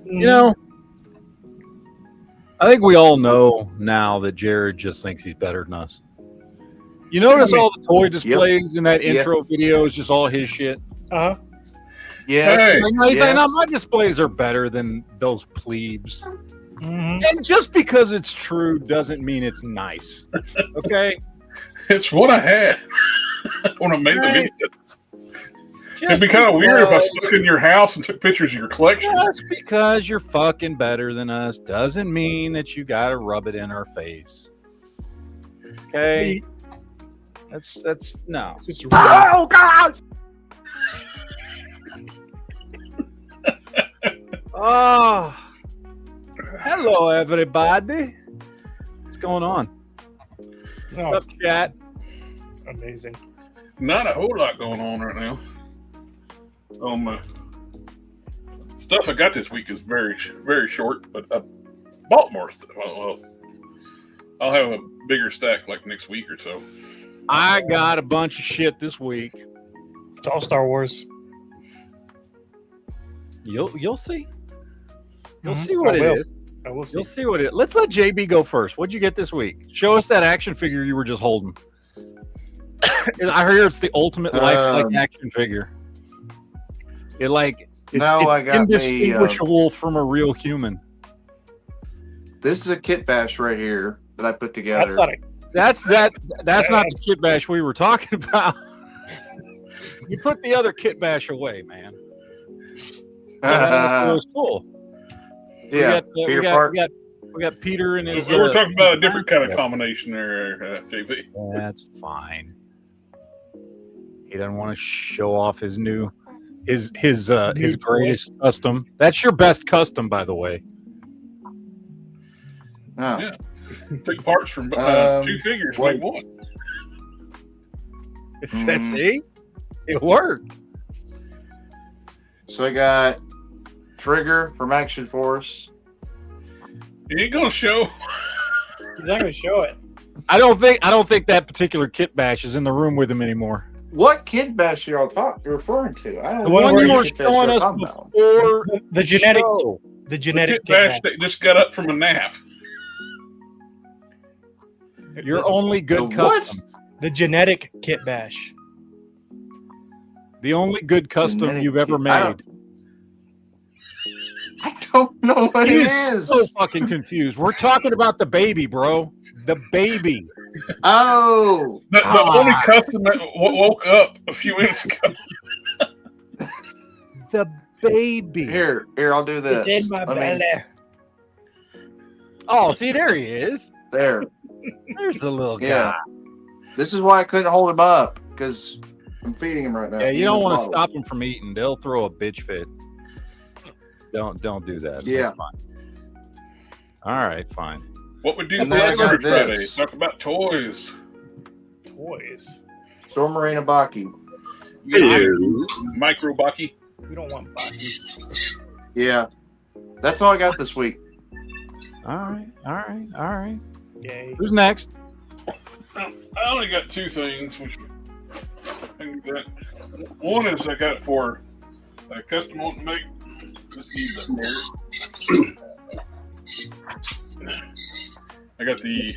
You know, I think we all know now that Jared just thinks he's better than us. You notice all the toy displays in that intro video is just all his shit? Uh-huh. Yes. He's like, no, my displays are better than those plebes. Mm-hmm. And just because it's true doesn't mean it's nice. Okay? It's what I had when I made the video. It'd be kind of weird if I stuck in your house and took pictures of your collection. Just because you're fucking better than us doesn't mean that you gotta rub it in our face. Okay? That's no. Oh God! Oh, hello everybody. What's going on? No, What's up, chat? amazing. Not a whole lot going on right now. Stuff I got this week is very, very short, but I bought more stuff. Well, I'll have a bigger stack like next week or so. I got a bunch of shit this week. It's all Star Wars. You'll see. You'll Mhm. see what I it will. is. I will see. You'll see what it is. Let's let JB go first. What'd you get this week? Show us that action figure you were just holding. I heard it's the ultimate lifelike action figure. It's I got indistinguishable from a real human. This is a kit bash right here that I put together. That's not a. That's not the kit bash we were talking about. You put the other kit bash away, man. It was cool. Yeah, we got Peter and his. We were talking about a different kind of combination there, JP. That's fine. He doesn't want to show off his new, his greatest custom. That's your best custom, by the way. Oh. Yeah. Took parts from two figures, make one. See, it worked. So I got Trigger from Action Force. You ain't gonna show. He's not going to show it. I don't think that particular kit bash is in the room with him anymore. What kit bash are y'all referring to? I don't The know one what you were kit bash showing you're us talking about. before The genetic. show. The genetic. Kit bash that just got up from a nap. Your only good The what? custom. The genetic kit bash. The only good custom Genetic you've ever kit- I made. don't know what it He's is. so fucking confused. We're talking about the baby, bro. The baby. Oh, The only custom that woke up a few minutes ago. The baby. here, I'll do this. It's in my belly. Oh, see, there he is. There. There's the little guy. Yeah. This is why I couldn't hold him up, because I'm feeding him right now. Yeah, you He's don't a want to bottle. stop him from eating. They'll throw a bitch fit. Don't do that. Yeah. That's fine. All right, fine. What we do And then I last got Friday? this. Talk about toys. Toys. Storm Marina Baki. Micro Baki. We don't want boxes. Yeah. That's all I got this week. All right. Yay. Who's next? I only got two things, which I can do that. One is I got for a custom one to make. Let's use that here. I got the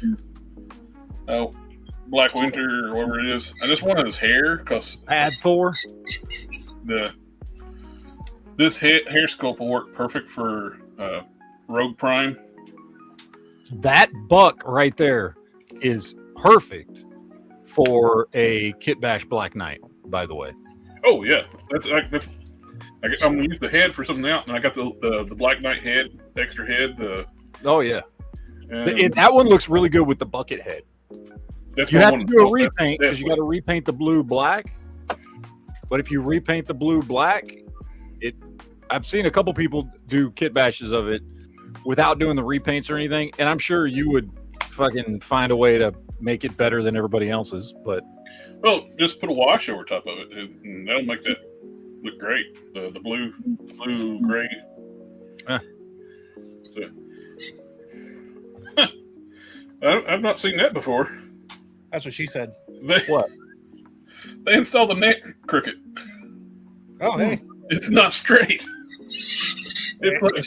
Black Winter or whatever it is. I just wanted his hair because Pad 4. this hair sculpt will work perfect for Rogue Prime. That buck right there is perfect for a Kit Bash Black Knight, by the way. Oh yeah, I'm gonna use the head for something else, and I got the Black Knight head, extra head. Oh, yeah. And That one looks really good with the bucket head. that's You what I have to wanted do a build. repaint because you got to repaint the blue black. But if you repaint the blue black, I've seen a couple people do kit bashes of it without doing the repaints or anything, and I'm sure you would fucking find a way to make it better than everybody else's. But Well, just put a wash over top of it, and that'll make that look great. The blue gray. Huh. So, I've not seen that before. That's what she said. What? They installed the neck crooked. Oh, hey. It's not straight. It's like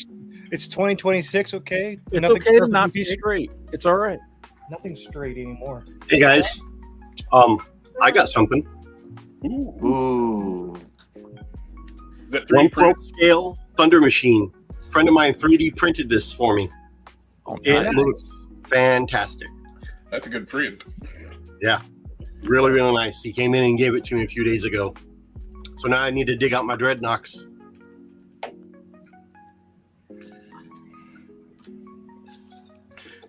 It's 2026, okay? It's Nothing's okay to perfectly not be straight. It's all right. Nothing's straight anymore. Hey guys, I got something. Ooh. Ooh. Is that 3D 1/12 print? scale thunder machine. A friend of mine 3D printed this for me. Oh, It nice. looks fantastic. That's a good friend. Really, really nice. He came in and gave it to me a few days ago. So now I need to dig out my dreadnoughts.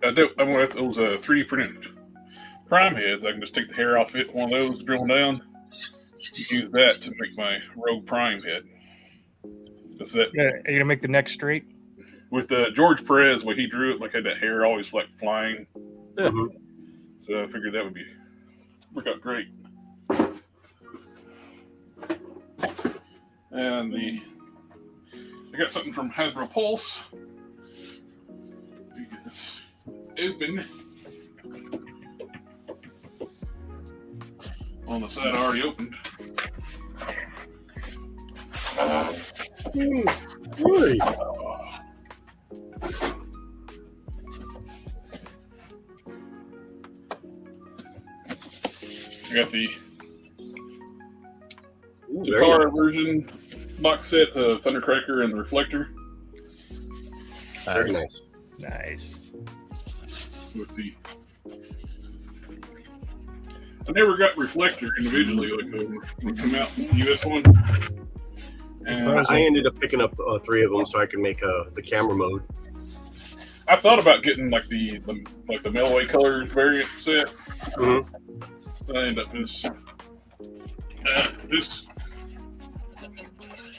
I want those 3D printed prime heads. I can just take the hair off it, one of those, drill them down, use that to make my rogue prime head. That's that. Yeah, are you gonna make the neck straight? With George Perez, when he drew it, like had that hair always like flying. Yeah. So I figured that would work out great. And I got something from Hasbro Pulse. Let me get this open. On the side, I already opened. Really? I got the Very Takara nice. version box set of Thundercracker and the Reflector Very nice. Nice. with the. I never got Reflector individually, like when it come out in the US one. And I ended up picking up 3 of them so I could make the camera mode. I thought about getting like the Melaway color variant set. Mhm. I ended up this.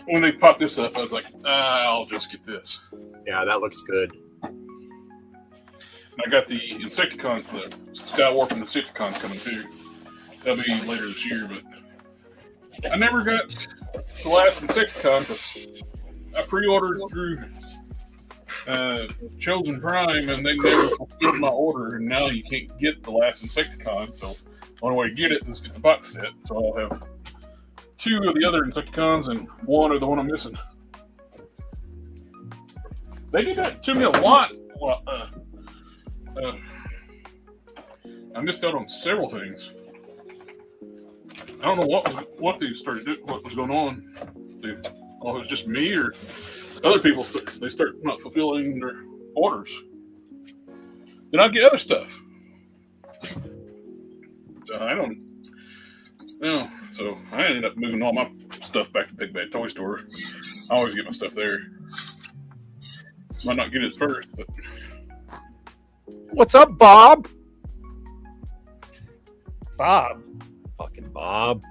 When they popped this up, I was like, I'll just get this. Yeah, that looks good. And I got the Insecticons, the Skywarp and Insecticons coming too. That'll be later this year, but I never got the last Insecticon because I pre-ordered through Chosen Prime and they never fulfilled my order, and now you can't get the last Insecticon, so the only way to get it is get the box set. So I'll have 2 of the other Insecticons and 1 of the one I'm missing. They did that to me a lot. Well, I missed out on several things. I don't know what they started doing, what was going on. It was just me or other people. They start not fulfilling their orders. Then I get other stuff. So I don't know. So I ended up moving all my stuff back to Big Bad Toy Store. I always get my stuff there. Might not get it first, but What's up, Bob? Bob. Fucking Bob.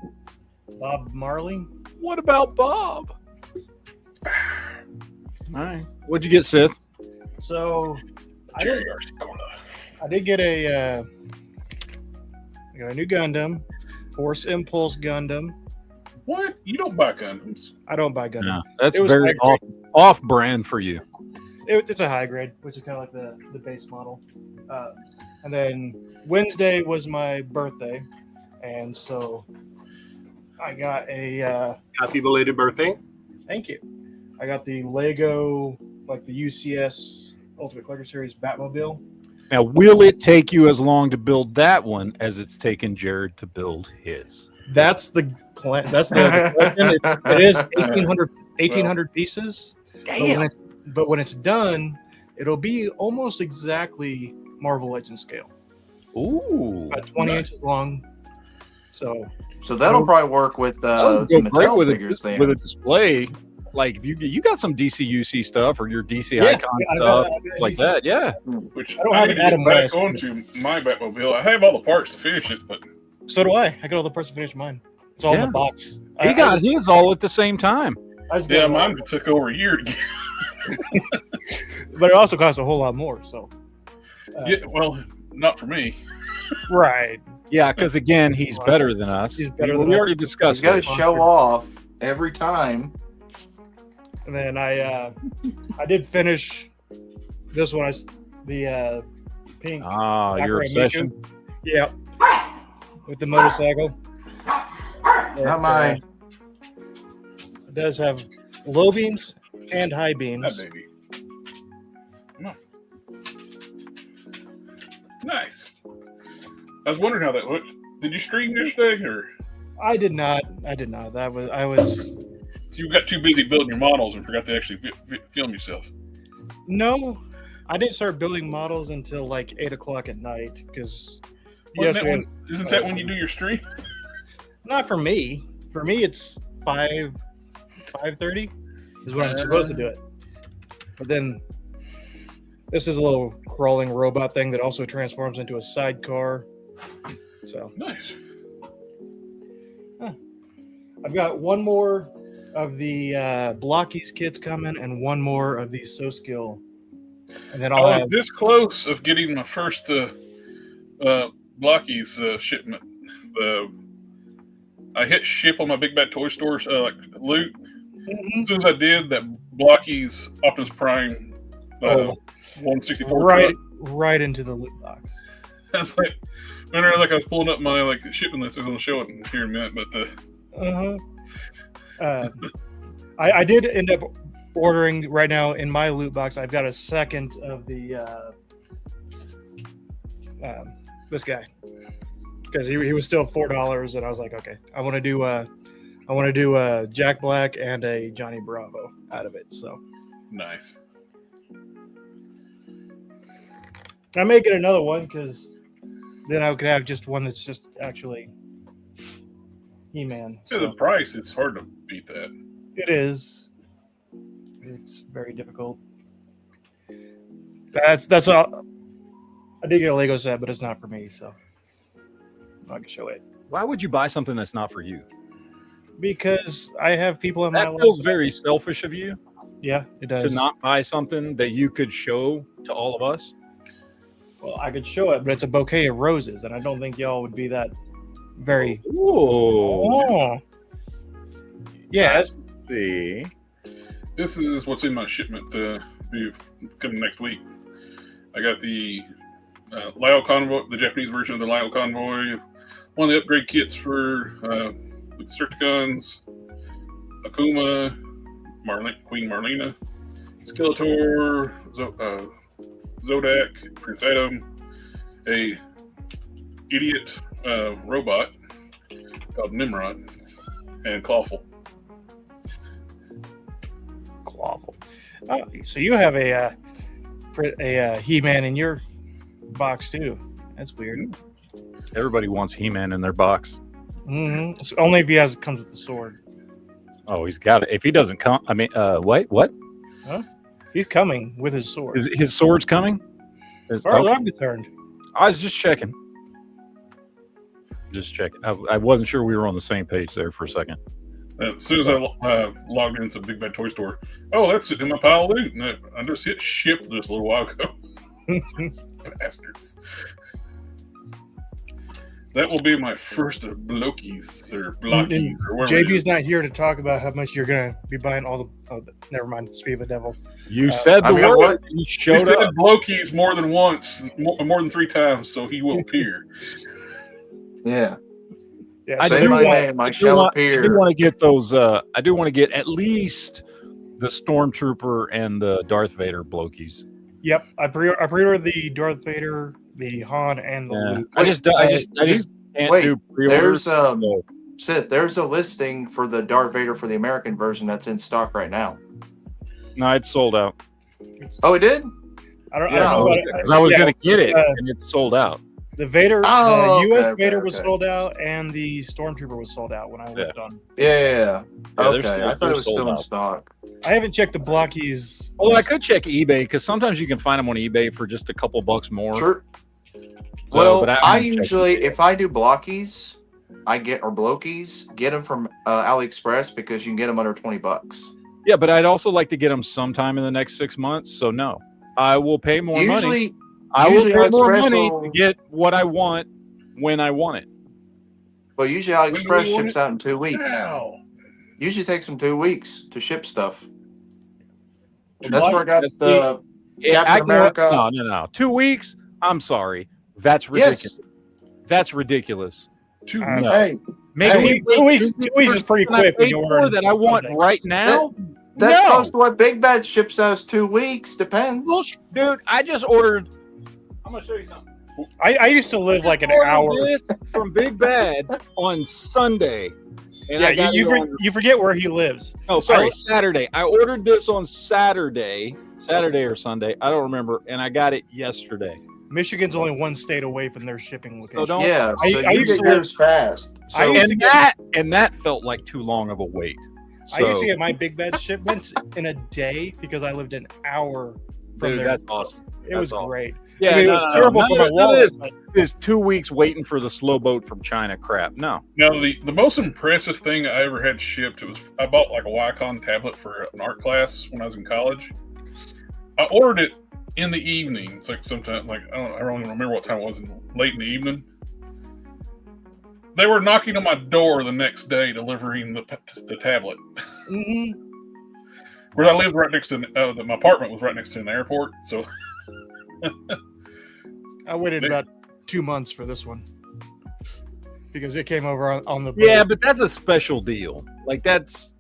Bob Marley. What about Bob? All right. What'd you get, Sith? So I Jerry did, RC Cola. I did get I got a new Gundam, Force Impulse Gundam. What? You don't buy Gundams? I don't buy Gundam. No, that's It was very high off brand for you. It's a high grade, which is kind of like the base model. And then Wednesday was my birthday, and so I got a Happy belated birthday. thank you. I got the Lego, like the UCS Ultimate Collector Series Batmobile. Now, will it take you as long to build that one as it's taken Jared to build his? That's the plan. That's the question. It is 1,800 pieces. But when it's done, it'll be almost exactly Marvel Legends scale. Ooh. About 20 Nice. inches long. So that'll probably work with That the would go great Mattel with figures a, then. with a display. Like if you got some DCUC stuff or your DC Yeah, icon I stuff got like that, yeah. Which I don't have need an to Adam get back West. onto my Batmobile. I have all the parts to finish it, but So do I. I got all the parts to finish mine. It's all in Yeah. the box. He got his all at the same time. I just yeah, got mine took over a year to get. but it also costs a whole lot more. So Yeah, well, not for me. right. Yeah, because again, he's better than us. He's better than we us. already He's discussed got to it. show off every time. And then I did finish this one. The pink. Ah, your Sakura obsession. Miku. Yeah. With the motorcycle. Not mine. It does have low beams and high beams. That baby. Nice. I was wondering how that looked. Did you stream yesterday, or I did not. I was. so you got too busy building your models and forgot to actually film yourself? No, I didn't start building models until like 8:00 at night because Isn't that when you do your stream? not for me. For me, it's 5:30 is when I'm supposed to do it. But then this is a little crawling robot thing that also transforms into a sidecar. So Nice. I've got one more of the Blockies kits coming and one more of these So Skill. And then I'll I was have this close of getting my first Blockies shipment. I hit ship on my Big Bad Toy Store like loot. As soon as I did, that Blockies Optimus Prime 164 right into the loot box. That's like, remember, like I was pulling up my like shipping list. I was going to show it in here in a minute, but I did end up ordering right now in my loot box. I've got a second of the this guy because he was still $4, and I was like, okay, I want to do a Jack Black and a Johnny Bravo out of it. So nice. I may get another one because then I could have just one that's just actually He-Man. So the price, it's hard to beat that. It is. It's very difficult. That's all. I did get a Lego set, but it's not for me, so I can show it. Why would you buy something that's not for you? Because I have people in my That life. feels very selfish of you Yeah, it does. to not buy something that you could show to all of us. Well, I could show it, but it's a bouquet of roses, and I don't think y'all would be that very. Ooh. Oh. Yeah, Let's see. This is what's in my shipment to be coming next week. I got the Lyle Convoy, the Japanese version of the Lyle Convoy, one of the upgrade kits for the Destructicons, Akuma, Queen Marlena, Skeletor, Zodak, Prince Adam, a idiot robot called Nimrod, and Clawful. Clawful. Oh, so you have a He-Man in your box too. That's weird. Everybody wants He-Man in their box. Mm-hmm. So only if he comes with the sword. Oh, he's got it. If he doesn't come, I mean, wait, what? He's coming with his sword. Is his sword's coming? As far as I'm concerned. I was just checking. I wasn't sure we were on the same page there for a second. As soon as I logged into the Big Bad Toy Store, that's sitting in my pile of loot. And I just hit ship just a little while ago. Bastards. That will be my first of Blockies or Blockies or whatever. JB's not here to talk about how much you're going to be buying all the. Oh, never mind. Speak of the devil. You said the mean, word. You He showed said up. Blockies more than once, more than 3 times, so he will appear. Yeah. Yeah, I Say do my want- name, I I shall do appear. want to get those. I do want to get at least the Stormtrooper and the Darth Vader Blokies. Yep. I pre-ordered the Darth Vader, the Han, and the Yeah. Luke. I just can't wait, do pre-orders. There's Sid, there's a listing for the Darth Vader for the American version that's in stock right now. No, it's sold out. Oh, it did? I don't Yeah, know. because I was Yeah, going to get it, uh, and it's sold out. The Vader, Oh, the U.S. okay, Vader was okay. sold out, and the Stormtrooper was sold out when I looked on. Yeah. they're Okay, still- I thought they're it was sold still in out. stock. I haven't checked the Blockies. Well, I could check eBay because sometimes you can find them on eBay for just a couple bucks more. Sure. So, Well, but I haven't checked usually, eBay. if I do Blockies, or Blokies, get them from AliExpress because you can get them under $20. Yeah, but I'd also like to get them sometime in the next 6 months. So no, I will pay more money. Usually, I will usually pay more AliExpress money will- to get what I want when I want it. usually When do AliExpress you want ships it? out in 2 weeks. Wow. Usually takes them 2 weeks to ship stuff. The That's where I got That's the Yeah, Captain America. No. 2 weeks? I'm sorry. That's ridiculous. Yes. That's ridiculous. Uh, No. Hey, Make Hey, me 2 weeks. wait 2 weeks is pretty something I quick when paid you for order that I want something. right now. That's No. close to what Big Bad ships us 2 weeks. Depends. Bullshit. Dude, I just ordered. I'm gonna show you something. I used to live like an Ordered hour. this from Big Bad on Sunday. And I Yeah, got it on- you forget where he lives. Oh, sorry, Saturday. I ordered this on Saturday or Sunday. I don't remember, and I got it yesterday. Michigan's only one state away from their shipping location. So don't. Yeah, I so used you to get live- yours fast. So I used to get- And that felt like too long of a wait. I used to So- get my Big Bad shipments in a day because I lived an hour from Dude, there. that's awesome. It was that's awesome. great. Yeah, I mean, it was terrible for my wallet. but- This 2 weeks waiting for the slow boat from China crap. No. Now, the most impressive thing I ever had shipped, I bought like a Wacom tablet for an art class when I was in college. I ordered it in the evening. It's like sometime, like I don't even remember what time it was, late in the evening. They were knocking on my door the next day, delivering the tablet. Mhm. Where I lived right next to my apartment was right next to an airport, so I waited about 2 months for this one because it came over on the boat. Yeah, but that's a special deal. Like that's.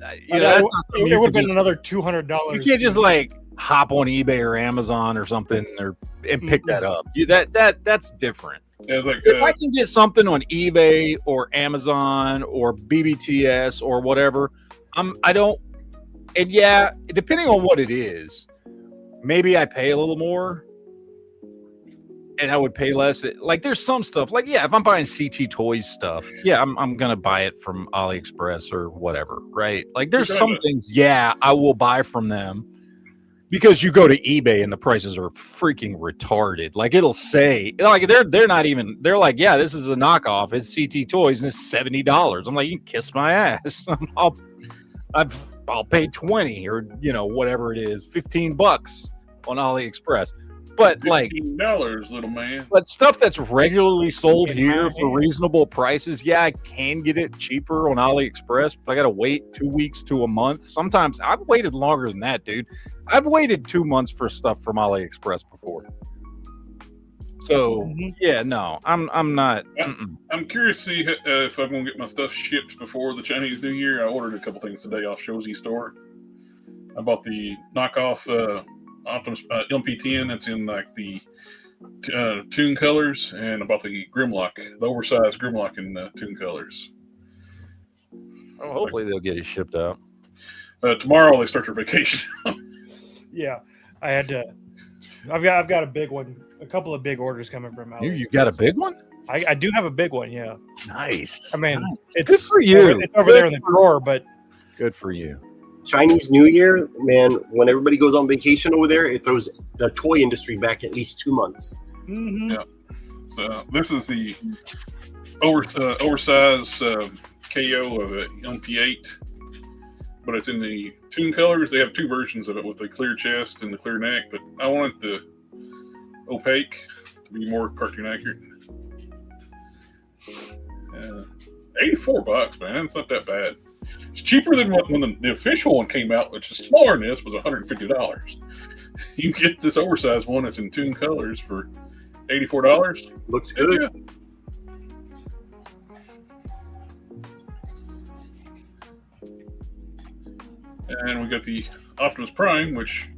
I know, that's not something it you would have can been another $200. You can't just like hop on eBay or Amazon or something and pick that up. That's different. it was like If I can get something on eBay or Amazon or BBTS or whatever, I don't. And yeah, depending on what it is, maybe I pay a little more, and I would pay less. Like there's some stuff. Like yeah, if I'm buying CT Toys stuff, yeah, I'm gonna buy it from AliExpress or whatever, right? Like there's some things, yeah, I will buy from them. Because you go to eBay and the prices are freaking retarded. Like it'll say, like they're not even. They're like, yeah, this is a knockoff. It's CT Toys and it's $70. I'm like, you can kiss my ass. I'll pay 20 or whatever it is, $15 on AliExpress. But like $15, little man. But stuff that's regularly sold here for reasonable prices, yeah, I can get it cheaper on AliExpress, but I got to wait 2 weeks to a month. Sometimes I've waited longer than that, dude. I've waited 2 months for stuff from AliExpress before. So yeah, no, I'm not. I'm curious to see if I'm gonna get my stuff shipped before the Chinese New Year. I ordered a couple things today off Shozy Store. I bought the knockoff Optimus LP10. It's in like the Toon colors, and I bought the Grimlock, the oversized Grimlock in Toon colors. Oh, hopefully they'll get it shipped out. Tomorrow they start their vacation. Yeah, I had to. I've got a big one. A couple of big orders coming from out. You got a big one? I do have a big one. Yeah. Nice. I mean, nice. It's good for you. It's over there in the drawer, but good for you. Chinese New Year, man. When everybody goes on vacation over there, it throws the toy industry back at least 2 months. Mm-hmm. Yeah. So this is the oversized KO of an LP8, but it's in the Toon colors. They have two versions of it with the clear chest and the clear neck, but I wanted the opaque to be more cartoon accurate. $84, man. It's not that bad. It's cheaper than when the official one came out, which is smaller than this, was $150. You get this oversized one that's in Toon colors for $84. Looks good. Yeah. And we got the Optimus Prime, which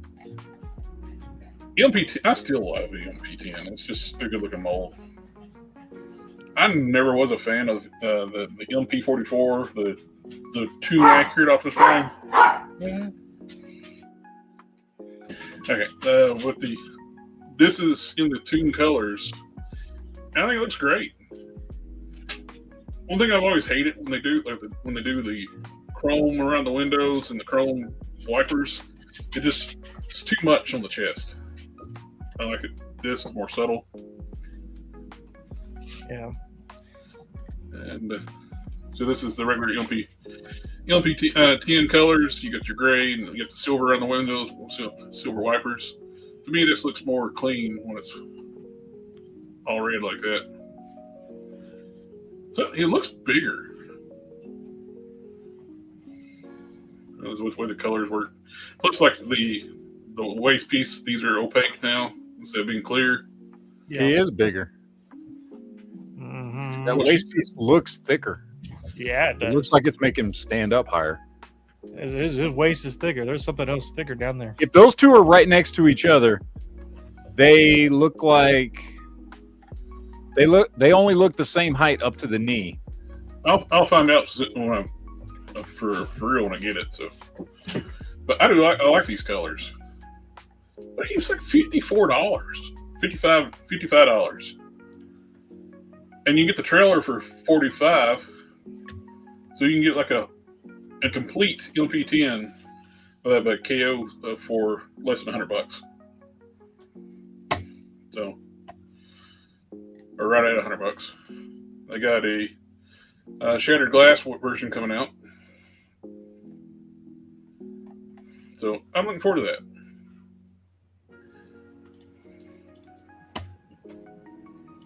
EMP10, I still love the EMP10. It's just a good looking mold. I never was a fan of the EMP44, the too accurate Optimus Prime. Yeah. Okay, this is in the Toon colors. I think it looks great. One thing I've always hated when they do the chrome around the windows and the chrome wipers, it's too much on the chest. I like it. This is more subtle. Yeah. And so this is the regular LP10 colors. You got your gray and you get the silver around the windows, silver wipers. To me, this looks more clean when it's all red like that. So it looks bigger. That's the way the colors work. Looks like the waist piece, these are opaque now instead of being clear. Yeah. He is bigger. Mm-hmm. That waist piece looks thicker. Yeah, it It does. looks like it's making him stand up higher. His waist is thicker. There's something else thicker down there. If those two are right next to each other, they look like they only look the same height up to the knee. I'll find out when for real when I get it. So, but I like these colors. But he was like $54, $55, and you get the trailer for $45. So you can get like a complete LP10 with a KO for less than $100. So, or right at $100. I got a shattered glass version coming out. So I'm looking forward to that.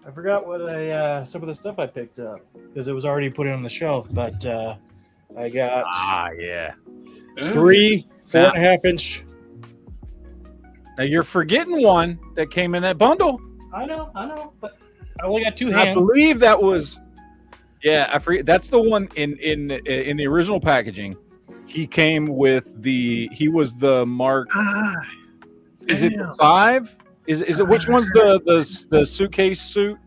I forgot what some of the stuff I picked up because it was already put on the shelf. But I got Yeah. 3 4.5 inch. Now you're forgetting one that came in that bundle. I know, but I only got 2 I hands. believe that was. Yeah, I forget. That's the one in the original packaging. He came with he was the Mark. Is it the 5? Is it which one's the suitcase suit?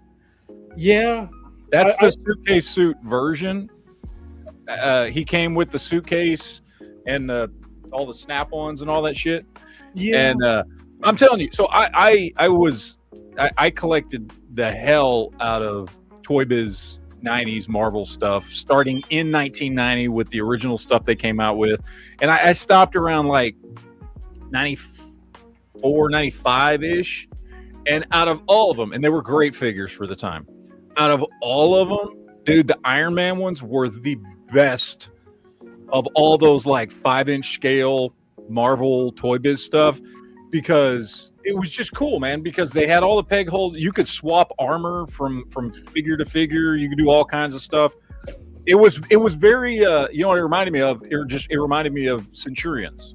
Yeah, That's the suitcase suit version. He came with the suitcase and all the snap-ons and all that shit. yeah. And I'm telling you, so I collected the hell out of Toy Biz 90s Marvel stuff starting in 1990 with the original stuff they came out with, and I stopped around like 94, 95 ish, and out of all of them, and they were great figures for the time. Out of all of them, dude, the Iron Man ones were the best of all those like 5-inch scale Marvel Toy Biz stuff, because it was just cool, man, because they had all the peg holes. You could swap armor from figure to figure. You could do all kinds of stuff. It was very you know what it reminded me of? It reminded me of Centurions.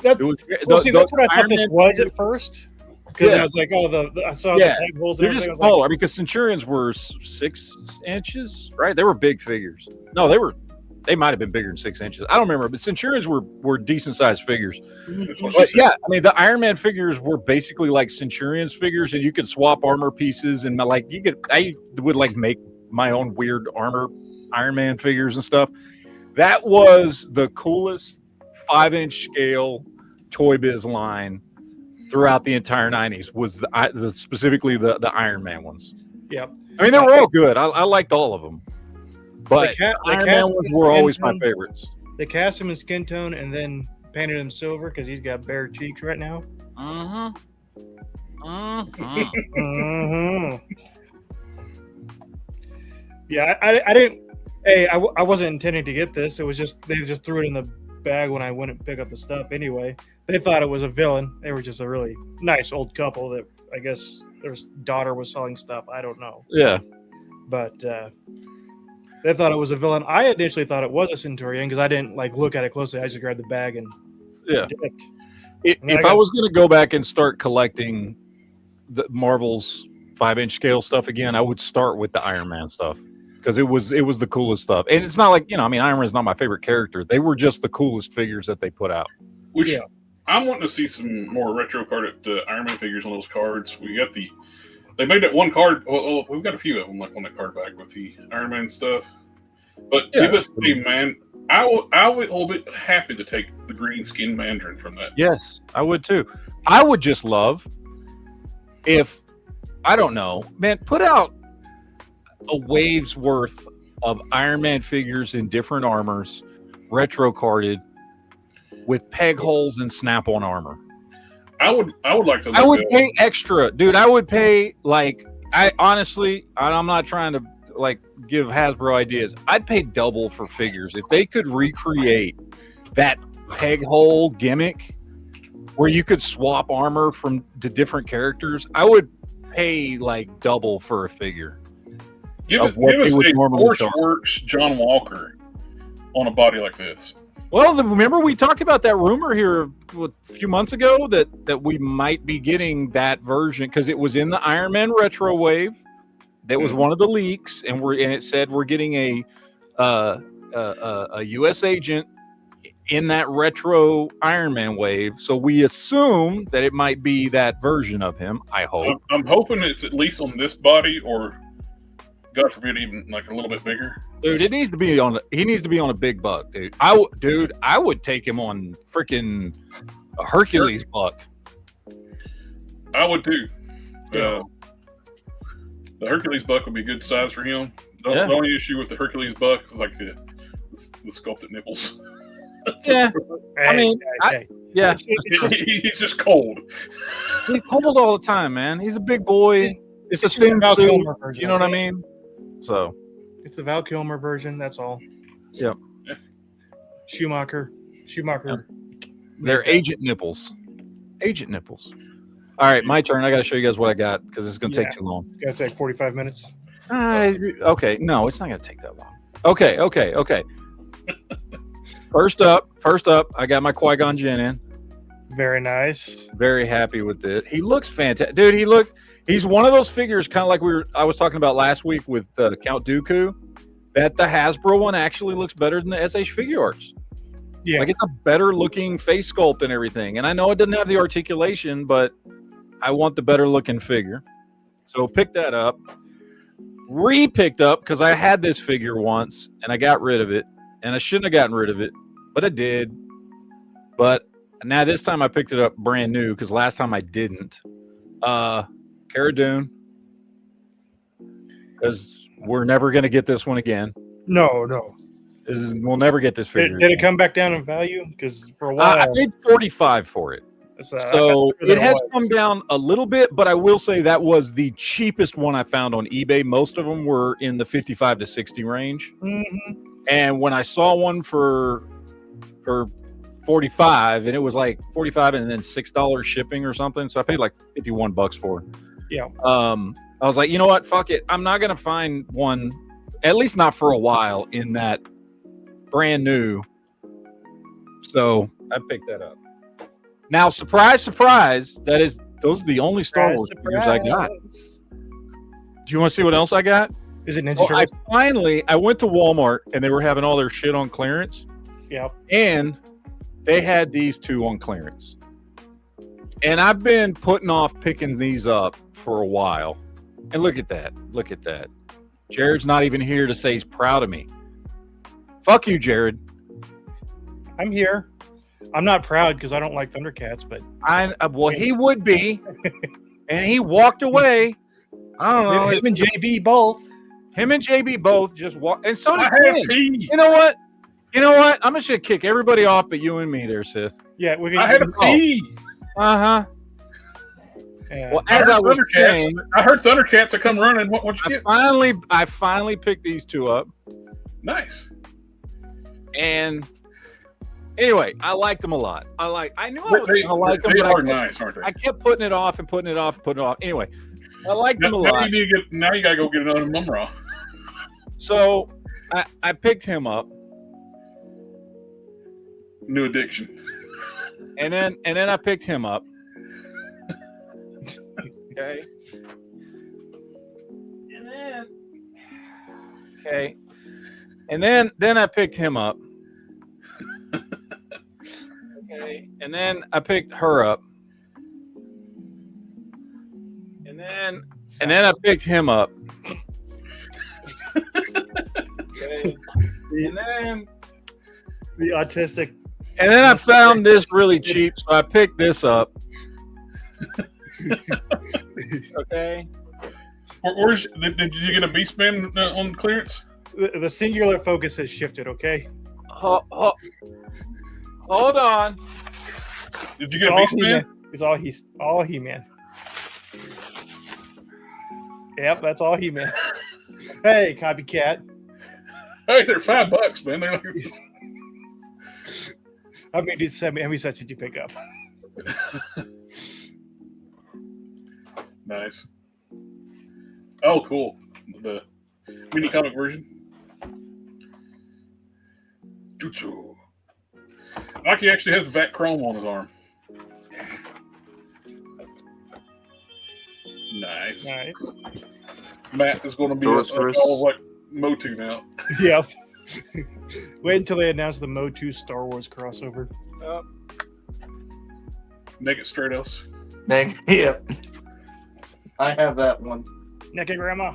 That's what I thought this was at first. Because Yeah. I was like, I saw the peg holes. They're And just everything. I was smaller because Centurions were 6 inches, right? They were big figures. No, they might have been bigger than 6 inches. I don't remember, but Centurions were decent sized figures. But yeah, I mean, the Iron Man figures were basically like Centurions figures, and you could swap armor pieces, and like I would like make my own weird armor Iron Man figures and stuff. That was the coolest 5-inch scale Toy Biz line throughout the entire 90s. Was specifically the Iron Man ones. Yep. I mean, they were all good. I liked all of them. But Iron Man ones were always my favorites. They cast him in skin tone and then painted him silver because he's got bare cheeks right now. Yeah, I didn't. Hey, I wasn't intending to get this. It was just they just threw it in the bag when I went and pick up the stuff. Anyway, they thought it was a villain. They were just a really nice old couple that I guess their daughter was selling stuff. I don't know. Yeah. But they thought it was a villain. I initially thought it was a Centurion because I didn't like look at it closely. I just grabbed the bag and dipped. If I was going to go back and start collecting the Marvel's 5-inch scale stuff again, I would start with the Iron Man stuff because it was the coolest stuff. And it's not like, I mean, Iron Man's not my favorite character. They were just the coolest figures that they put out. I'm wanting to see some more retro card Iron Man figures on those cards. They made that one card. Well, we've got a few of them, like on that card back with the Iron Man stuff. But give us man. I will be happy to take the green skin Mandarin from that. Yes, I would too. I would just love if, I don't know, man, put out a wave's worth of Iron Man figures in different armors, retro carded, with peg holes and snap-on armor. I would like to. I would pay extra, dude. I would pay honestly, I'm not trying to like give Hasbro ideas. I'd pay double for figures if they could recreate that peg hole gimmick where you could swap armor to different characters. I would pay like double for a figure. Give us a Forgeworks John Walker on a body like this. Well, remember we talked about that rumor here a few months ago that we might be getting that version because it was in the Iron Man retro wave. That was one of the leaks, and it said we're getting a U.S. agent in that retro Iron Man wave. So we assume that it might be that version of him. I hope. I'm hoping it's at least on this body, or God forbid, even like a little bit bigger. Dude, it needs to be on. He needs to be on a big buck, dude. I would take him on freaking a Hercules buck. I would too. The Hercules buck would be good size for him. The only issue with the Hercules buck is like the sculpted nipples. Yeah, I mean, yeah, he's just cold. He's cold all the time, man. He's a big boy. It's a thin Val suit. Kilmer version, You know what I okay? mean? So It's the Val Kilmer version. That's all. Yep. Schumacher. They're agent nipples. Agent nipples. All right, my turn. I got to show you guys what I got because it's going to take too long. It's going to take 45 minutes. Okay, no, it's not going to take that long. Okay. First up, I got my Qui-Gon Jinn in. Very nice. Very happy with it. He looks fantastic, dude. He's one of those figures, kind of like I was talking about last week with Count Dooku. That the Hasbro one actually looks better than the SH Figure Arts. Yeah, like it's a better looking face sculpt and everything. And I know it doesn't have the articulation, but I want the better looking figure. So pick that up. Re-picked up because I had this figure once and I got rid of it, and I shouldn't have gotten rid of it, but I did. But now this time I picked it up brand new because last time I didn't. Cara Dune, because we're never going to get this one again. No. We'll never get this figure. Did it come back down in value? Because for a while I paid $45 for it. So it has come down a little bit, but I will say that was the cheapest one I found on eBay. Most of them were in the 55 to 60 range. Mm-hmm. And when I saw one for 45, and it was like 45 and then $6 shipping or something, so I paid like $51 for it. Yeah. I was like, you know what? Fuck it. I'm not gonna find one, at least not for a while, in that brand new. So I picked that up. Now, surprise, those are the only Star Wars figures I got. Do you want to see what else I got? Is it Ninja Turtles? I went to Walmart and they were having all their shit on clearance. Yeah. And they had these two on clearance. And I've been putting off picking these up for a while. And look at that. Jared's not even here to say he's proud of me. Fuck you, Jared. I'm here. I'm not proud because I don't like Thundercats, but he would be, and he walked away. I don't know. Him and JB both. Him and JB both just walked, and so did Quinn. You know what? I'm just gonna kick everybody off, but you and me, there, Sith. Yeah, I had a pee. Yeah. Well, I heard Thundercats. I come running. What you get? I finally picked these two up. Nice. And anyway, I liked them a lot. I knew I was gonna like them, they but are nice, aren't they? I kept putting it off. Anyway, I liked them a lot. Now you gotta go get another Mumra. So I picked him up. New addiction. And then I picked him up. Okay. And then I picked him up. Okay. And then I picked her up. And then I picked him up. Okay. And then the autistic. And then I found this really cheap, so I picked this up. Okay. Did you get a B-spin on clearance? The singular focus has shifted. Okay. Hold on. Did you get a B-spin? It's all He-Man. Yep, that's all He-Man. Hey, copycat. Hey, they're $5, man. They're like... How many sets did you pick up? Nice. Oh, cool. The mini comic version. Jutsu. Aki actually has Vat Chrome on his arm. Nice. Matt is going to be all like Motu now. Yep. Wait until they announce the Mo 2 Star Wars crossover. Naked Stratos. Yep. I have that one. Naked Grandma.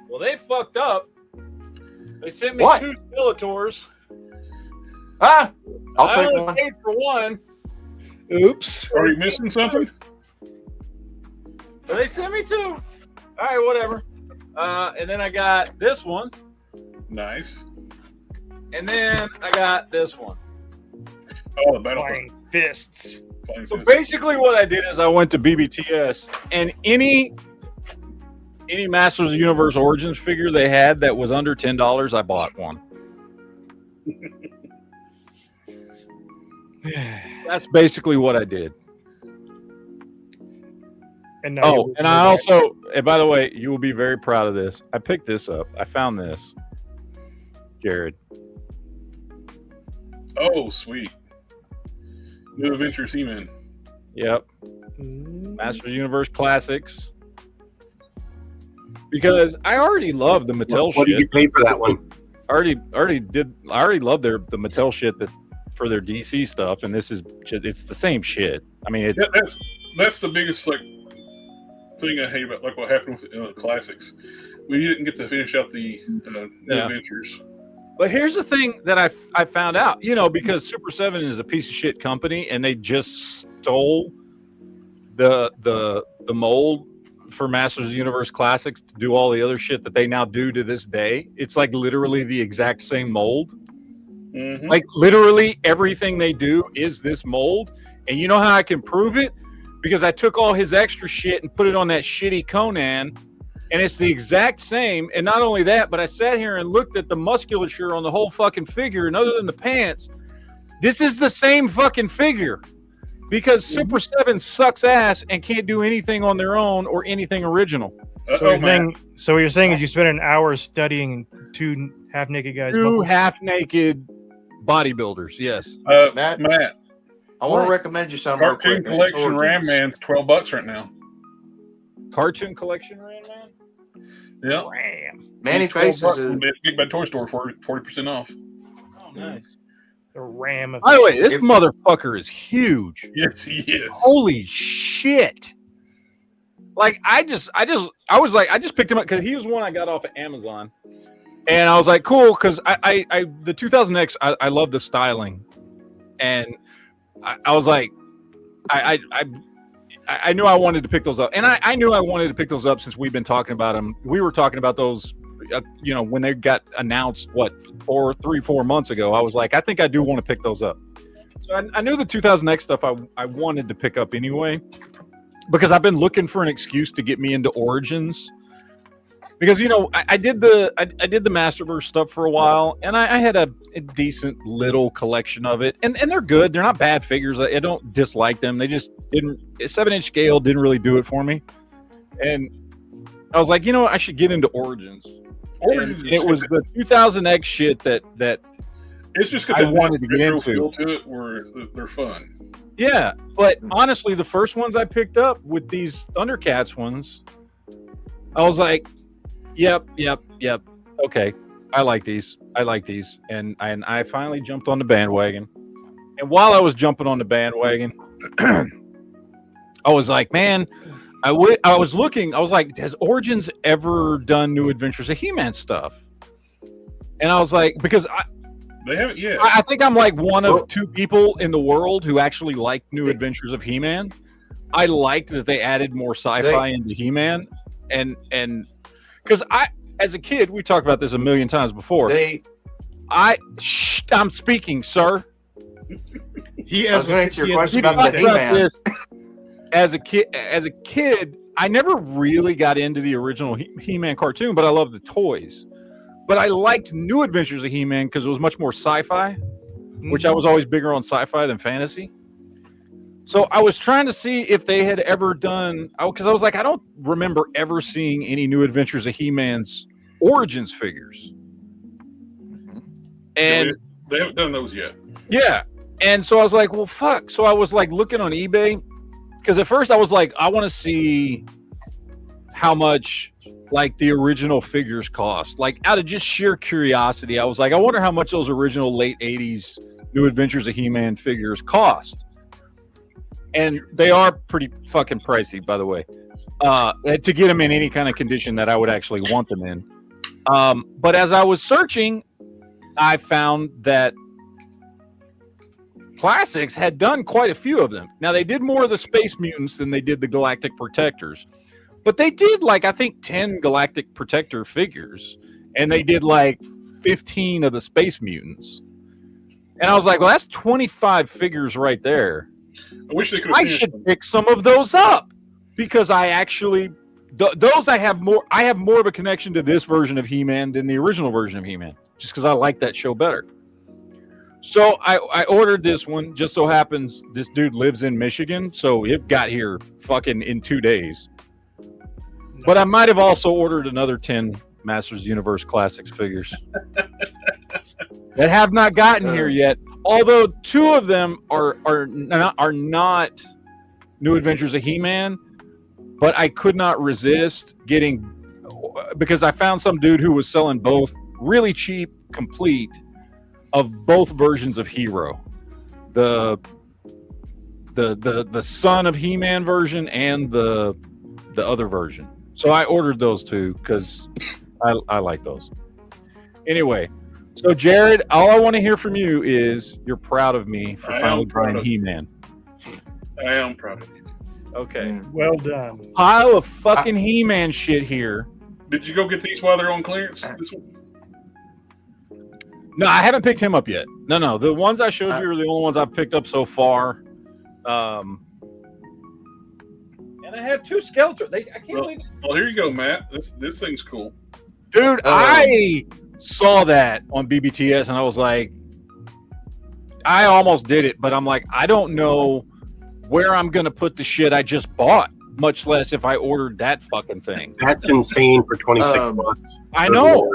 Well, they fucked up. They sent me What? 2 Skeletors. Ah! I'll I take only one. paid for one. Oops. Are you missing something? But they sent me 2. All right, whatever. And then I got this one. Nice. And then I got this one. Oh, the battle. Flying fists. So basically what I did is I went to BBTS, and any Masters of the Universe Origins figure they had that was under $10, I bought one. That's basically what I did. And now Oh, and I also, and by the way, you will be very proud of this. I picked this up. I found this. Jared. Oh, sweet. New Adventures He-Man. Yep. Masters of the Universe Classics. Because I already love the Mattel What did shit. you pay for that one? I already love the Mattel shit that for their DC stuff, and this is it's the same shit. I mean, it's Yeah, that's the biggest thing I hate about what happened with Classics. We didn't get to finish out the New Adventures. But here's the thing that I found out, because Super 7 is a piece of shit company, and they just stole the mold for Masters of the Universe Classics to do all the other shit that they now do to this day. It's like literally the exact same mold. Mm-hmm. Like literally everything they do is this mold. And you know how I can prove it? Because I took all his extra shit and put it on that shitty Conan, and it's the exact same. And not only that, but I sat here and looked at the musculature on the whole fucking figure, and other than the pants, this is the same fucking figure. Because Super 7 sucks ass and can't do anything on their own or anything original. So what you're saying is you spent an hour studying 2 half-naked guys. 2 half-naked bodybuilders, yes. Matt, I want to recommend you something real Cartoon quick. Collection Ram Man's $12 right now. Cartoon Collection Ram Man? Yeah. Ram. Manny He's 12 Faces bucks is from Big Bad Toy Store for 40% off. Oh, nice. The Ram of By the way, this motherfucker is huge. Yes, he is. Holy shit. Like, I just picked him up because he was one I got off of Amazon. And I was like, cool, because the 2000X, I love the styling. And I was like, I knew I wanted to pick those up. And I knew I wanted to pick those up since we've been talking about them. We were talking about those, when they got announced, 3-4 months ago. I was like, I think I do want to pick those up. So I knew the 2000X stuff I wanted to pick up anyway, because I've been looking for an excuse to get me into Origins. Because I did the Masterverse stuff for a while, and I had a decent little collection of it, and they're good. They're not bad figures. I don't dislike them. They just didn't 7-inch scale didn't really do it for me. And I was like, I should get into Origins. And it was the 2000X shit that it's just I wanted to get into. Feel to it where they're fun. Yeah, but honestly, the first ones I picked up with these Thundercats ones, I was like, Yep. Okay, I like these, and I finally jumped on the bandwagon. And while I was jumping on the bandwagon, I was like, man, I was looking. I was like, has Origins ever done New Adventures of He-Man stuff? And I was like, because they haven't yet. I think I'm like one of 2 people in the world who actually like New Adventures of He-Man. I liked that they added more sci-fi into He-Man, and because as a kid, we talked about this a million times before. I'm speaking, sir. He I was going to answer your question about the talked about He-Man. this. As a kid, I never really got into the original He-Man cartoon, but I loved the toys. But I liked New Adventures of He-Man because it was much more sci-fi, which I was always bigger on sci-fi than fantasy. So I was trying to see if they had ever done, because I was like, I don't remember ever seeing any New Adventures of He-Man's Origins figures. And they haven't done those yet. yeah. And so I was like, well, fuck. So I was like looking on eBay, because at first I was like, I want to see how much like the original figures cost. Like out of just sheer curiosity, I was like, I wonder how much those original late 80s New Adventures of He-Man figures cost. And they are pretty fucking pricey, by the way, to get them in any kind of condition that I would actually want them in. But as I was searching, I found that Classics had done quite a few of them. Now, they did more of the Space Mutants than they did the Galactic Protectors. But they did, like, I think 10 Galactic Protector figures. And they did, like, 15 of the Space Mutants. And I was like, well, that's 25 figures right there. I wish they could. I should pick some of those up. Because I actually... those I have more of a connection to this version of He-Man than the original version of He-Man. Just because I like that show better. So I ordered this one. Just so happens this dude lives in Michigan, so it got here fucking in 2 days. But I might have also ordered another 10 Masters of the Universe Classics figures that have not gotten here yet. Although 2 of them are not New Adventures of He-Man, but I could not resist getting, because I found some dude who was selling both really cheap, complete, of both versions of Hero, the son of He-Man version and the other version. So I ordered those 2 because I like those. Anyway, so Jared, all I want to hear from you is you're proud of me for finally buying He-Man. I am proud of you. Okay. Well done. Pile of fucking He-Man shit here. Did you go get these while they're on clearance? This one? No, I haven't picked him up yet. No. The ones I showed you are the only ones I've picked up so far. And I have 2 Skeletors. I can't believe it. Well, here you go, Matt. This thing's cool. Dude, I saw that on BBTS and I was like, I almost did it, but I'm like, I don't know where I'm going to put the shit I just bought, much less if I ordered that fucking thing. That's insane for 26 bucks. I know.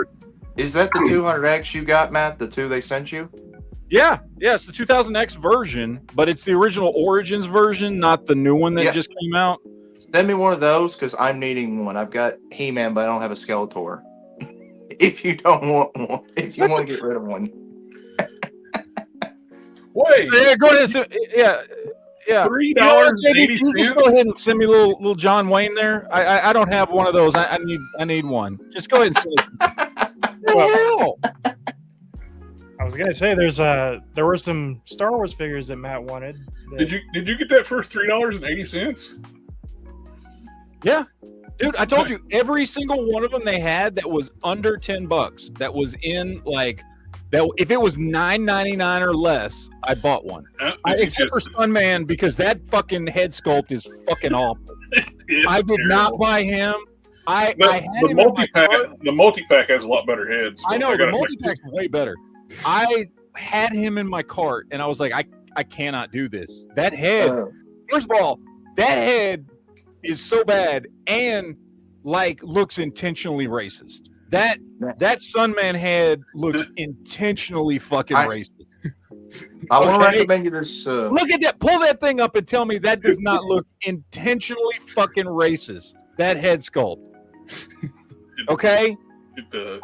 Is that the 200X you got, Matt? The 2 they sent you? Yeah, it's the 2000X version, but it's the original Origins version, not the new one that just came out. Send me one of those because I'm needing one. I've got He-Man, but I don't have a Skeletor. If you don't want one, if you want to get rid of one. Wait. Yeah, go ahead. Yeah. $3.80. Just go ahead and send me a little John Wayne there. I don't have one of those. I need one. Just go ahead and send it. Well, I was gonna say there were some Star Wars figures that Matt wanted. Did you get that for $3.80? Yeah, dude. I told you every single one of them they had that was under $10. That was in like that. If it was $9.99 or less, I bought one. Except for Sunman because that fucking head sculpt is fucking awful. I did not buy him. The multi-pack has a lot better heads. So I know the multi-pack's way better. I had him in my cart and I was like, I cannot do this. That head, first of all, that head is so bad and like looks intentionally racist. That Sunman head looks intentionally fucking racist. I want to recommend you this. Look at that. Pull that thing up and tell me that does not look intentionally fucking racist. That head sculpt. Okay?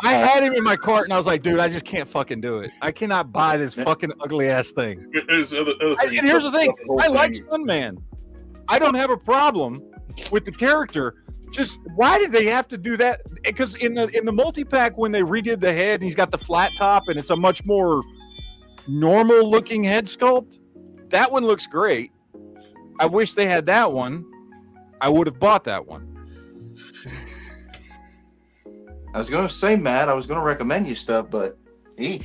I had him in my cart and I was like, dude, I just can't fucking do it. I cannot buy this fucking ugly ass thing. Here's the thing. I like Sunman. I don't have a problem with the character. Just why did they have to do that? Because in the multi-pack when they redid the head and he's got the flat top and it's a much more normal looking head sculpt, that one looks great. I wish they had that one. I would have bought that one. I was going to say, Matt, I was going to recommend you stuff, but well,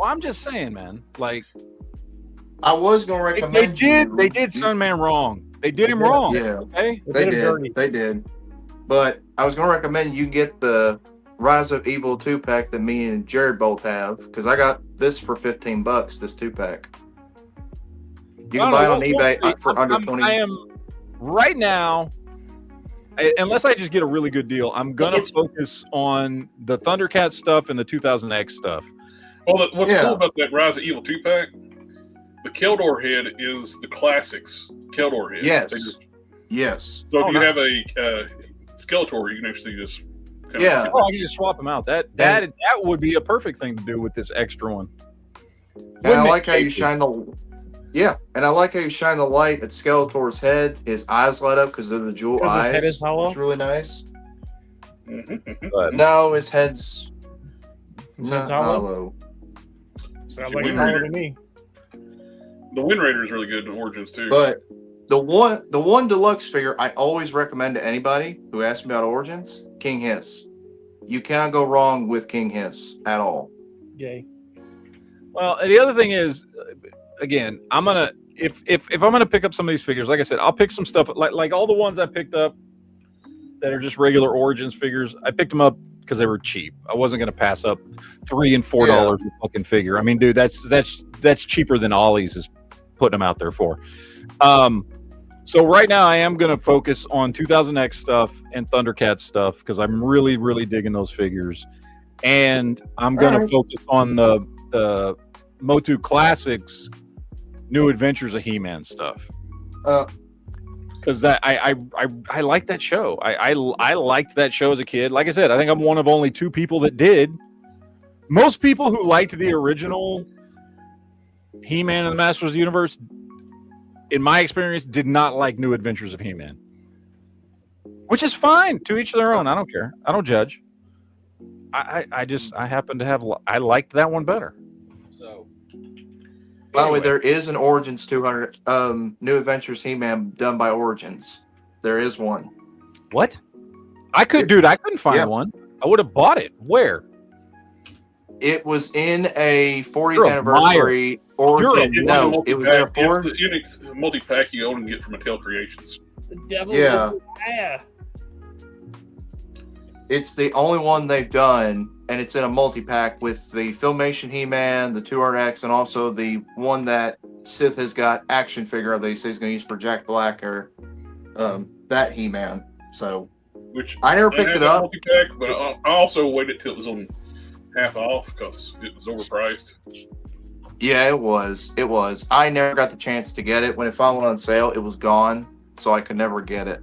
I'm just saying, man. Like, I was going to recommend They did Sunman wrong. They did him wrong. Yeah, okay? They did. But I was going to recommend you get the Rise of Evil 2-pack that me and Jared both have, because I got this for $15, this 2-pack. You can buy it on eBay for under 20. I am right now, unless I just get a really good deal, I'm going to focus on the Thundercat stuff and the 2000X stuff. Well, what's cool about that Rise of Evil 2-pack, the Keldor head is the classics Keldor head. Yes. Yes. So if you have a Skeletor, you can actually just Yeah. Oh, I can just swap them out. That would be a perfect thing to do with this extra one. And I like how you shine the. Yeah, and I like how you shine the light at Skeletor's head. His eyes light up because they're the jewel 'Cause his eyes. head is hollow? It's really nice. But No, his head's His not head's hollow? hollow. Sounds Wind like it's hollow Raider. to me. The Wind Raider is really good in Origins too. But the one deluxe figure I always recommend to anybody who asks me about Origins, King Hiss. You cannot go wrong with King Hiss at all. Yay. well, the other thing is, again, I'm gonna if I'm gonna pick up some of these figures, like I said, I'll pick some stuff like all the ones I picked up that are just regular Origins figures. I picked them up because they were cheap. I wasn't gonna pass up $3 and $4 a fucking figure. I mean, dude, that's cheaper than Ollie's is putting them out there for. So right now I am going to focus on 2000X stuff and Thundercats stuff because I'm really, really digging those figures. And I'm going to focus on the Motu Classics New Adventures of He-Man stuff. Because that I like that show. I liked that show as a kid. Like I said, I think I'm one of only 2 people that did. Most people who liked the original He-Man and the Masters of the Universe, in my experience, did not like New Adventures of He-Man. Which is fine. To each their own. I don't care. I don't judge. I happen to have... I liked that one better. So... By the way, there is an Origins 200 New Adventures He-Man done by Origins. There is one. What? I couldn't find one. I would have bought it. Where? It was in a 40th You're a anniversary Origin. It's No, it was in a 4. It's the multi-pack you own and get from Mattel Creations. The devil. Yeah. Yeah. It's the only one they've done, and it's in a multi-pack with the Filmation He-Man, the 200X, and also the one that Sith has got action figure of that he says he's going to use for Jack Black or that He-Man. So, Which I never picked had it that up. multi-pack, but I also waited till it was on half off because it was overpriced. Yeah, it was. It was. I never got the chance to get it. When it finally went on sale, it was gone, so I could never get it.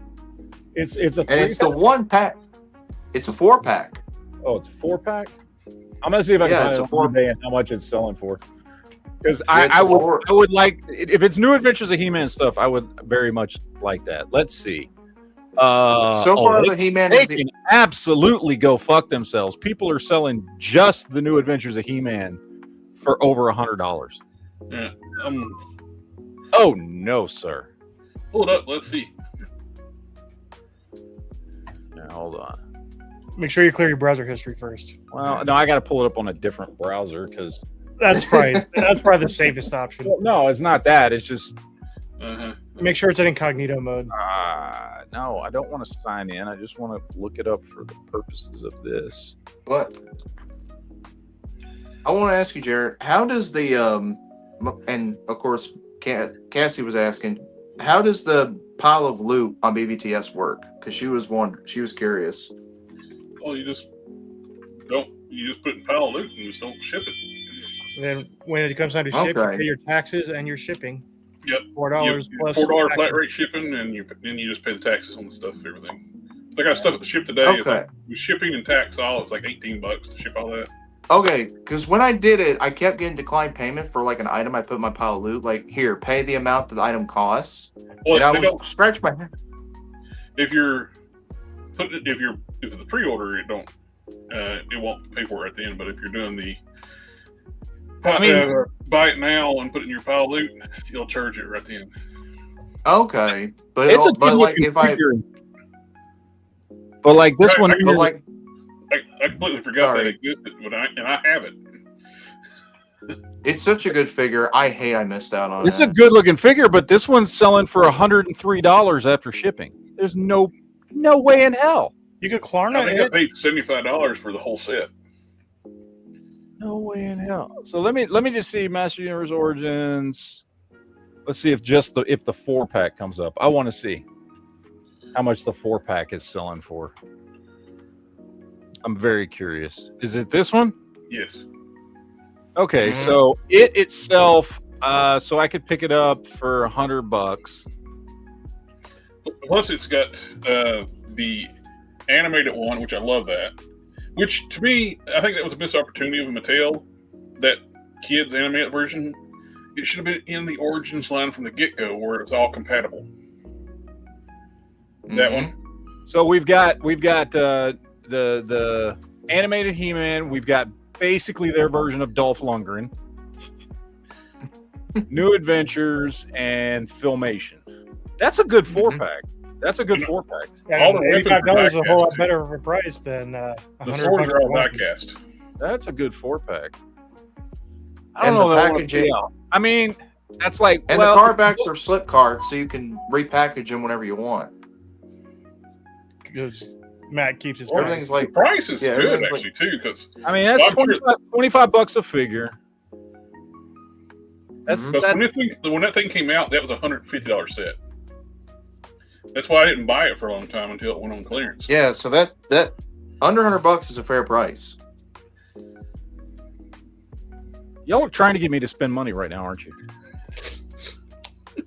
It's a And it's the 3-pack? 1-pack. It's a 4-pack. Oh, it's a 4-pack? I'm gonna see if I can Yeah, find it's it a on 4 eBay and how much it's selling for. Because Yeah, it's I a would 4. I would like, if it's New Adventures of He-Man stuff, I would very much like that. Let's see. So far, they, the He-Man they is the can absolutely go fuck themselves. People are selling just the New Adventures of He-Man for over $100. Yeah. Oh no, sir. Pull it up. Let's see. Now, hold on. Make sure you clear your browser history first. Well, no, I got to pull it up on a different browser because That's probably the safest option. no, it's not that. It's just Uh-huh. Make sure it's in incognito mode. no, I don't want to sign in. I just want to look it up for the purposes of this. But I want to ask you, Jared, how does the and of course Cassie was asking, how does the pile of loot on BBTS work? Because she was curious. Well, you just put in pile of loot and just don't ship it. And then when it comes time to ship, you Okay. pay your taxes and your shipping. Yep. $4 plus $4 taxes. flat rate shipping, and then you just pay the taxes on the stuff, everything. If I got stuff to ship today, if Okay. with shipping and tax all, it's like $18 to ship all that. Okay, because when I did it, I kept getting declined payment for like an item I put in my pile of loot. Like, here, pay the amount that the item costs. Well, And I they was don't, scratch my head. if it's the pre-order, it won't pay for it at the end. But if you're doing the buy it now and put it in your pile of loot, you'll charge it right at the end. Okay, but It's a but like good-looking if I figure. But like this Right, one, I here, but like I completely forgot Sorry. that existed, and I have it. it's such a good figure. I hate I missed out on it's it. a good looking figure, but this one's selling for $103 after shipping. There's no way in hell. You could I Klarna think I it. paid $75 for the whole set. No way in hell. So let me just see Master Universe Origins. Let's see if the 4-pack comes up. I want to see how much the 4-pack is selling for. I'm very curious. Is it this one? Yes. Okay, Mhm. so it itself, so I could pick it up for $100. Plus, it's got the animated one, which I love that. Which to me, I think that was a missed opportunity of Mattel. That kids animated version, it should have been in the Origins line from the get-go, where it's all compatible. That one. So we've got the animated He-Man. We've got basically their version of Dolph Lundgren. New Adventures and Filmation. That's a good 4-pack. That's a good 4-pack. All the $85 is a whole lot die-cast, better of a price than The $100 swords are all for one. die-cast. That's a good 4-pack. I And don't know the that I wanna packaging- pay out. I mean, that's like And the card backs are slip cards, so you can repackage them whenever you want. Because Matt keeps his Everything's The like price is Yeah, good, everything's actually, too, because I mean, that's I'm sure- 25 bucks a figure. That's Mhm. when that thing came out, that was a $150 set. That's why I didn't buy it for a long time until it went on clearance. yeah. So that under $100 is a fair price. y'all are trying to get me to spend money right now, aren't you?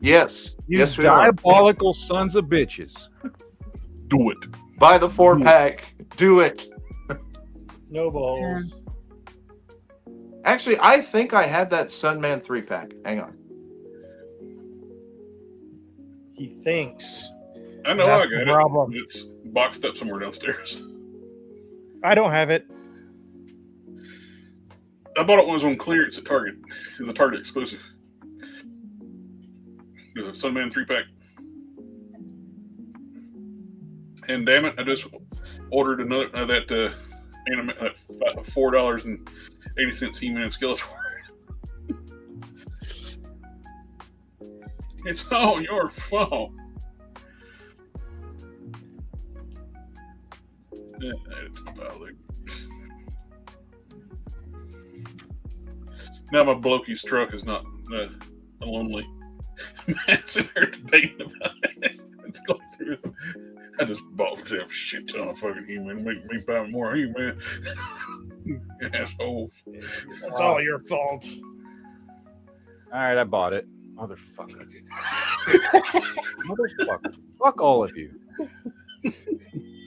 Yes, You yes, we are. diabolical sons of bitches. Do it. Buy the 4-pack. Do it. No balls. Actually, I think I have that Sunman 3-pack. Hang on. He thinks. I know That's I the got problem. it. It's boxed up somewhere downstairs. I don't have it. I bought it when it was on clearance at Target. It was a Target exclusive. The Sunman 3-pack. And damn it, I just ordered another that $4.80 He-Man Skeletor. It's all your fault. Yeah, add it to the pile there. Now my Blokey's truck is not lonely. Man, sitting there debating about it. It's going through. I just bought myself a shit ton of fucking He-Man. Make me buy more He-Man. Asshole. It's all your fault. All right, I bought it. Motherfucker. Motherfucker. Fuck all of you.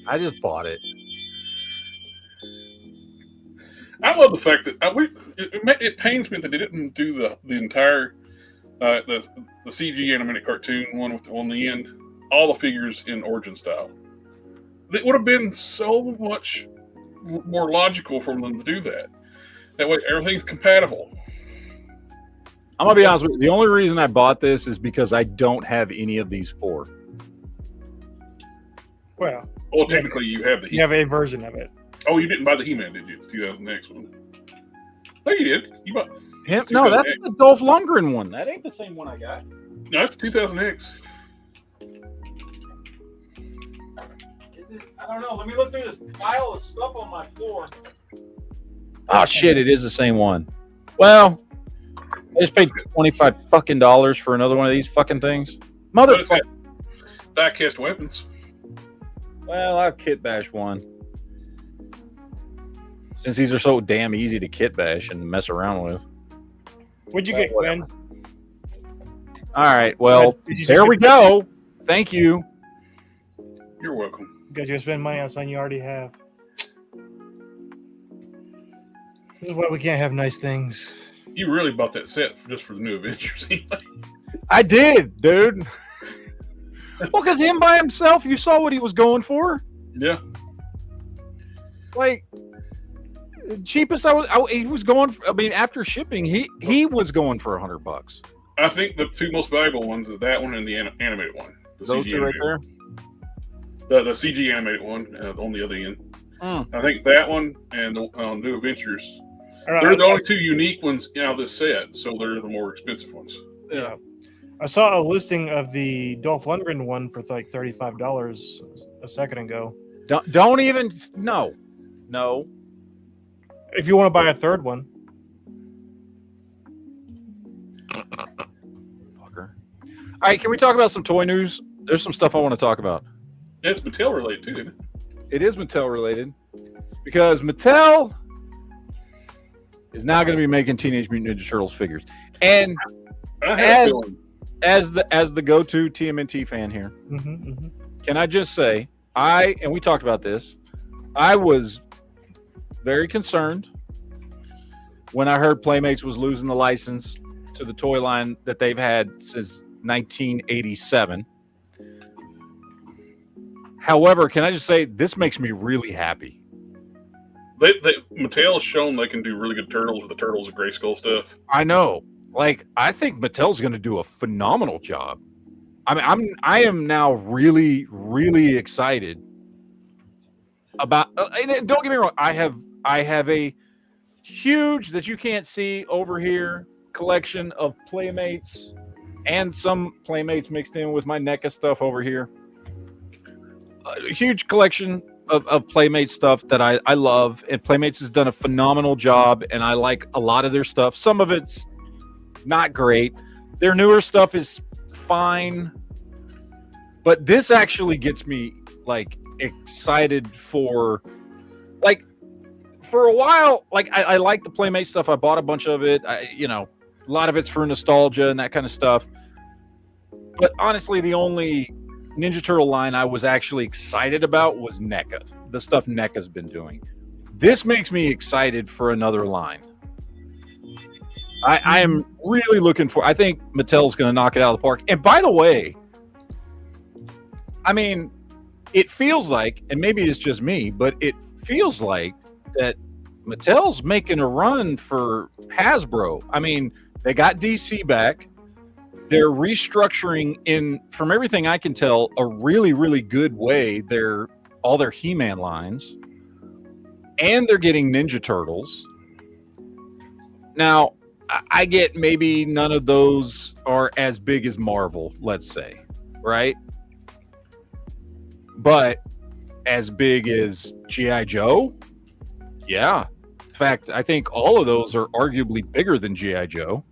I just bought it. I love the fact that it pains me that they didn't do the entire the CG animated cartoon one on the end, all the figures in Origin style. It would have been so much more logical for them to do that. That way, everything's compatible. I'm gonna be honest with you. The only reason I bought this is because I don't have any of these 4. Well, Well, technically, you have the you have a version of it. Oh, you didn't buy the He-Man, did you? The 2000X one. No, you did. You bought. Him? No, that's the Dolph Lundgren one. That ain't the same one I got. No, that's the 2000X. Is it? I don't know. Let me look through this pile of stuff on my floor. Oh shit! It is the same one. Well, I just paid $25 fucking for another one of these fucking things. Motherfucker. Die-cast weapons. Well, I'll kit bash one. Since these are so damn easy to kit bash and mess around with. What'd you get, Glenn? All right. Well, Did you just there get- we go. Thank you. You're welcome. Because you spend money on something you already have. This is why we can't have nice things. You really bought that set just for the new Avengers. I did, dude. Well, because him by himself, you saw what he was going for. Yeah. Like, cheapest he was going. I mean, after shipping, he was going for $100. I think the two most valuable ones is that one and the animated one. The Those CG two right animated there. The CG animated one on the other end. Mm. I think that one and the New Adventures. All right, They're the only two unique ones out of this set, so they're the more expensive ones. Yeah. I saw a listing of the Dolph Lundgren one for like $35 a second ago. Don't even no. If you want to buy a third one. Fucker. All right, can we talk about some toy news? There's some stuff I want to talk about. It's Mattel related too, isn't it? It is Mattel related because Mattel is now going to be making Teenage Mutant Ninja Turtles figures. And I have a feeling. as the go-to TMNT fan here, Mm-hmm, mm-hmm. can I just say and we talked about this, I was very concerned when I heard Playmates was losing the license to the toy line that they've had since 1987. However, can I just say, this makes me really happy. Mattel has shown they can do really good turtles with the Turtles of Grayskull stuff. I know. Like, I think Mattel's going to do a phenomenal job. I am now really, really excited about. And don't get me wrong. I have a huge, that you can't see over here, collection of Playmates and some Playmates mixed in with my NECA stuff over here. A huge collection of Playmates stuff that I love, and Playmates has done a phenomenal job, and I like a lot of their stuff. Some of it's not great. Their newer stuff is fine, but this actually gets me like excited for, like, for a while. Like, I like the Playmate stuff. I bought a bunch of it. A lot of it's for nostalgia and that kind of stuff. But honestly, the only Ninja Turtle line I was actually excited about was NECA, the stuff NECA's been doing. This makes me excited for another line. I am really looking for. I think Mattel's going to knock it out of the park. And by the way, I mean, it feels like, and maybe it's just me, but it feels like that Mattel's making a run for Hasbro. I mean, they got DC back. They're restructuring, from everything I can tell, a really, really good way. All their He-Man lines, and they're getting Ninja Turtles. Now, I get maybe none of those are as big as Marvel, let's say, right? But as big as G.I. Joe? Yeah. In fact, I think all of those are arguably bigger than G.I. Joe.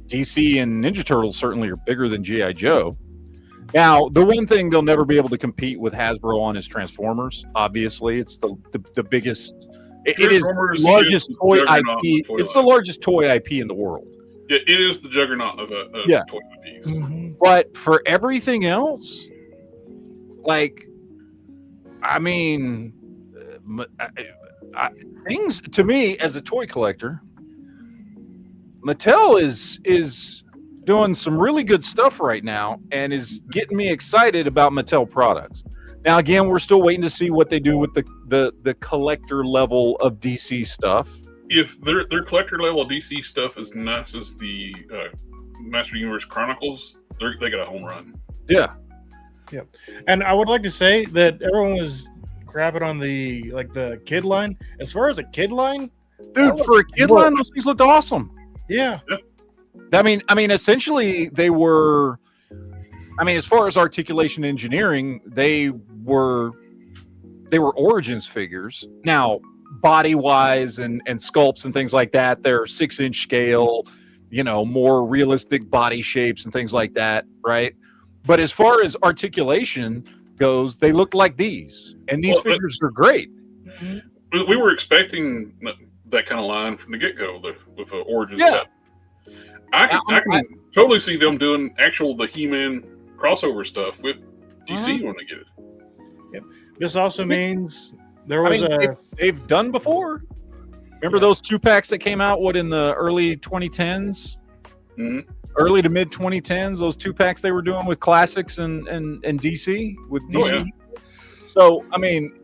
DC and Ninja Turtles certainly are bigger than G.I. Joe. Now, the one thing they'll never be able to compete with Hasbro on is Transformers. Obviously, it's the biggest. It is the largest toy IP. It's the largest toy IP in the world. Yeah, it is the juggernaut of toy IPs. Mm-hmm. But for everything else, like, I mean, things to me as a toy collector, Mattel is doing some really good stuff right now and is getting me excited about Mattel products. Now, again, we're still waiting to see what they do with the collector level of DC stuff. If their collector level of DC stuff is nice as the Master Universe Chronicles, they got a home run. Yeah. Yep. And I would like to say that everyone was crapping on the kid line. As far as a kid line, dude, for a kid line, those things looked awesome. Yeah. I mean, essentially, they were. I mean, as far as articulation engineering, they were Origins figures. Now, body-wise and sculpts and things like that, they're 6-inch scale, more realistic body shapes and things like that, right? But as far as articulation goes, they look like these, and these figures are great. We were expecting that kind of line from the get-go with Origins. Yeah. I can totally see them doing the He-Man crossover stuff with DC when they get it. Yep. This also means there was they've done before. Remember those 2-packs that came out in the early 2010s? Mm-hmm. Early to mid 2010s, those 2-packs they were doing with classics and DC with DC. Oh, yeah. So I mean,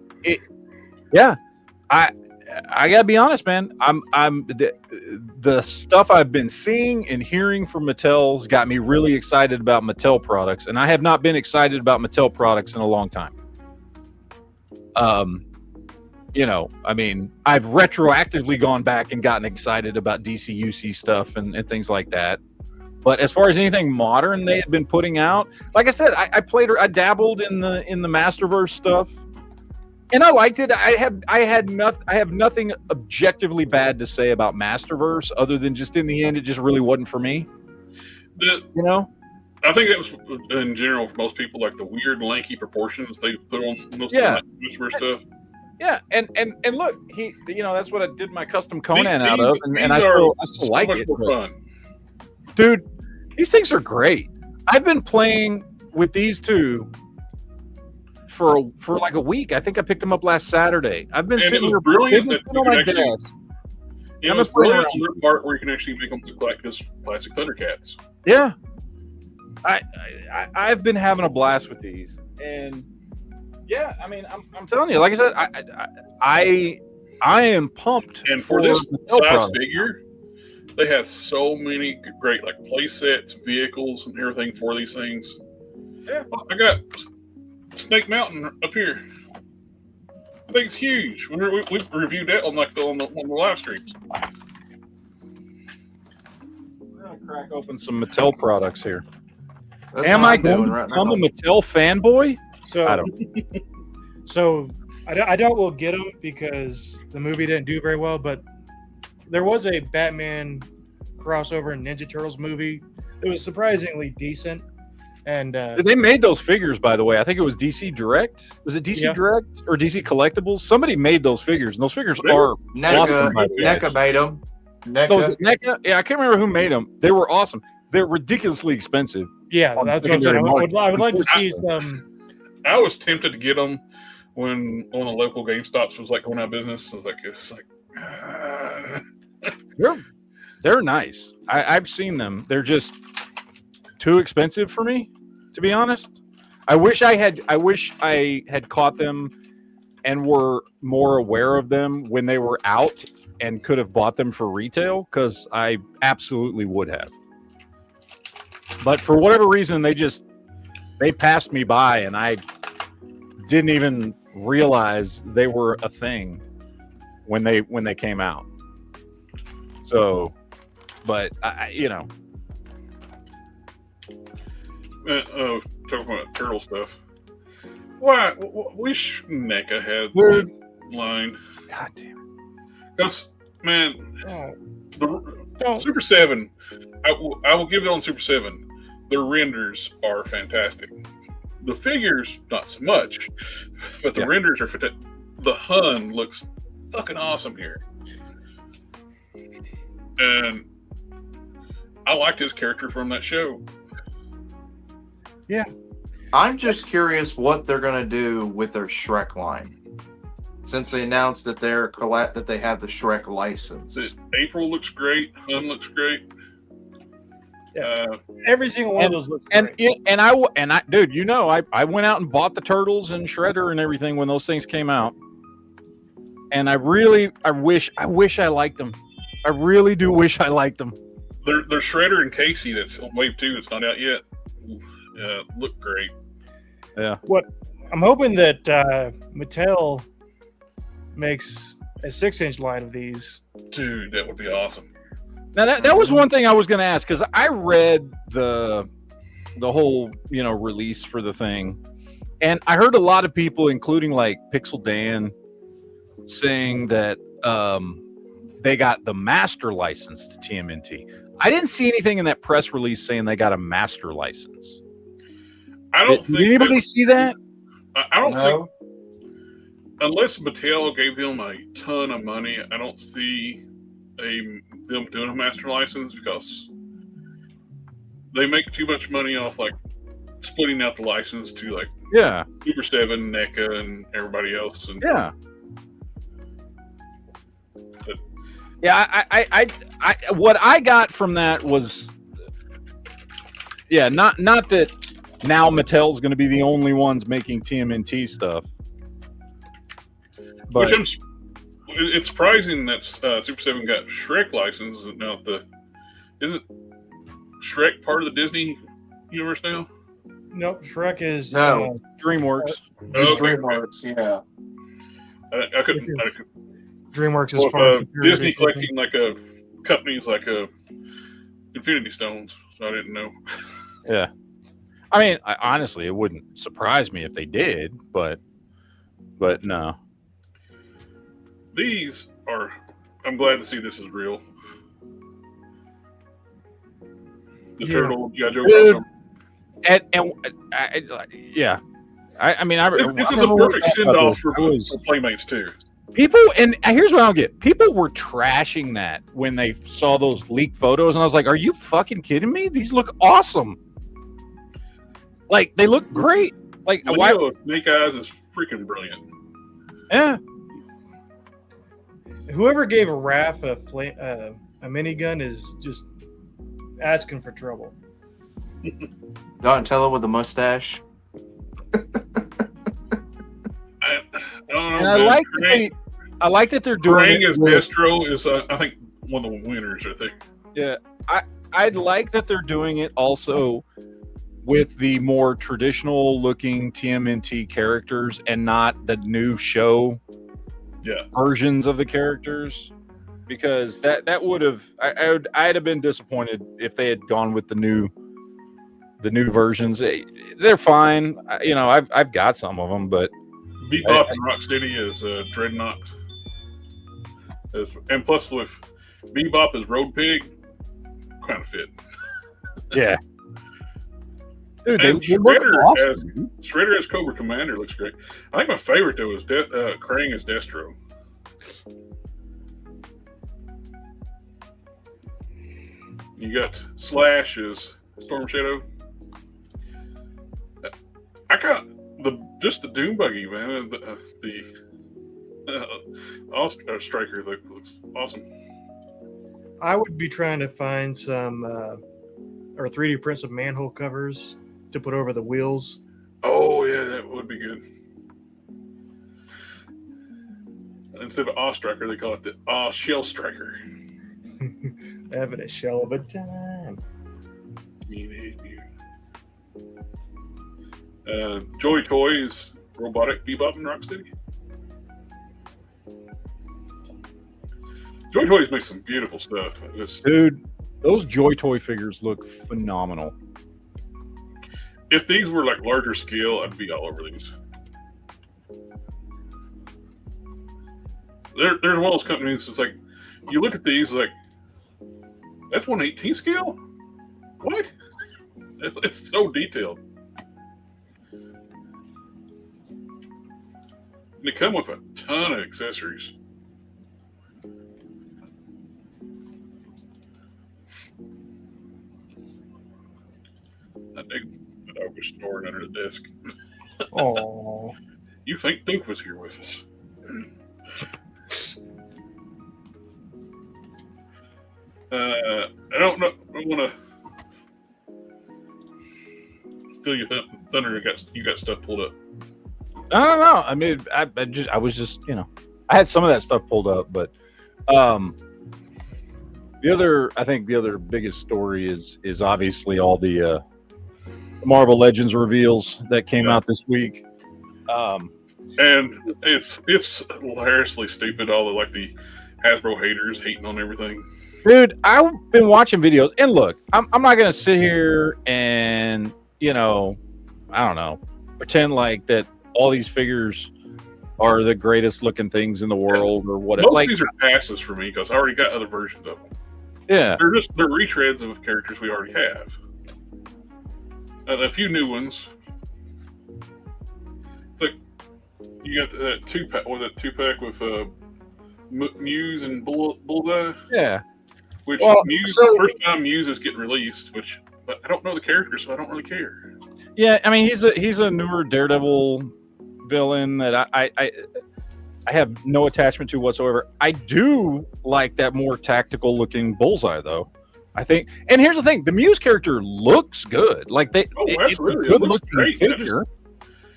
I gotta be honest, man. I'm the stuff I've been seeing and hearing from Mattel's got me really excited about Mattel products, and I have not been excited about Mattel products in a long time. I mean, I've retroactively gone back and gotten excited about DC UC stuff and things like that. But as far as anything modern they had been putting out, like I said, I dabbled in the Masterverse stuff. And I liked it. I have nothing objectively bad to say about Masterverse, other than just in the end, it just really wasn't for me. I think that was in general for most people, like the weird lanky proportions they put on most of the Masterverse stuff. Yeah, and look, that's what I did my custom Conan out of, and I still like it. Fun. Dude, these things are great. I've been playing with these two for like a week. I think I picked them up last Saturday. I've been And it sitting was here brilliant they've that been you on my could actually. desk. It I'm was just playing brilliant around. on their part where you can actually make them look like just classic Thundercats. Yeah, I've been having a blast with these, and yeah, I mean, I'm telling you, like I said, I am pumped. And for this Mattel size products. figure, they have so many great like play sets, vehicles, and everything for these things. Yeah. I got Snake Mountain up here. I think it's huge. We reviewed that on like on the live streams. We're gonna crack open some Mattel products here. That's Am what I I'm going doing to right become a now. Mattel fanboy? So I don't. So I doubt we'll get them because the movie didn't do very well. But there was a Batman crossover and Ninja Turtles movie. It was surprisingly decent. And They made those figures, by the way. I think it was DC Direct. Was it DC Yeah. Direct or DC Collectibles? Somebody made those figures, and those figures They are NECA, awesome. by the way. NECA made them. Those NECA. NECA? Yeah, I can't remember who made them. They were awesome. They're ridiculously expensive. yeah, on that's what I'm saying. secondary I would like to market. see some. I was tempted to get them when one of the local GameStops was like going out of business. I was like, They're nice. I've seen them. They're just too expensive for me, to be honest. I wish I had caught them and were more aware of them when they were out and could have bought them for retail, because I absolutely would have. But for whatever reason, they passed me by, and I didn't even realize they were a thing when they came out. So, but talking about turtle stuff. Why? Wish NECA had Dude. that line. God damn it. Because, man, Oh, the don't. Super 7, I will give it on Super 7. The renders are fantastic. The figures, not so much, but the Yeah. renders are fantastic. The Hun looks fucking awesome here. And I liked his character from that show. I'm just curious what they're gonna do with their Shrek line, since they announced that that they have the Shrek license. April looks great. Hun looks great. Every single one of those looks And great. I dude, I went out and bought the Turtles and Shredder and everything when those things came out. And I wish I liked them. I really do wish I liked them. There's Shredder and Casey that's on Wave 2 that's not out yet. Look great. Yeah. I'm hoping that Mattel makes a 6-inch line of these. Dude, that would be awesome. Now that was one thing I was going to ask, because I read the whole release for the thing, and I heard a lot of people, including like Pixel Dan, saying that they got the master license to TMNT. I didn't see anything in that press release saying they got a master license. I don't Did think anybody see that? I don't No. think, unless Mattel gave them a ton of money, I don't see them doing a master license, because they make too much money off like splitting out the license to like Yeah, Super 7, NECA, and everybody else. And yeah. Yeah, I what I got from that was, not that now Mattel's going to be the only ones making TMNT stuff, but it's surprising that Super 7 got Shrek license. Now isn't Shrek part of the Disney universe now? Nope, Shrek is No. DreamWorks. Just Okay. DreamWorks, yeah. I couldn't. DreamWorks is Well, far superior Disney to- collecting like a companies like Infinity Stones, so I didn't know. Yeah, I mean, honestly, it wouldn't surprise me if they did, but no. These are. I'm glad to see this is real. The Yeah. turtle, G.I. Joe Dude. crossover. I mean, This is a perfect send off for Playmates too. people. And here's what I don't get: people were trashing that when they saw those leaked photos, and I was like, "Are you fucking kidding me? These look awesome! Like they look great." Like, Well, why? with Snake Eyes is freaking brilliant. Yeah, Whoever gave Raph a minigun is just asking for trouble. Donatello with a mustache. I don't know, and I man. like Krang, I like that they're doing Krang it as with- Destro is, I think, one of the winners. I think. Yeah, I'd like that they're doing it also with the more traditional looking TMNT characters and not the new show versions of the characters, because that would have I'd have been disappointed if they had gone with the new versions. They're fine, I've got some of them, but Bebop and Rocksteady is Dreadnought, and plus with Bebop as Road Pig, kind of fit. yeah. Dude, And they look awesome. Shredder as Cobra Commander looks great. I think my favorite though is Krang as Destro. You got Slash as Storm Shadow. I got the Doom Buggy, man. The Striker looks awesome. I would be trying to find some or 3D print some manhole covers to put over the wheels. Oh yeah, that would be good. Instead of Striker, they call it the Shell Striker. Having a shell of a time. Joy Toys, Robotic Bebop and Rocksteady. Joy Toys makes some beautiful stuff. Dude, those Joy Toy figures look phenomenal. If these were like larger scale, I'd be all over these. There's one of those companies that's like, you look at these like, that's 1/18 scale? What? It's so detailed. And they come with a ton of accessories. I think the dog was snoring under the desk. Oh, You think Duke was here with us? I don't know. I want to steal your thunder. You got stuff pulled up. I don't know. I mean, I was just, I had some of that stuff pulled up, but I think the other biggest story is obviously all the Marvel Legends reveals that came out this week. And it's hilariously stupid. All the Hasbro haters hating on everything. Dude, I've been watching videos, and look, I'm not gonna sit here and I don't know, pretend like that all these figures are the greatest looking things in the world or whatever. Most of these are passes for me because I already got other versions of them. Yeah, They're retreads of characters we already have. A few new ones. It's like you got that two pack with Muse and Bullseye. yeah. Which Well, Muse, so- first time Muse is getting released, but I don't know the character, so I don't really care. Yeah, I mean he's a newer Daredevil villain that I have no attachment to whatsoever. I do like that more tactical looking Bullseye though. I think, and here's the thing: the Muse character looks good. It's a absolutely. good It looks looking great. figure.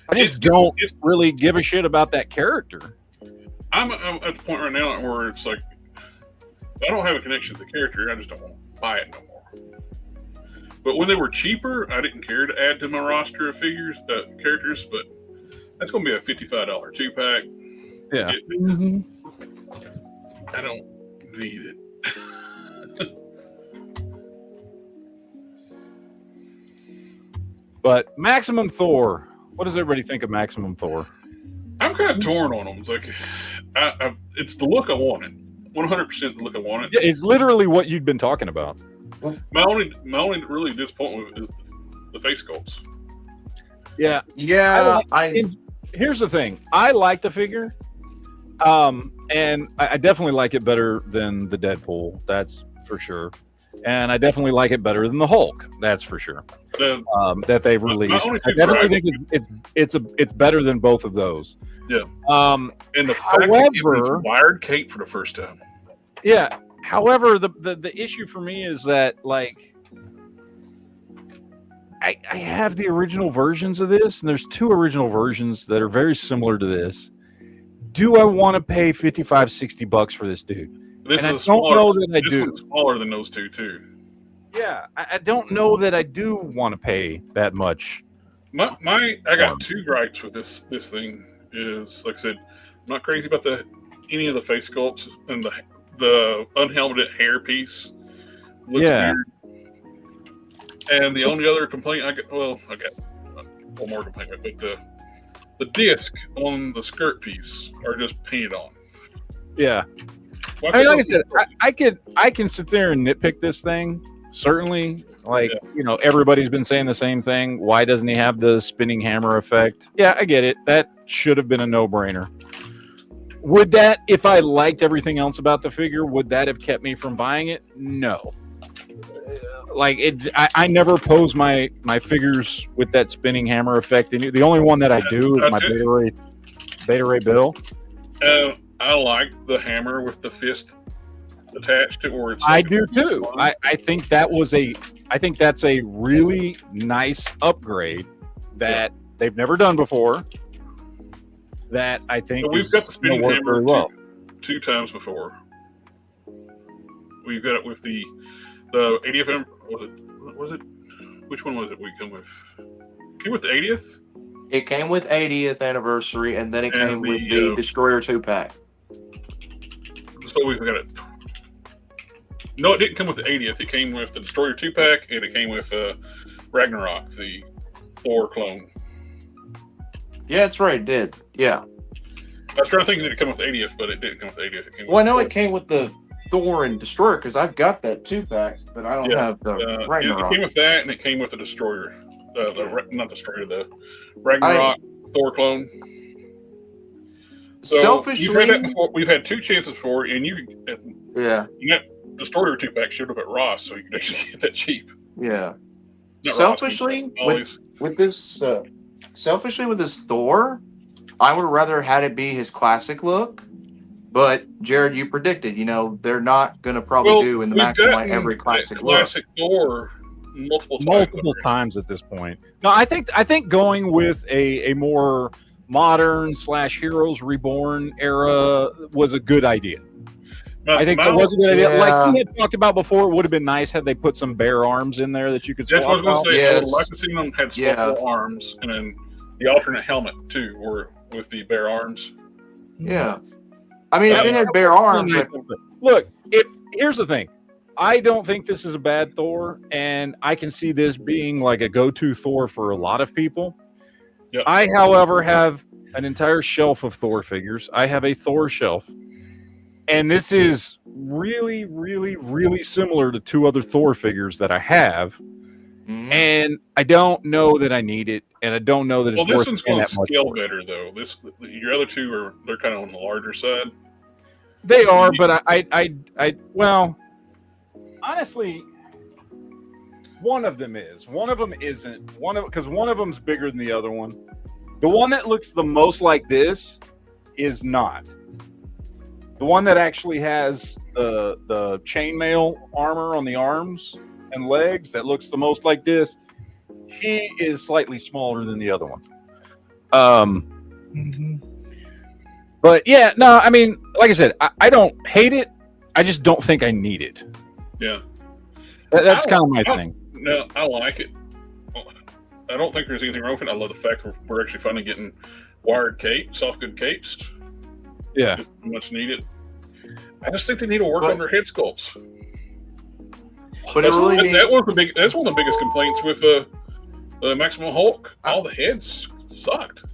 I just It's- don't it's- really give a shit about that character. I'm at the point right now where it's like I don't have a connection to the character. I just don't want to buy it no more. But when they were cheaper, I didn't care to add to my roster of characters. But that's going to be a $55 2-pack. Yeah. I don't need it. But Maximum Thor, what does everybody think of Maximum Thor? I'm kind of torn on them. It's like it's the look I wanted. 100% the look I wanted. Yeah, it's literally what you'd been talking about. My only really disappointment is the face sculpts. Yeah. Yeah, Here's the thing. I like the figure. And I definitely like it better than the Deadpool. That's for sure. And I definitely like it better than the Hulk. That's for sure. that they've released. only I two definitely think it's better than both of those. Yeah. Um, And the fact that it was However- wired cape for the first time. yeah. However, the issue for me is that like I have the original versions of this, and there's 2 original versions that are very similar to this. Do I want to pay $55-$60 for this dude? This And is I don't smaller. know that I this do. one's smaller than those two too. Yeah, I don't know that I do want to pay that much. I got 2 gripes with this thing. Is like I said, I'm not crazy about any of the face sculpts, and the unhelmeted hair piece looks Yeah. weird. And the only other complaint I got one more complaint with, but the disc on the skirt piece are just painted on. Yeah. Why I mean, like I couldn't said, I can sit there and nitpick this thing. Certainly, like Yeah. everybody's been saying the same thing. Why doesn't he have the spinning hammer effect? Yeah, I get it. That should have been a no-brainer. Would that, if I liked everything else about the figure, would that have kept me from buying it? No. Like I never pose my figures with that spinning hammer effect. And the only one that I do is my Beta Ray Bill. I like the hammer with the fist attached to it, where it's. I do too. I think that's a really nice upgrade that they've never done before. That I think So we've got the spinning work hammer very well. two times before. We've got it with the 80th. Was it? Which one was it? We come with. Came with the 80th. It came with 80th anniversary, and then it And came with the, the Destroyer 2-pack. So we've got it. No, it didn't come with the 80th. It came with the Destroyer 2-pack, and it came with Ragnarok, the Thor clone. Yeah, that's right, it did. Yeah. I was trying to think that it came with the 80th, but it didn't come with the 80th. It came with Well, I know the it came with the Thor and Destroyer because I've got that 2-pack, but I don't have the it Ragnarok. came with that, and it came with the Destroyer. Not Destroyer, the Ragnarok Thor clone. So Selfishly, you've had that before. We've had 2 chances for it, and you yeah, Destroyer 2-pack showed up at Ross, so you could actually get that cheap. yeah. Not Selfishly, Ross, always. with this, selfishly with this Thor, I would rather had it be his classic look. But Jared, you predicted, they're not going to probably do in the we've Maximite gotten every that classic look. classic Thor multiple times at this point. No, I think going with a more modern / Heroes Reborn era was a good idea. I think that was a good idea. Yeah. Like we had talked about before, it would have been nice had they put some bare arms in there that you could swap That's what I was going out. to say. Yes. I would like to see them had swappable arms, and then the alternate helmet too, or with the bare arms. Yeah. I mean, if it had bare arms, Look, here's the thing. I don't think this is a bad Thor, and I can see this being like a go-to Thor for a lot of people. Yep. I, however, have an entire shelf of Thor figures. I have a Thor shelf, and this is really, really, really similar to 2 other Thor figures that I have, and I don't know that I need it, and I don't know that it's Well, this worth one's paying going to that much scale for it. better though. Your other 2 they're kind of on the larger side. They are, but well, honestly, one of them is. One of them isn't. Because one of them's bigger than the other one. The one that looks the most like this is not. The one that actually has the chainmail armor on the arms and legs that looks the most like this, he is slightly smaller than the other one. But yeah, no, I mean, like I said, I don't hate it. I just don't think I need it. Yeah, That's kind of my thing. No, I like it. I don't think there's anything wrong with it. I love the fact we're actually finally getting wired capes, soft good capes. Yeah, It's much needed. I just think they need to work on their head sculpts. but it really needs. That's one of the biggest complaints with Maximum Hulk. All the heads sucked.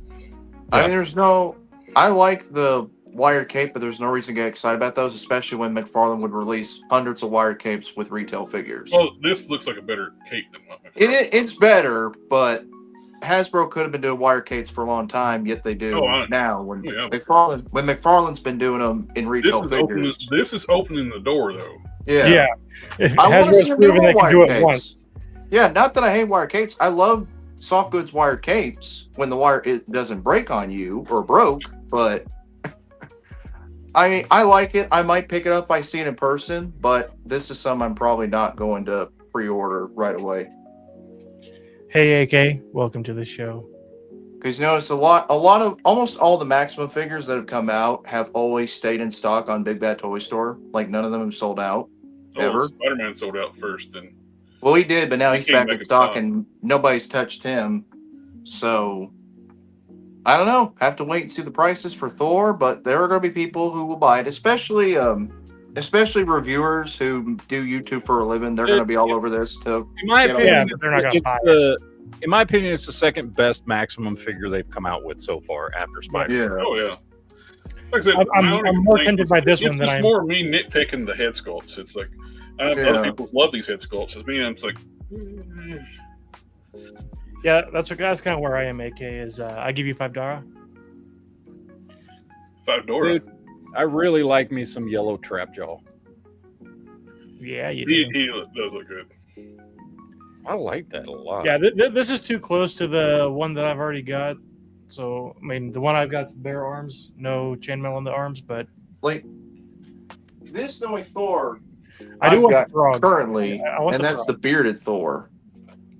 I mean, I like the wired cape, but there's no reason to get excited about those, especially when McFarlane would release hundreds of wired capes with retail figures. Well, this looks like a better cape than what It's better, but Hasbro could have been doing wired capes for a long time, yet they do now. When McFarlane's been doing them in retail figures. This is opening the door, though. Yeah. If I want to Hasbro's see them proven do they can do wired it capes. once. Yeah, not that I hate wired capes. I love soft goods wired capes when the wire it doesn't break on you or broke, but I mean, I like it. I might pick it up if I see it in person, but this is something I'm probably not going to pre-order right away. Hey, AK, welcome to the show. Because you notice a lot of almost all the Maximum figures that have come out have always stayed in stock on Big Bad Toy Store. Like none of them have sold out ever. Spider-Man sold out first, and Well, he did, but now He he's came back back in in stock, stock. and nobody's touched him. So I don't know. Have to wait and see the prices for Thor, but there are going to be people who will buy it, especially reviewers who do YouTube for a living. They're going to be all over this too. In my Yeah, opinion, but they're not gonna buy in my opinion, it's the second best Maximum figure they've come out with so far after Spider. Yeah. oh yeah. Like I said, I'm my only more complaint tempted by this it's one than just I'm- more me nitpicking the head sculpts. It's like other people love these head sculpts. It's me, I'm just like, Yeah, that's kind of where I am. AK is I give you $5. $5. Dude, I really like me some yellow trap jaw. Yeah, you do. He does look good. I like that a lot. Yeah, this is too close to the one that I've already got. So, I mean, the one I've got is bare arms, no chainmail on the arms, but Like this only Thor I do I've want got the frog. currently, I want and the that's frog. the bearded Thor.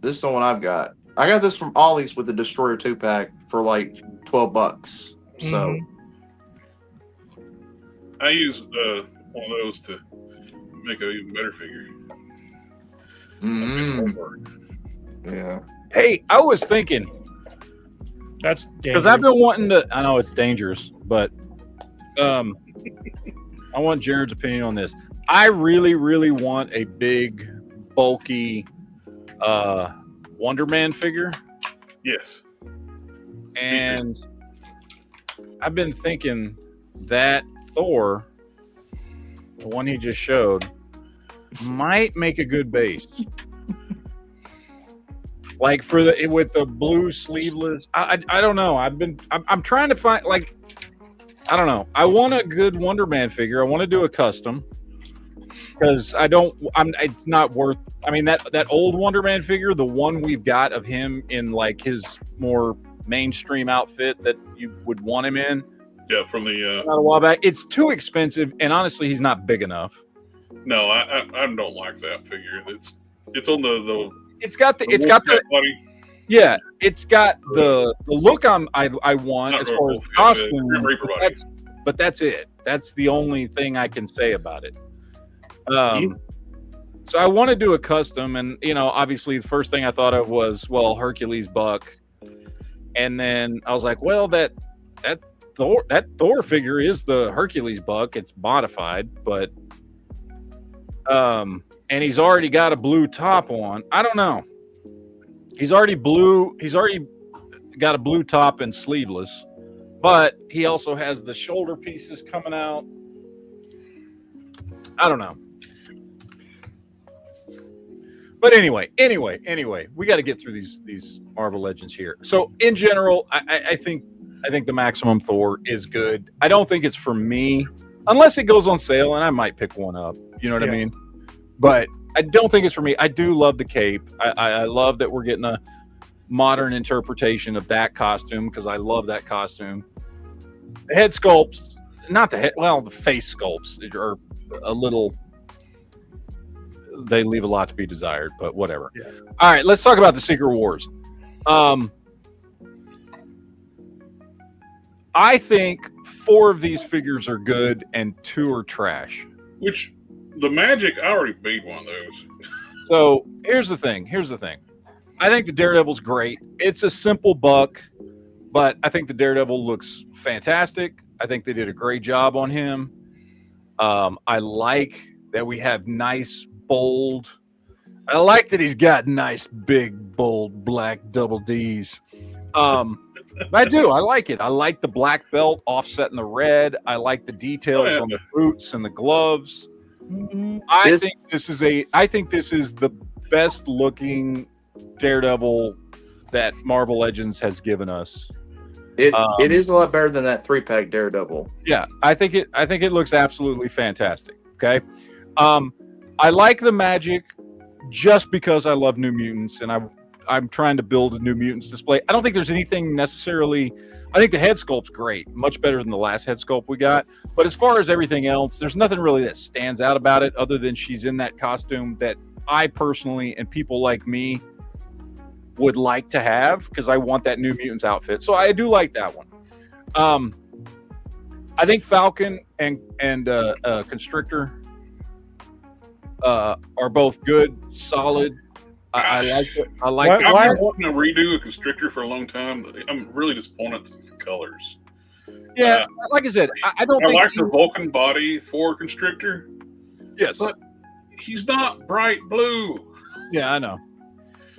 This is the one I've got. I got this from Ollie's with the Destroyer 2-pack for like $12. So Mhm. I use one of those to make an even better figure. yeah. Hey, I was thinking That's because I've been wanting to. I know it's dangerous, but I want Jared's opinion on this. I really, really want a big, bulky Wonder Man figure, Yes. and I've been thinking that Thor, the one he just showed, might make a good base. Like for the with the blue sleeveless, I don't know. I'm trying to find like I don't know. I want a good Wonder Man figure. I want to do a custom because it's not worth. I mean that old Wonder Man figure, the one we've got of him in like his more mainstream outfit that you would want him in. Yeah, from the Not a while back. It's too expensive, and honestly, he's not big enough. no, I don't like that figure. It's on the It's got the body. yeah. It's got the look I want Not as Reaper far as Wolf, costume. Grim Reaper body. But that's it. That's the only thing I can say about it. So I want to do a custom, and obviously the first thing I thought of was Hercules Buck, and then I was like, well, that Thor figure is the Hercules Buck. It's modified, but and he's already got a blue top on. I don't know. He's already got a blue top and sleeveless, but he also has the shoulder pieces coming out. I don't know. But anyway, we got to get through these Marvel Legends here. So in general, I think the Maximum Thor is good. I don't think it's for me unless it goes on sale, and I might pick one up. You know what I mean? But I don't think it's for me. I do love the cape. I love that we're getting a modern interpretation of that costume because I love that costume. The head sculpts, not the head. Well, the face sculpts are a little. They leave a lot to be desired, but whatever. Yeah. All right, let's talk about the Secret Wars. I think 4 of these figures are good and 2 are trash. Which the Magic, I already made one of those. So here's the thing. I think the Daredevil's great. It's a simple buck, but I think the Daredevil looks fantastic. I think they did a great job on him. I like that we have nice, bold. I like that he's got nice, big, bold, black double Ds. I do. I like it. I like the black belt offsetting the red. I like the details on the boots and the gloves. I think this is the best looking Daredevil that Marvel Legends has given us. It is a lot better than that 3-pack Daredevil. Yeah, I think it looks absolutely fantastic. Okay. I like the magic just because I love New Mutants and I'm trying to build a New Mutants display. I don't think there's anything necessarily. I think the head sculpt's great, much better than the last head sculpt we got. But as far as everything else, there's nothing really that stands out about it other than she's in that costume that I personally and people like me would like to have because I want that New Mutants outfit. So I do like that one. I think Falcon and Constrictor are both good, solid. I like it. I like. I've Why- been wanting to redo a Constrictor for a long time. I'm really disappointed with the colors. Yeah, like I said, I don't I think like the Vulcan body for Constrictor, yes. but he's not bright blue. Yeah, I know.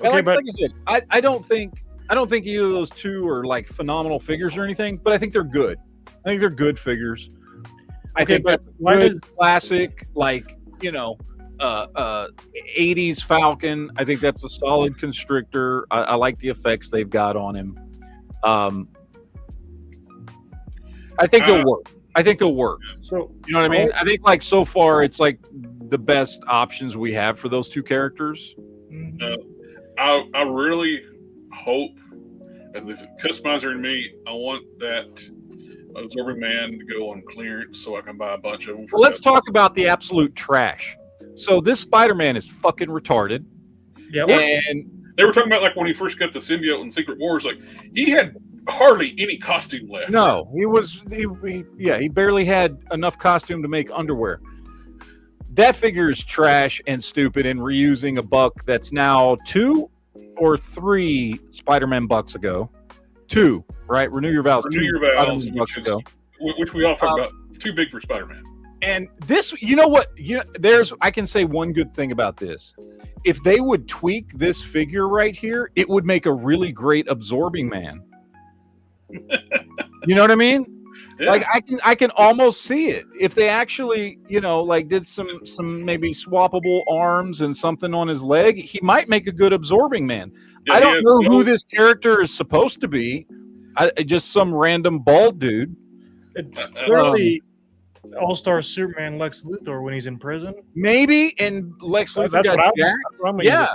Okay, like but I said, I don't think either of those two are like phenomenal figures or anything, but I think they're good. I think they're good figures. I Okay, think but that's a why good does- classic, like 80s Falcon. I think that's a solid Constrictor. I like the effects they've got on him. I think they'll work. I think they'll work. so You know what I mean? I think like so far it's like the best options we have for those two characters. Mhm. I really hope, as the customizer in me, I want that Absorbing Man to go on clearance so I can buy a bunch of them. Well, let's talk about the absolute trash. So this Spider-Man is fucking retarded, yeah, and They were talking about like when he first got the symbiote in Secret Wars, like he had hardly any costume left. no, he barely had enough costume to make underwear. That figure is trash and stupid and reusing a buck that's now 2 or 3 Spider-Man bucks ago. 2, right? Renew your vows. Renew 2 your vows, Spider-Man bucks ago. which we all talk about. It's too big for Spider-Man. And this, you know what? I can say one good thing about this. If they would tweak this figure right here, it would make a really great Absorbing Man. You know what I mean? Yeah. Like I can almost see it if they actually, like did some maybe swappable arms and something on his leg. He might make a good Absorbing Man. Yeah, I he don't has know who no- this character is supposed to be. Just some random bald dude. it's clearly All-Star Superman Lex Luthor when he's in prison. Maybe, and Lex Luthor That's got what jacked. I'm Yeah,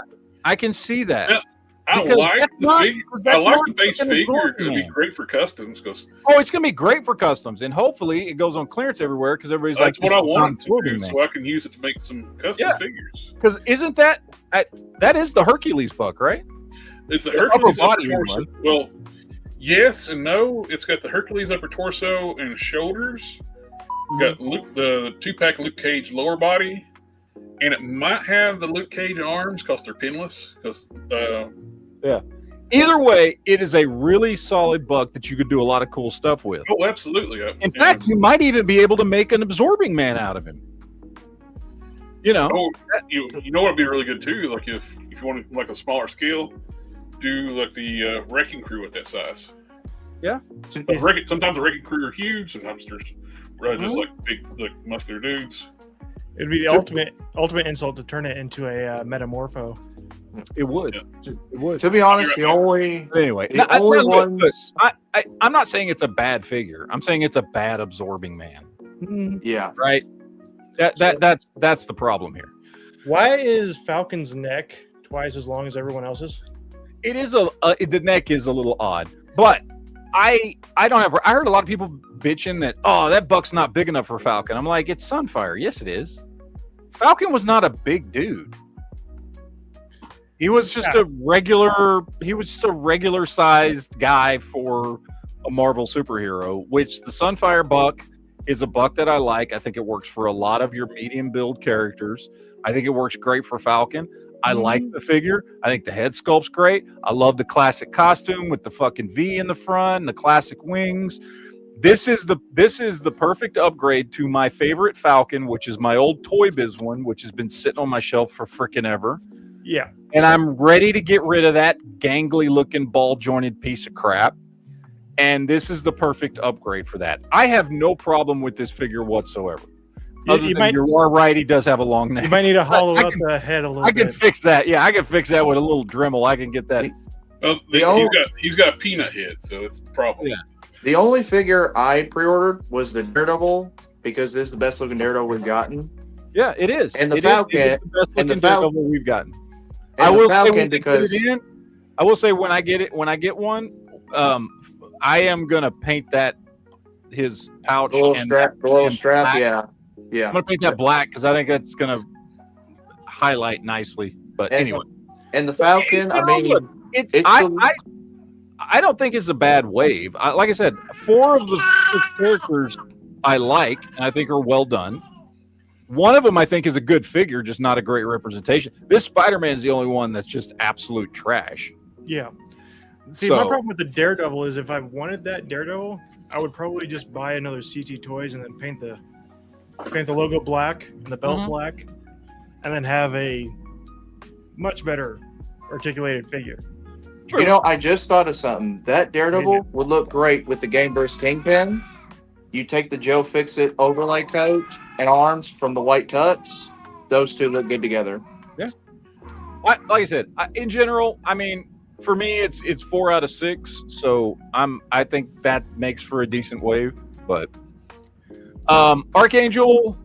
I can see that. Yeah, I Because like that's the not- figure. because I that's like not the base fucking figure. Absorbing It'd be Man. great for customs because Oh, it's gonna be great for customs, and hopefully it goes on clearance everywhere because everybody's that's like, what I want to Absorbing do, Man. so I can use it to make some custom Yeah. figures. Because isn't that is the Hercules buck, right? It's a The Hercules upper upper body torso. Well, yes and no. It's got the Hercules upper torso and shoulders. Got the 2-pack Luke Cage lower body, and it might have the Luke Cage arms because they're pinless. Because Either way, it is a really solid buck that you could do a lot of cool stuff with. oh, absolutely. In fact, you might even be able to make an Absorbing Man out of him. You know, you know what'd be really good too? Like if you want like a smaller scale, do like the Wrecking Crew at that size. Sometimes the Wrecking Crew are huge. Sometimes there's just like big, like muscular dudes. It'd be the ultimate insult to turn it into a metamorpho. it would. Yeah. It would. To be honest, the only But anyway, only look, ones, I'm not saying it's a bad figure. I'm saying it's a bad Absorbing Man. yeah, Right? That's the problem here. Why is Falcon's neck twice as long as everyone else's? It is the neck is a little odd, but I don't have. I heard a lot of people bitching that that buck's not big enough for Falcon. I'm like, it's Sunfire. Yes, it is. Falcon was not a big dude. He was just a regular. He was just a regular sized guy for a Marvel superhero. Which the Sunfire buck is a buck that I like. I think it works for a lot of your medium build characters. I think it works great for Falcon. I like the figure. I think the head sculpt's great. I love the classic costume with the fucking V in the front and the classic wings. This is the perfect upgrade to my favorite Falcon, which is my old Toy Biz one, which has been sitting on my shelf for frickin' ever. Yeah. And I'm ready to get rid of that gangly looking ball jointed piece of crap. And this is the perfect upgrade for that. I have no problem with this figure whatsoever. You are right, he does have a long neck. You might need to hollow out the head a little I bit. can fix that. Yeah, I can fix that with a little Dremel. I can get that. Well, he's got a peanut head, so it's a problem. Yeah. the only figure I pre-ordered was the Daredevil because this is the best looking Daredevil we've gotten. Yeah, it is. And the It is Falcon- the best and the looking Fal- Daredevil we've gotten. I And the will say Falcon when they put because it in, I will say when I get one, I am gonna paint that his pouch the little and strap, black. yeah, I'm gonna paint that black because I think that's gonna highlight nicely. But And- anyway, And the Falcon, I You know, mean, look, it's it's I don't think it's a bad wave. Like I said, 4 of the 6 characters I like and I think are well done. One of them I think is a good figure, just not a great representation. This Spider-Man is the only one that's just absolute trash. Yeah. See, my So- problem with the Daredevil is if I wanted that Daredevil, I would probably just buy another CT Toys and then paint the logo black and the belt Mhm. black, and then have a much better articulated figure. you know, I just thought of something. That Daredevil would look great with the Game Burst Kingpin. You take the Joe Fix-It overlay coat and arms from the white tux. Those two look good together. Like I said, in general, I mean, for me, it's 4 out of 6. So I think that makes for a decent wave. But Archangel,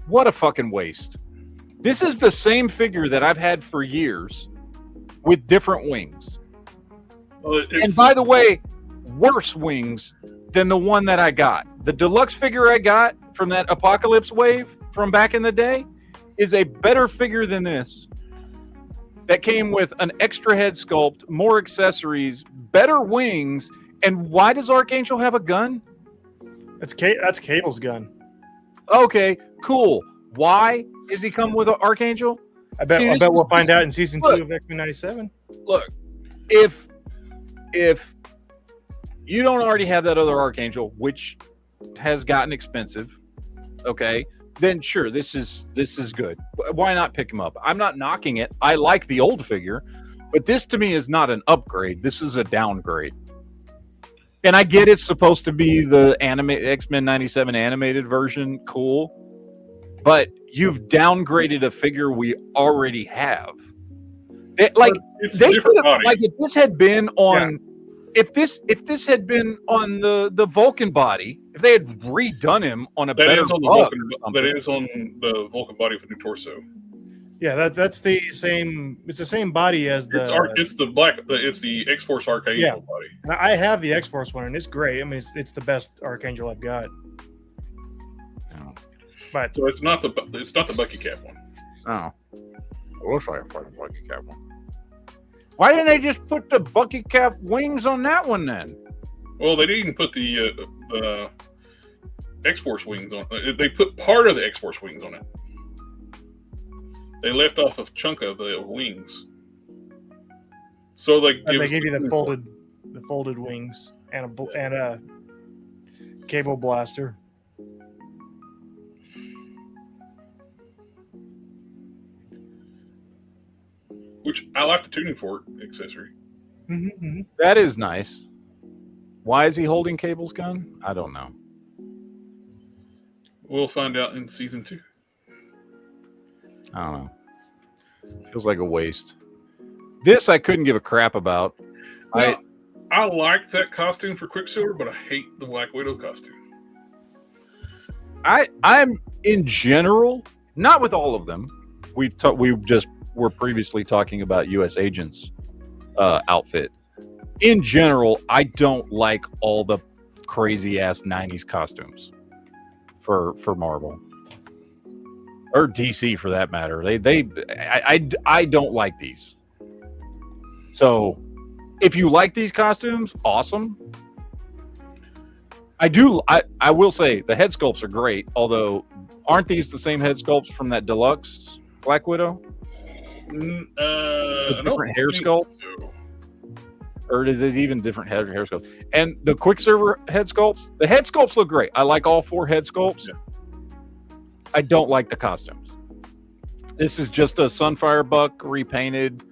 what a fucking waste. This is the same figure that I've had for years with different wings. And by the way, worse wings than the one that I got. The deluxe figure I got from that Apocalypse wave from back in the day is a better figure than this. That came with an extra head sculpt, more accessories, better wings. And why does Archangel have a gun? That's Cable's gun. Okay, cool. Why does he come with an Archangel? I bet See, we'll find out in season 2 look. of X-Men 97. Look, if you don't already have that other Archangel, which has gotten expensive, okay, then sure, this is good. Why not pick him up? I'm not knocking it. I like the old figure, but this to me is not an upgrade. This is a downgrade. And I get it's supposed to be the X-Men 97 animated version, cool, but you've downgraded a figure we already have. It's a They different could have, body. like, if this had been on, if this had been on the Vulcan body, if they had redone him on a That better is on the buck Vulcan. or something. That is on the Vulcan body with a new torso. Yeah, that's the same. It's the same body as the. It's the black. It's the X-Force Archangel Yeah. body. And I have the X-Force one, and it's great. I mean, it's the best Archangel I've got. But So it's not the Bucky Cap one. Oh, it looks like a fucking Bucky Cap one. Why didn't they just put the Bucky Cap wings on that one then? Well, they didn't put the X-Force wings on. They put part of the X-Force wings on it. They left off a chunk of the wings. So they they gave you the folded wings and a cable blaster. Which I like the tuning fork accessory. Mm-hmm. That is nice. Why is he holding Cable's gun? I don't know. We'll find out in season 2. I don't know. Feels like a waste. This I couldn't give a crap about. Well, I like that costume for Quicksilver, but I hate the Black Widow costume. I'm in general, not with all of them. We just were previously talking about U.S. Agent's outfit. In general, I don't like all the crazy ass '90s costumes for Marvel or DC for that matter. I don't like these. So, if you like these costumes, awesome. I will say the head sculpts are great. Although, aren't these the same head sculpts from that deluxe Black Widow? Different hair sculpt, or is it even different hair sculpts? And the Quicksilver head sculpts. The head sculpts look great. I like all 4 head sculpts. Yeah. I don't like the costumes. This is just a Sunfire Buck repainted.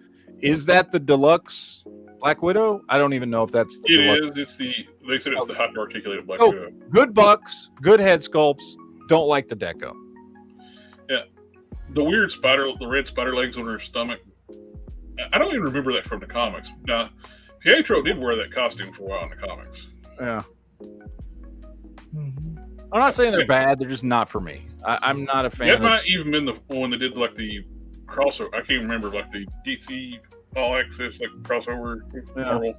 Is that the deluxe Black Widow? I don't even know if that's the deluxe. They said it's the hot articulated Black Widow. Good bucks, good head sculpts. Don't like the deco. Yeah. The weird the red spider legs on her stomach. I don't even remember that from the comics. Now, Pietro did wear that costume for a while in the comics. Yeah. I'm not saying they're bad. They're just not for me. I'm not a fan. That might even been the one that did like the crossover. I can't remember like the DC All Access like crossover Marvel.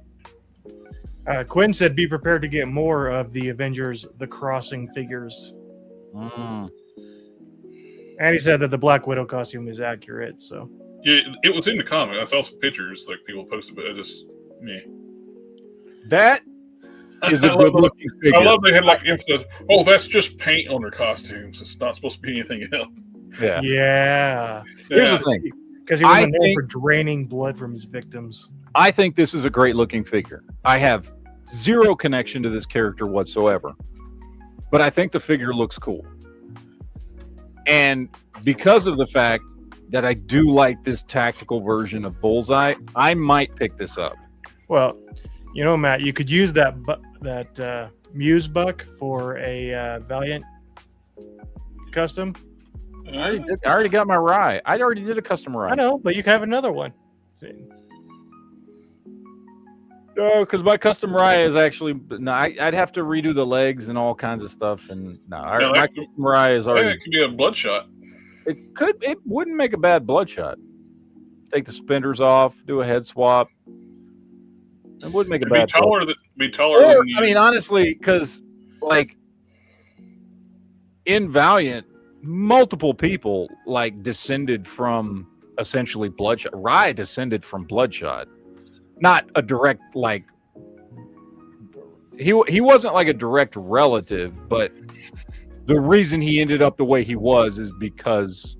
Quinn said, "Be prepared to get more of the Avengers: The Crossing figures." Mm. And he said that the Black Widow costume is accurate. So Yeah, it was in the comic. I saw some pictures like people posted, but I just That is a I good love- looking figure. I love they had like emphasis. Oh, that's just paint on their costumes. It's not supposed to be anything else. Yeah. yeah, Here's the thing. because he wasn't I known think- for draining blood from his victims. I think this is a great looking figure. I have zero connection to this character whatsoever, but I think the figure looks cool. And because of the fact that I do like this tactical version of Bullseye, I might pick this up. Well, you know, Matt, you could use that Muse buck for a Valiant custom. I already got my Rye. I already did a custom Rye. I know, but you could have another one. No, because my custom Rye is actually no. I'd have to redo the legs and all kinds of stuff. And no, No, my that- custom Rye is Yeah, already. it could be a bloodshot. It wouldn't make a bad bloodshot. Take the spinders off, do a head swap. It wouldn't make a It'd be bad. taller than Or, than you. I mean, honestly, because like in Valiant, multiple people like descended from essentially Bloodshot. Rye descended from Bloodshot, not a direct like. He wasn't like a direct relative, but the reason he ended up the way he was is because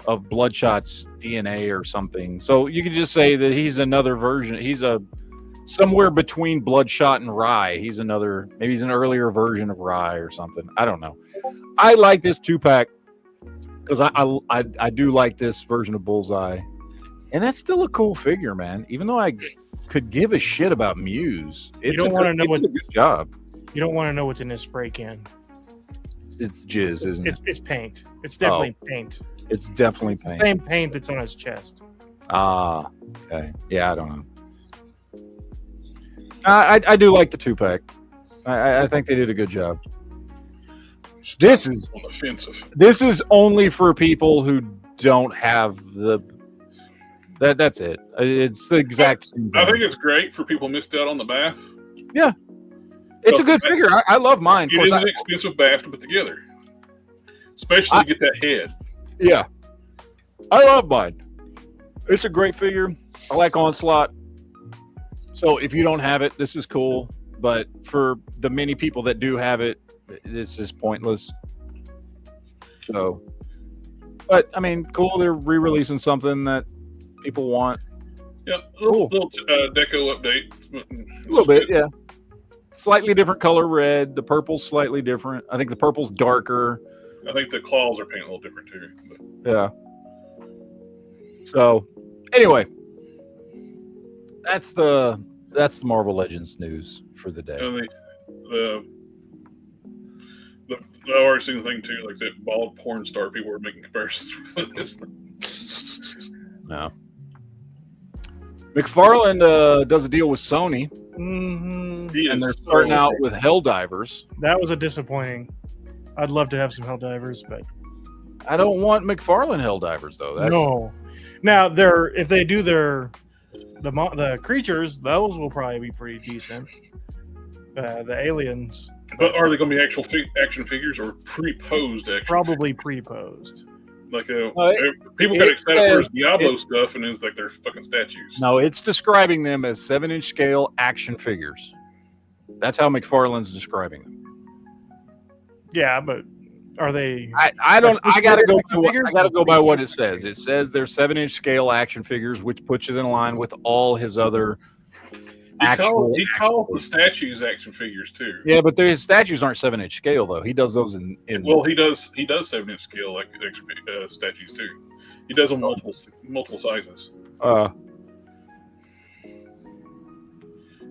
of Bloodshot's DNA or something. So you could just say that he's another version. He's a somewhere between Bloodshot and Rye. He's another, maybe he's an earlier version of Rye or something. I don't know. I like this 2-pack because I do like this version of Bullseye, and that's still a cool figure, man. Even though I could give a shit about Muse, it's don't wanna know it's a what's- good job. You don't want to know what's in this spray can. It's jizz, isn't it? It's paint. It's definitely paint. It's definitely It's the paint. same paint that's on his chest. Ah, okay. Yeah, I don't know. I do like the 2-pack. I think they did a good job. This is offensive. This is only for people who don't have the. That's it. It's the exact same I thing. think it's great for people who missed out on the bath. It's a good figure. I love mine. Of It course, is an expensive bath to put together, especially to get that head. yeah, I love mine. It's a great figure. I like Onslaught. So if you don't have it, this is cool. But for the many people that do have it, this is pointless. So, but I mean, cool. They're re-releasing something that people want. Yeah, Cool. little deco update. A little bit, yeah. Slightly different color red. The purple's slightly different. I think the purple's darker. I think the claws are painted a little different too. But Yeah. So, anyway, that's the Marvel Legends news for the day. and the I already seen the thing too, like that bald porn star. People were making comparisons with this. No. McFarlane does a deal with Sony, Mm-hmm. He and is they're so starting out big. with Helldivers. That was a disappointing. I'd love to have some Helldivers, but I don't want McFarlane Helldivers though. That's, no. Now if they do the creatures, those will probably be pretty decent. The aliens But are they going to be actual action figures or pre-posed action? probably pre-posed. Like it people got excited for his says- Diablo stuff, and it's like they're fucking statues. No, it's describing them as 7-inch scale action figures. That's how McFarlane's describing them. Yeah, but are they? I don't. I gotta go. Action By what, figures? I gotta go by what it says. It says they're 7-inch scale action figures, which puts it in line with all his other actual. He calls the statues action figures too. Yeah, but his statues aren't 7-inch scale though. He does those in. Well, he does 7-inch scale like action statues too. He does them multiple sizes.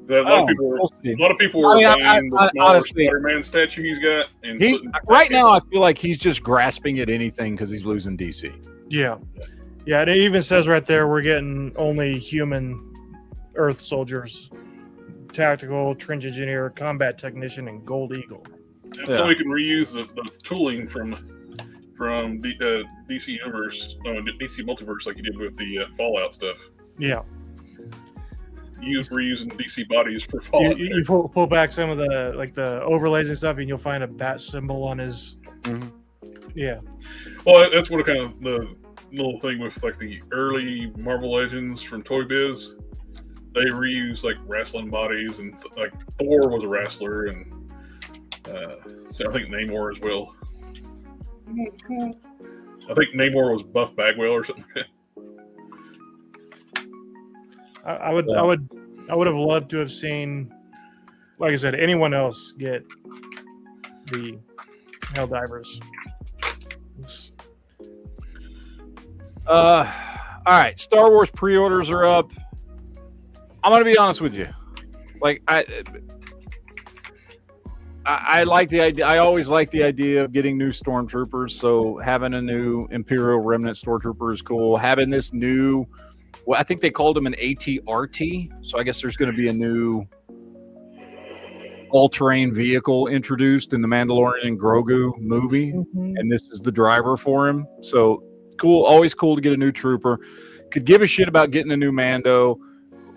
A lot of people were we'll see. A lot of people were I mean, buying the smaller honestly- Spider-Man statue he's got. And He's putting right now. I feel like he's just grasping at anything because he's losing DC. Yeah, yeah. And it even says right there we're getting only human Earth soldiers, tactical, trench engineer, combat technician, and gold eagle. so we can reuse the tooling from from DC Universe, DC Multiverse, like you did with the Fallout stuff. Yeah. Reusing DC bodies for Fallout. You pull back some of the overlays and stuff, and you'll find a bat symbol on his. Mm-hmm. Yeah. Well, that's what kind of the little thing with like the early Marvel Legends from Toy Biz. They reuse like wrestling bodies, and like Thor was a wrestler, and so I think Namor as well. I think Namor was Buff Bagwell or something like that. I would have loved to have seen, like I said, anyone else get the Helldivers. All right, Star Wars pre-orders are up. I'm gonna be honest with you. Like I like the idea. I always like the idea of getting new stormtroopers. So having a new Imperial Remnant stormtrooper is cool. Having this new, well, I think they called him an AT-RT. So I guess there's going to be a new all-terrain vehicle introduced in the Mandalorian and Grogu movie, and this is the driver for him. So cool. Always cool to get a new trooper. Could give a shit about getting a new Mando.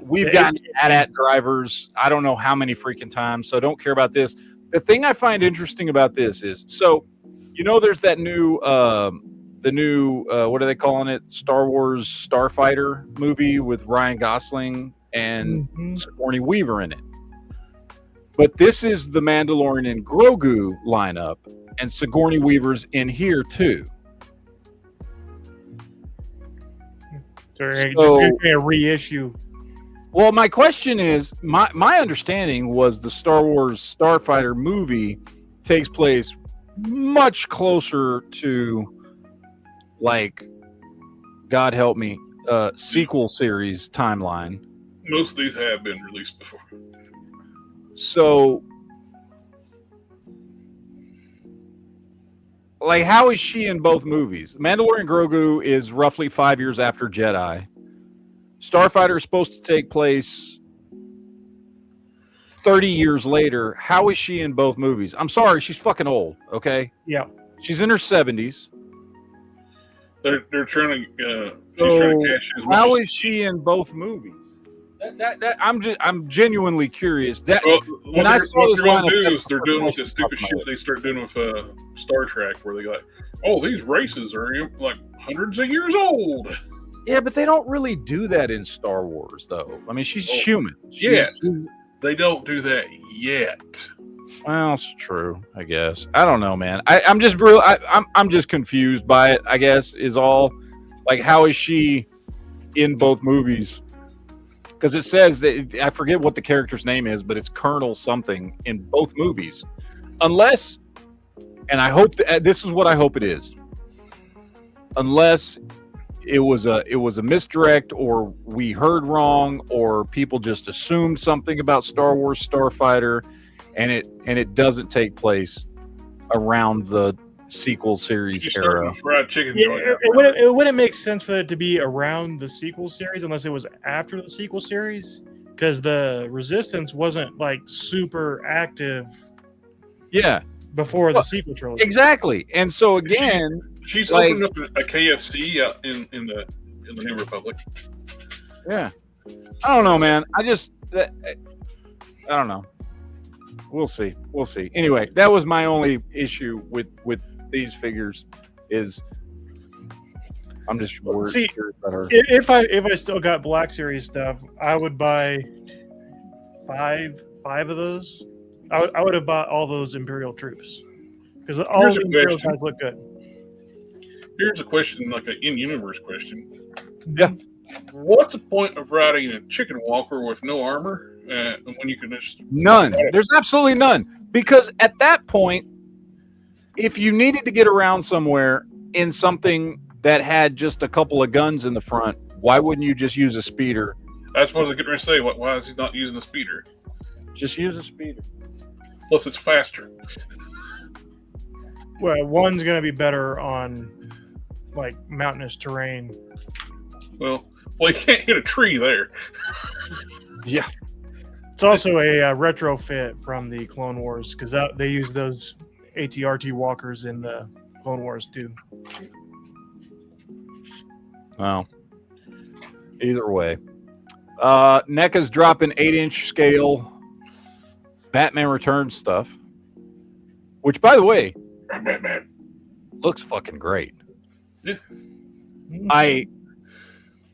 We've gotten AT-AT drivers I don't know how many freaking times, so don't care about this. The thing I find interesting about this is, so, you know, there's that new, what are they calling it? Star Wars Starfighter movie with Ryan Gosling and Sigourney Weaver in it. But this is the Mandalorian and Grogu lineup, and Sigourney Weaver's in here too. So just a reissue. Well, my question is, my understanding was the Star Wars Starfighter movie takes place much closer to, like, God help me, sequel series timeline. Most of these have been released before. So, like, how is she in both movies? Mandalorian Grogu is roughly 5 years after Jedi. Starfighter is supposed to take place 30 years later. How is she in both movies? I'm sorry, she's fucking old, okay? Yeah. She's in her 70s. They're trying to she's trying to cash in as much How as- is she in both movies? I'm genuinely curious. That Well, when I saw this going to lineup, do that's is they're the doing first like the question stupid popped in my shit they start doing with Star Trek, where they got, oh, these races are like hundreds of years old. Yeah, but they don't really do that in Star Wars, though. I mean, she's human. Yet. They don't do that yet. Well, it's true, I guess. I don't know, man. I'm just real. I'm just confused by it, I guess, is all. Like, how is she in both movies? Because it says that, I forget what the character's name is, but it's Colonel something in both movies. Unless, and I hope that this is what I hope it is. Unless it was a misdirect, or we heard wrong, or people just assumed something about Star Wars Starfighter, and it doesn't take place around the sequel series era. Fried chicken Yeah, joint. it wouldn't make sense for it to be around the sequel series unless it was after the sequel series, because the Resistance wasn't like super active Yeah, before the sequel trilogy. exactly. And so again, She's like- opening up a KFC out in the New Republic. yeah, I don't know, man. I don't know. We'll see. Anyway, that was my only issue with these figures. Is I'm just worried See, about her. If I still got Black Series stuff, I would buy five of those. I would have bought all those Imperial troops because all Here's the a Imperial question. guys look good. Here's a question, like an in-universe question. Yeah. What's the point of riding a chicken walker with no armor when you can just... None. There's absolutely none. Because at that point, if you needed to get around somewhere in something that had just a couple of guns in the front, why wouldn't you just use a speeder? That's what I was getting ready to say. Why is he not using the speeder? Just use a speeder. Plus, it's faster. Well, one's going to be better on like mountainous terrain. Well, you can't hit a tree there. Yeah. It's also a retrofit from the Clone Wars because they use those AT-RT walkers in the Clone Wars too. Well, either way. NECA's dropping 8-inch scale Batman Returns stuff. Which, by the way, looks fucking great. Yeah. I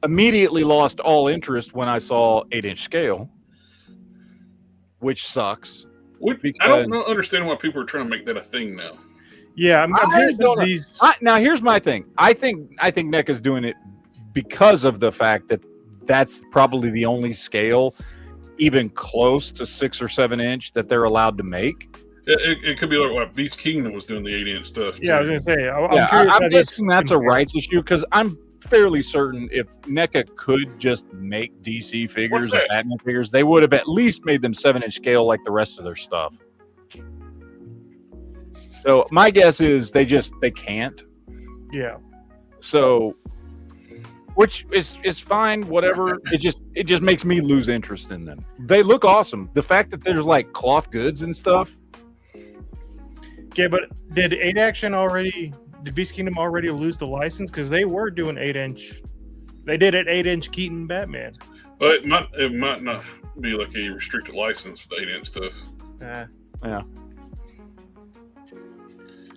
immediately lost all interest when I saw 8-inch scale, which sucks. I don't understand why people are trying to make that a thing now. Yeah, I'm hearing these. Now, here's my thing. I think NECA's doing it because of the fact that that's probably the only scale, even close to 6 or 7 inch, that they're allowed to make. It could be like what Beast Kingdom was doing the 8-inch stuff. Yeah, I was too. gonna say. I'm curious. I'm guessing that's a rights issue because I'm fairly certain if NECA could just make DC figures and Batman figures, they would have at least made them 7-inch scale like the rest of their stuff. So my guess is they can't. Yeah. So, which is fine, whatever. It just makes me lose interest in them. They look awesome. The fact that there's like cloth goods and stuff. Okay, but did Beast Kingdom already lose the license? Because they were doing 8-inch. They did an 8-inch Keaton Batman. Well, it might not be like a restricted license for the 8-inch stuff. Yeah.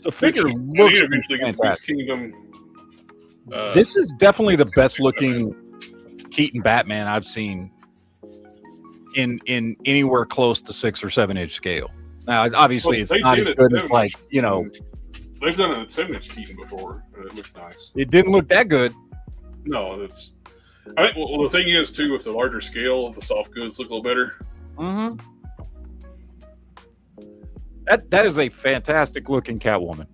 The figure looks eventually get Beast Kingdom. This is definitely the best looking Keaton Batman I've seen in anywhere close to 6 or 7 inch scale. Now, obviously, it's not as good as like, you know. They've done a 7-inch Keaton before, and it looks nice. It didn't look that good. No, that's. I think. Well, the thing is too, with the larger scale, the soft goods look a little better. Mm-hmm. That is a fantastic looking Catwoman.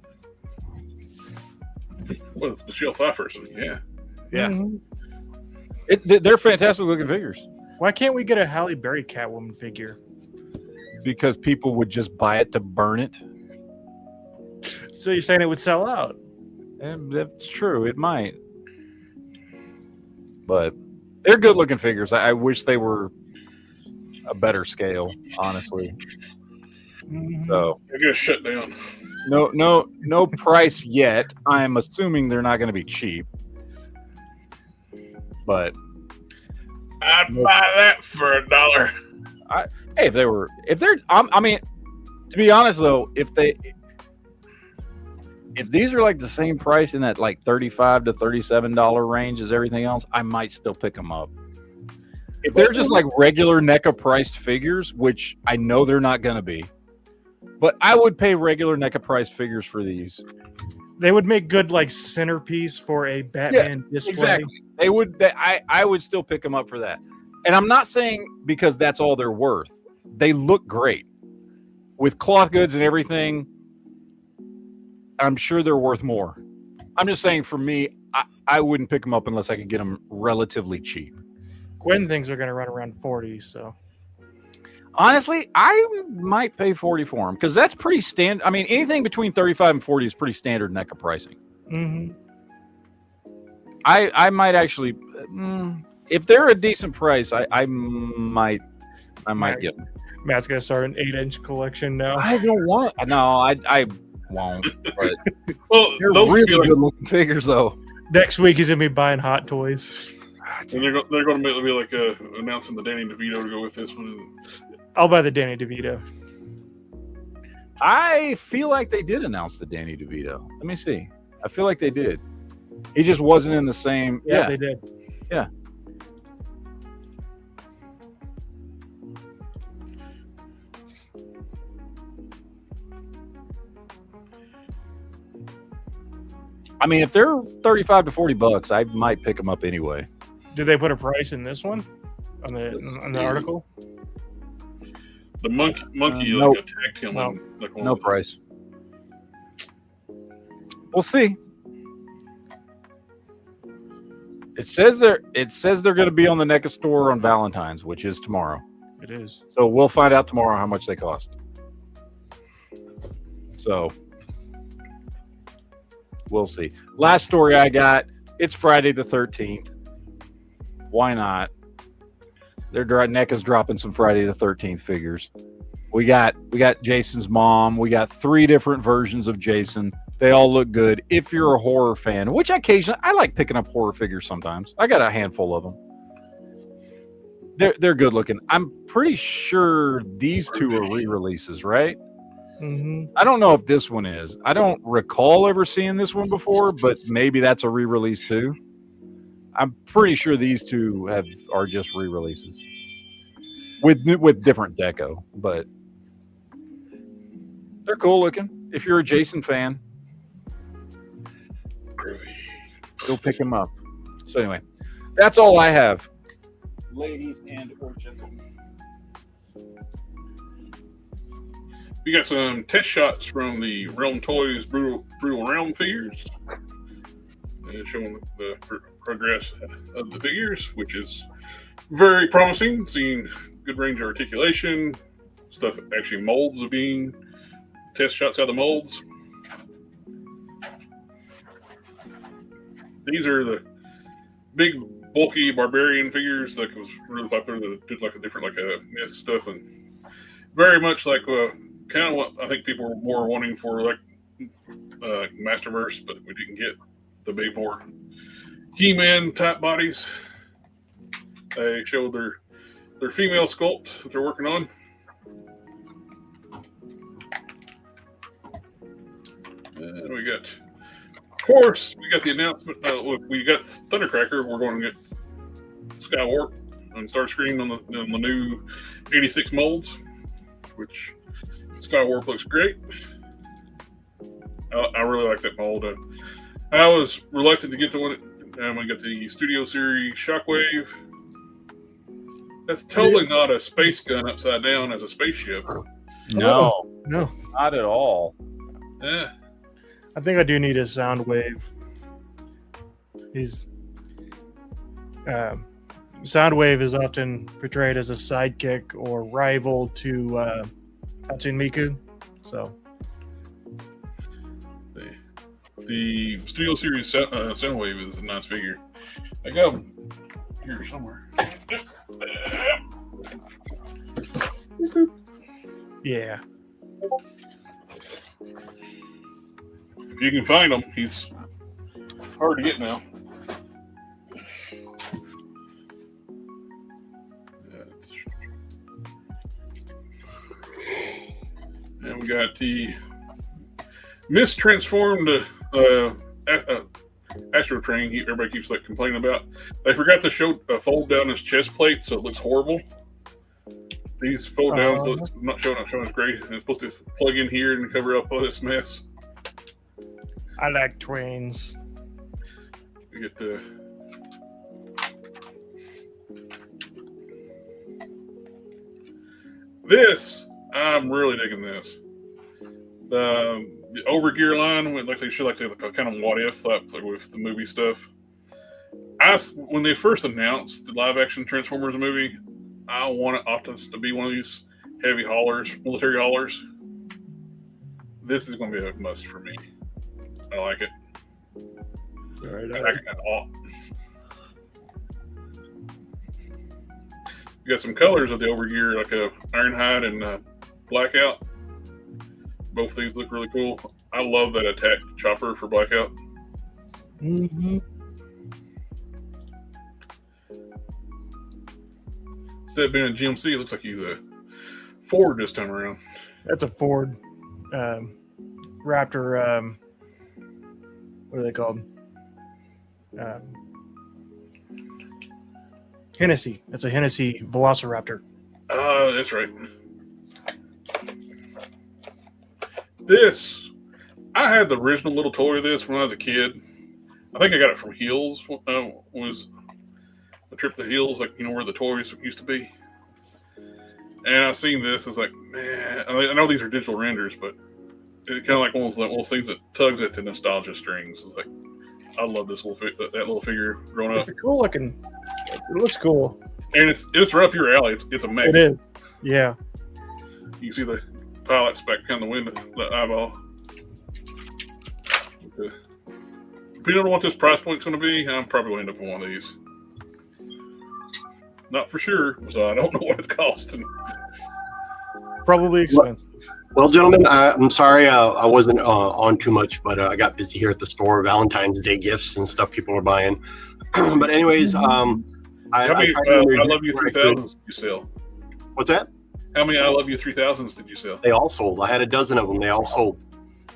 Well, it's Michelle Pfeiffer, so yeah. Yeah. Mm-hmm. They're fantastic looking figures. Why can't we get a Halle Berry Catwoman figure? Because people would just buy it to burn it. So you're saying it would sell out? And that's true. It might. But they're good looking figures. I wish they were a better scale, honestly. So They're gonna shut down. No price yet. I'm assuming they're not going to be cheap. But I'd buy that for $1. Hey, if they're, I mean, to be honest though, if these are like the same price in that like $35 to $37 range as everything else, I might still pick them up. If they're just like regular NECA priced figures, which I know they're not going to be, but I would pay regular NECA priced figures for these. They would make good like centerpiece for a Batman display. Exactly. They would. I would still pick them up for that. And I'm not saying because that's all they're worth. They look great with cloth goods and everything. I'm sure they're worth more. I'm just saying for me, I wouldn't pick them up unless I could get them relatively cheap. Gwen thinks they're going to run around 40. So honestly, I might pay 40 for them because that's pretty standard. I mean, anything between 35 and 40 is pretty standard NECA pricing. Mm-hmm. I might actually, if they're a decent price, I might get them. Matt's gonna start an 8-inch collection now. I don't want. No, I won't. But Well, they're those really like, good looking figures, though. Next week he's gonna be buying Hot Toys. and they're going to be like announcing the Danny DeVito to go with this one. I'll buy the Danny DeVito. I feel like they did announce the Danny DeVito. Let me see. I feel like they did. He just wasn't in the same. Yeah, they did. Yeah. I mean, if they're 35 to 40 bucks, I might pick them up anyway. Did they put a price in this one on the article? The monkey nope. attacked him. No, like no price. We'll see. It says they're going to be on the NECA store on Valentine's, which is tomorrow. It is. So we'll find out tomorrow how much they cost. So we'll see. Last story I got. It's Friday the 13th. Why not? NECA's dropping some Friday the 13th figures. We got Jason's mom. We got 3 different versions of Jason. They all look good if you're a horror fan, which occasionally I like picking up horror figures sometimes. I got a handful of them. They're good looking. I'm pretty sure these two are re-releases, right? Mm-hmm. I don't know if this one is. I don't recall ever seeing this one before, but maybe that's a re-release too. I'm pretty sure these two are just re-releases with different deco, but they're cool looking. If you're a Jason fan, go pick him up. So anyway, that's all I have, ladies and or gentlemen. We got some test shots from the Realm Toys Brutal Realm figures, showing the progress of the figures, which is very promising. Seeing good range of articulation, stuff actually molds of being test shots out of the molds. These are the big bulky barbarian figures that was really popular. That did like a different like a myth stuff, and very much like kind of what I think people were more wanting for like Masterverse, but we didn't get the big more He-Man type bodies. They showed their female sculpt that they're working on. And we got, of course, we got the announcement. We got Thundercracker. We're going to get Skywarp on Starscream on the new 86 molds, which Skywarp looks great. I really like that mold. I was reluctant to get to one. We got the Studio Series Shockwave. That's totally not a space gun upside down as a spaceship. No, No. not at all. Yeah. I think I do need a Soundwave. Soundwave is often portrayed as a sidekick or rival to Hatsune Miku. So The Studio Series Soundwave is a nice figure. I got them here somewhere. yeah. If you can find him, he's hard to get now. And we got the mistransformed Astro Train. Everybody keeps like complaining about. They forgot to fold down his chest plate, so it looks horrible. These fold downs looks not showing as great. It's supposed to plug in here and cover up all this mess. I like twins. We get the this. I'm really digging this. The Overgear line, like they should like to kind of what if like with the movie stuff. When they first announced the live action Transformers movie, I wanted Optimus to be one of these heavy haulers, military haulers. This is going to be a must for me. I like it. All right. You got some colors of the Overgear, like a Ironhide and Blackout. Both of these look really cool. I love that attack chopper for Blackout. Mm-hmm. Instead of being a GMC, it looks like he's a Ford this time around. That's a Ford Raptor. What are they called? Hennessy. That's a Hennessy Velociraptor. That's right. This, I had the original little toy of this when I was a kid. I think I got it from Hills. Was a trip to Hills, like where the toys used to be. And I seen this. It's like, man, I know these are digital renders, but it's kind of like one of those things that tugs at the nostalgia strings. It's like, I love this that little figure growing up. It's a cool looking. It looks cool, and it's right up your alley. It's a mech. It is. Yeah. You can see the pilots back behind the window, the eyeball. If you don't know what this price point's going to be, I'm probably going to end up with one of these. Not for sure, so I don't know what it costs. Probably expensive. Well, gentlemen, I'm sorry I wasn't on too much, but I got busy here at the store. Valentine's Day gifts and stuff people are buying. But anyways, How many I Love You 3000s did you sell? What's that? How many I Love You 3000s did you sell? They all sold. I had a dozen of them. They all sold.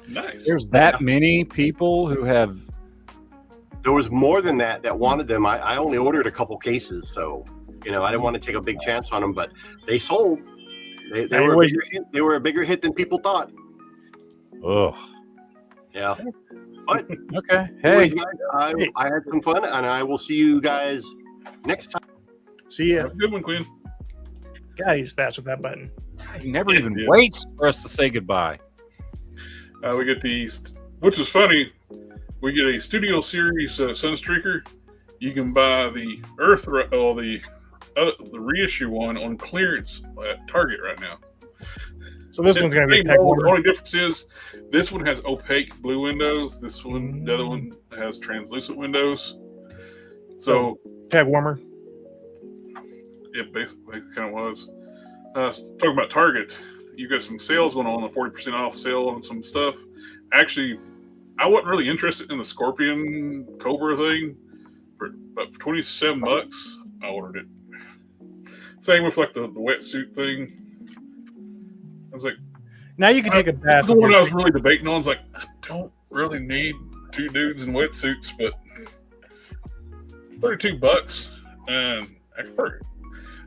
Nice. There's that many people who have. There was more than that wanted them. I only ordered a couple cases, so I didn't want to take a big chance on them, but they sold. They were a bigger hit than people thought. Oh. Yeah. But Okay. Hey. anyways, guys, I had some fun, and I will see you guys next time. See ya. Have a good one, Quinn. God, he's fast with that button. He never even waits for us to say goodbye. We get these, which is funny. We get a Studio Series Sunstreaker. You can buy the the reissue one on clearance at Target right now. So this one's going to be peg The warmer. only difference is this one has opaque blue windows. This one, the other one, has translucent windows. So Peg warmer. it basically kind of was. Talking about Target, you got some sales going on, a 40% off sale on some stuff. Actually, I wasn't really interested in the Scorpion Cobra thing, but for $27, I ordered it. Same with like the wetsuit thing. I was like, Now you can take a bath. the one I was really debating on. I was like, I don't really need two dudes in wetsuits, but $32, and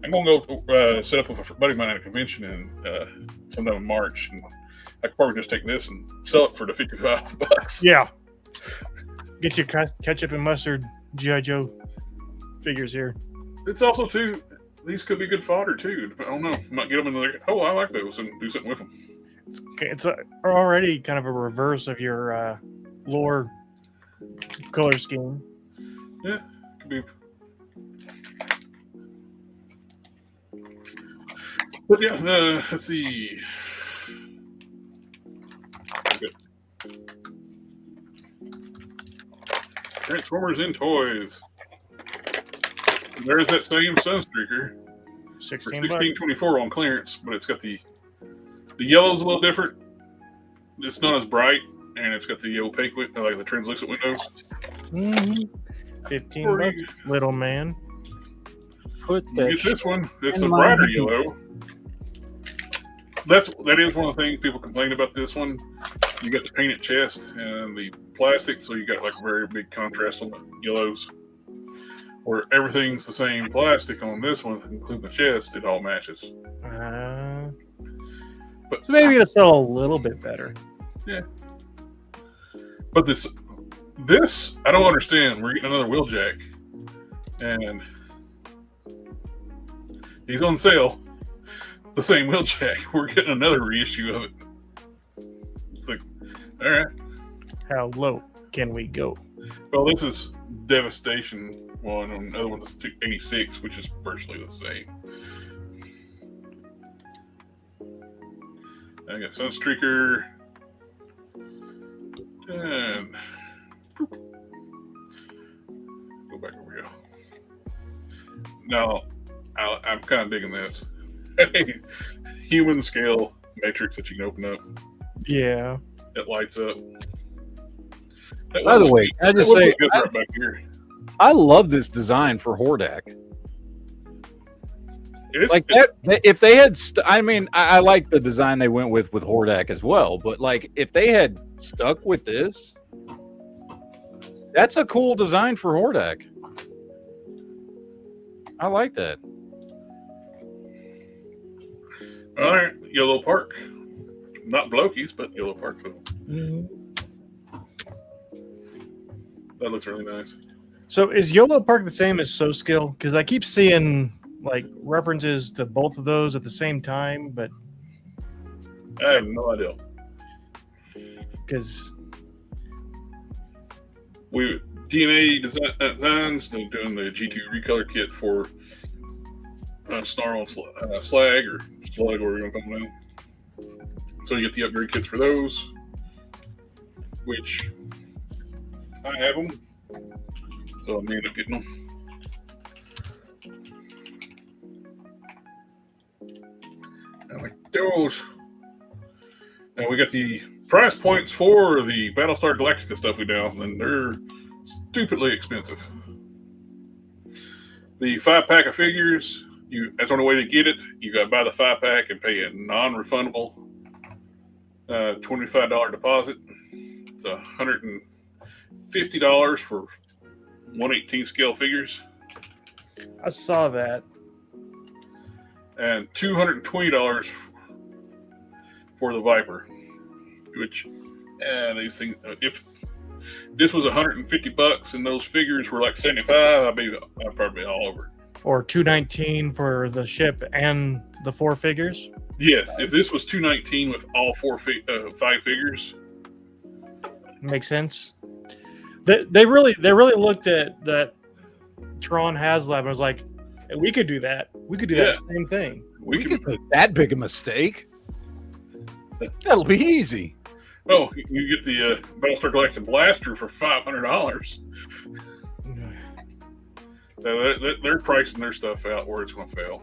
I'm gonna go set up with a buddy of mine at a convention in sometime in March, and I could probably just take this and sell it for the $55. Yeah. Get your ketchup and mustard G.I. Joe figures here. It's also too. These could be good fodder too. I don't know. Might get them in there. Oh, I like those, and do something with them. It's already kind of a reverse of your lore color scheme. Yeah, could be. But yeah, let's see. Transformers in toys. There's that same Sunstreaker for $16.24 on clearance, but it's got the yellow's a little different. It's not as bright, and it's got the opaque, like the translucent windows. Mm-hmm. $15, little man. Put You get this one. It's a brighter yellow. That is one of the things people complain about this one. You got the painted chest and the plastic, so you got like a very big contrast on the yellows. Where everything's the same plastic on this one, including the chest, it all matches. But So maybe it'll sell a little bit better. Yeah. But this I don't understand. We're getting another Wheeljack, and he's on sale. The same Wheeljack. We're getting another reissue of it. It's like, all right. How low can we go? Well, this is Devastation one, and the other one is 286, which is virtually the same. I got Sunstreaker, and go back where we go. Now, I'm kind of digging this. Human scale matrix that you can open up. Yeah. It lights up. By the way, I just say, right back here. I love this design for Hordak. It is Like that, if they had, I like the design they went with Hordak as well. But like, if they had stuck with this, that's a cool design for Hordak. I like that. All right, Yellow Park. Not Blokey's, but Yellow Park. So. Mm-hmm. That looks really nice. So is YOLO Park the same as So Skill? Because I keep seeing like references to both of those at the same time, but I have no idea. Because we DNA Designs, they're doing the G2 recolor kit for Snarl and Slag or Slug, or you want to call them. So you get the upgrade kits for those, which I have them. So I may end up getting them. I like those. And we got the price points for the Battlestar Galactica stuff we down, and they're stupidly expensive. The 5-pack of figures, that's the only way to get it. You got to buy the 5-pack and pay a non-refundable $25 deposit. It's $150 for 1/18 scale figures. I saw that. And $220 for the Viper. Which, these things, if this was $150 and those figures were like 75, I'd probably be all over it. Or $219 for the ship and the 4 figures. Yes, if this was $219 with all 5 figures, makes sense. They really looked at that Tron HasLab and was like, hey, we could do that. We could do that same thing. We could make that big a mistake. That'll be easy. Oh, you get the Battlestar Galactica blaster for $500. They're pricing their stuff out where it's going to fail.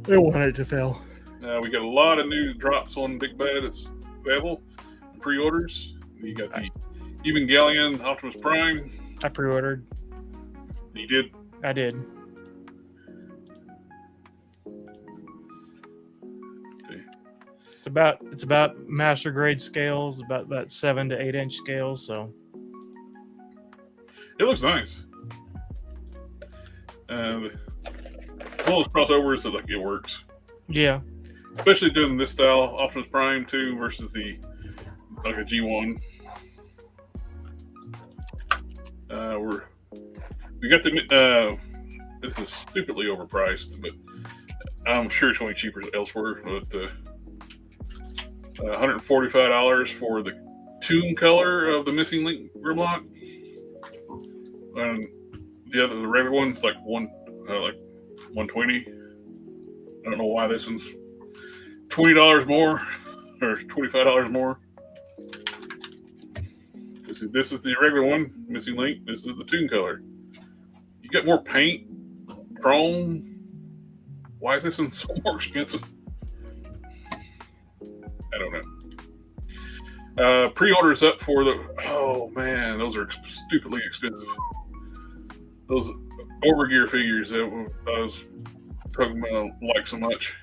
They want it to fail. We got a lot of new drops on Big Bad. It's available pre-orders. You got the Evangelion Optimus Prime. I pre-ordered. You did? I did. It's about master grade scales, about that 7 to 8 inch scales. So it looks nice. One of those crossovers that like it works. Yeah. Especially doing this style Optimus Prime 2 versus the like a G1. We got the this is stupidly overpriced, but I'm sure it's going to be cheaper elsewhere. But $145 for the Toon color of the Missing Link Grimlock, and the regular one's like $120. I don't know why this one's $20 more or $25 more. This is the regular one, Missing Link. This is the Toon color. You get more paint, chrome. Why is this one so more expensive? I don't know. Pre-orders up for oh man, those are stupidly expensive. Those Overgear figures that I was talking about like so much.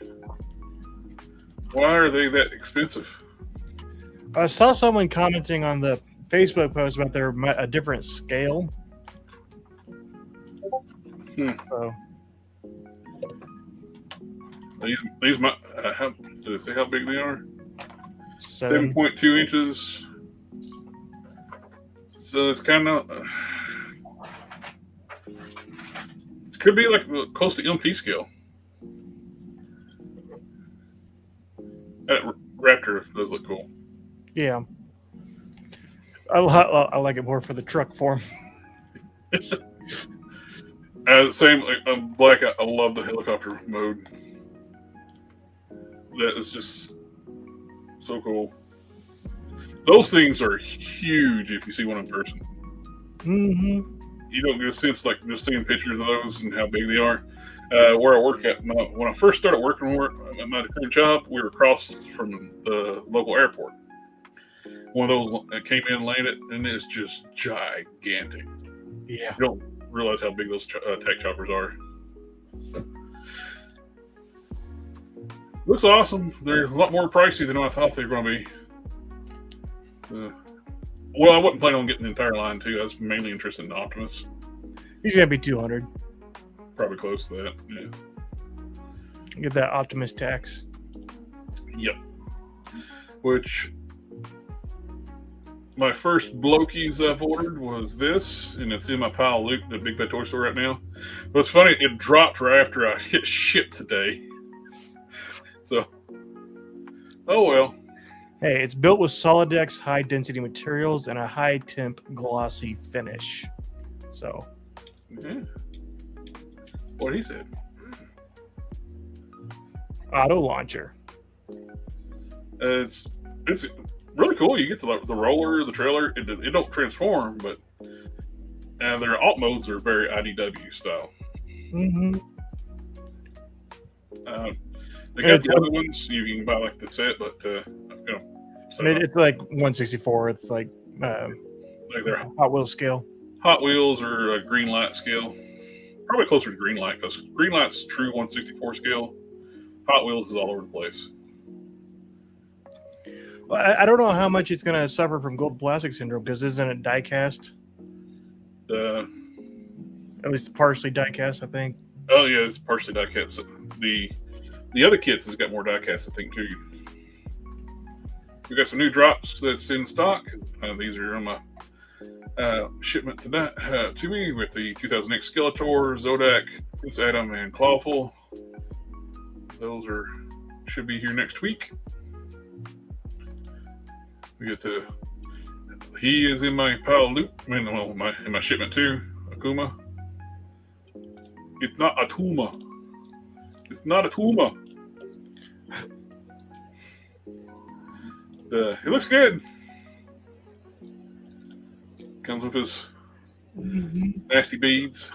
Why are they that expensive? I saw someone commenting on the Facebook post about a different scale. So these how did it say how big they are? 7.2 inches. So it's kind of it could be like close to MP scale. That Raptor does look cool. Yeah, I like it more for the truck form. Same Black. I love the helicopter mode. That is just so cool. Those things are huge if you see one in person. Mm-hmm. You don't get a sense like just seeing pictures of those and how big they are. Where I work at, when I first started working at my current job, we were across from the local airport. One of those that came in and landed, and it's just gigantic. Yeah. You don't realize how big those tech choppers are. Looks awesome. They're a lot more pricey than I thought they were going to be. Well, I wasn't planning on getting the entire line too. I was mainly interested in Optimus. He's gonna be $200. Probably close to that. Yeah. Get that Optimus tax. Yep. Which my first Blokies I've ordered was this, and it's in my pile of loot at the Big Bad Toy Store right now. But it's funny, it dropped right after I hit ship today. So, oh well. Hey, it's built with Solidex high-density materials and a high-temp glossy finish. So, yeah. What he said. Auto launcher. It's really cool. You get the roller, the trailer. It don't transform, but their alt modes are very IDW style. Mm-hmm. They got the other ones you can buy like the set, but it's like 1/64. It's like their Hot Wheels scale. Hot Wheels or a green light scale. Probably closer to green light because green light's true 1/64 scale. Hot Wheels is all over the place. Well, I don't know how much it's going to suffer from gold plastic syndrome because isn't it die cast? At least partially die cast, I think. Oh yeah, it's partially die cast. The other kits has got more die cast, I think, too. We got some new drops that's in stock. These are on my shipment to me with the 2008 Skeletor, Zodak, Prince Adam, and Clawful. Those should be here next week. We get to. He is in my pile of loot. In my shipment too. Akuma. It's not Atuma. It's not Atuma. It looks good. Comes with his nasty beads.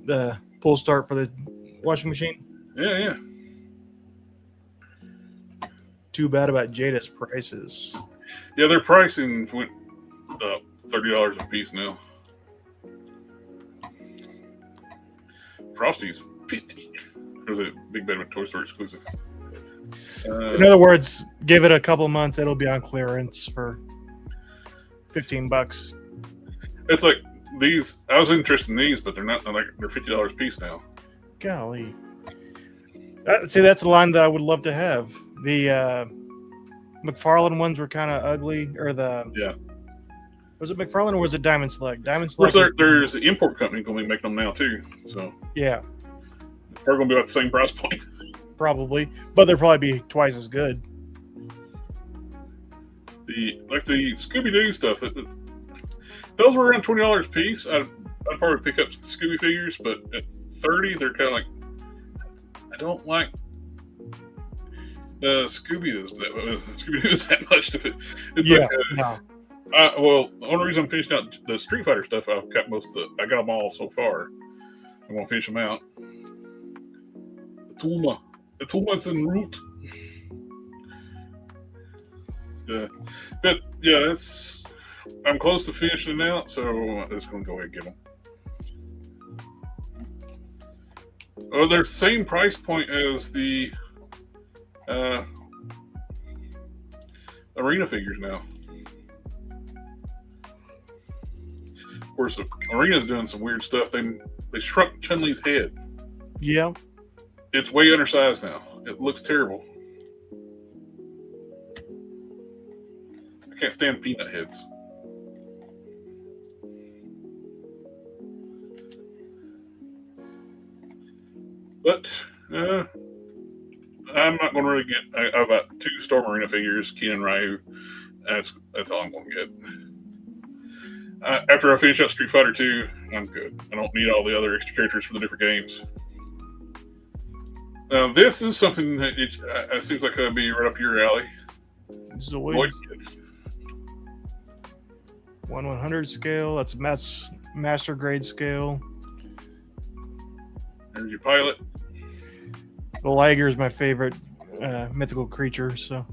The pull start for the washing machine. Yeah. Too bad about Jada's prices. Yeah, their pricing went up $30 a piece now. Frosty's $50. There's a Big Bad Toy Store exclusive. In other words, give it a couple months, it'll be on clearance for $15. It's like these. I was interested in these, but they're not. They're $50 a piece now. Golly. See, that's the line that I would love to have. The McFarlane ones were kind of ugly, or was it McFarlane or was it Diamond Select? Diamond Select. Of course, there's an import company going to be making them now too. So yeah, they're going to be about the same price point. Probably, but they'll probably be twice as good. The Scooby Doo stuff. Those were around $20 a piece. I'd probably pick up the Scooby figures, but at $30, they're kind of like. I don't like Scooby is that much of it. It's well, the only reason I'm finishing out the Street Fighter stuff, I've got I got them all so far. I'm gonna finish them out. Atuma's en route. But yeah, I'm close to finishing it out, so I'm just gonna go ahead and get them. Oh, they're the same price point as the arena figures now. Of course, Arena's doing some weird stuff. They shrunk Chun-Li's head. Yeah. It's way undersized now. It looks terrible. I can't stand peanut heads. But I'm not going to really get. I've got 2 Storm Arena figures, Keenan Ryu. That's all I'm going to get. After I finish up Street Fighter 2, I'm good. I don't need all the other extra characters for the different games. This is something that it seems like it'll be right up your alley. Zoids. 1/100 scale. That's master grade scale. There's your pilot. The Liger is my favorite mythical creature, so.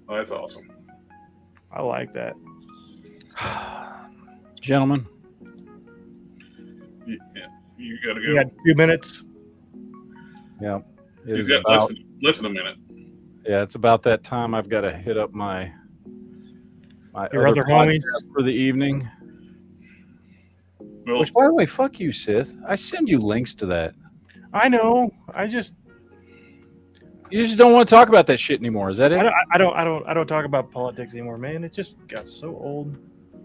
Oh, that's awesome. I like that. Gentlemen. Yeah, you got to go. You got 2 minutes. Yeah. He's got less than a minute. Yeah, it's about that time. I've got to hit up my your other homies for the evening. Well, Which, by the way, fuck you, Sith. I send you links to that. I know. You just don't want to talk about that shit anymore. Is that it? I don't talk about politics anymore, man. It just got so old.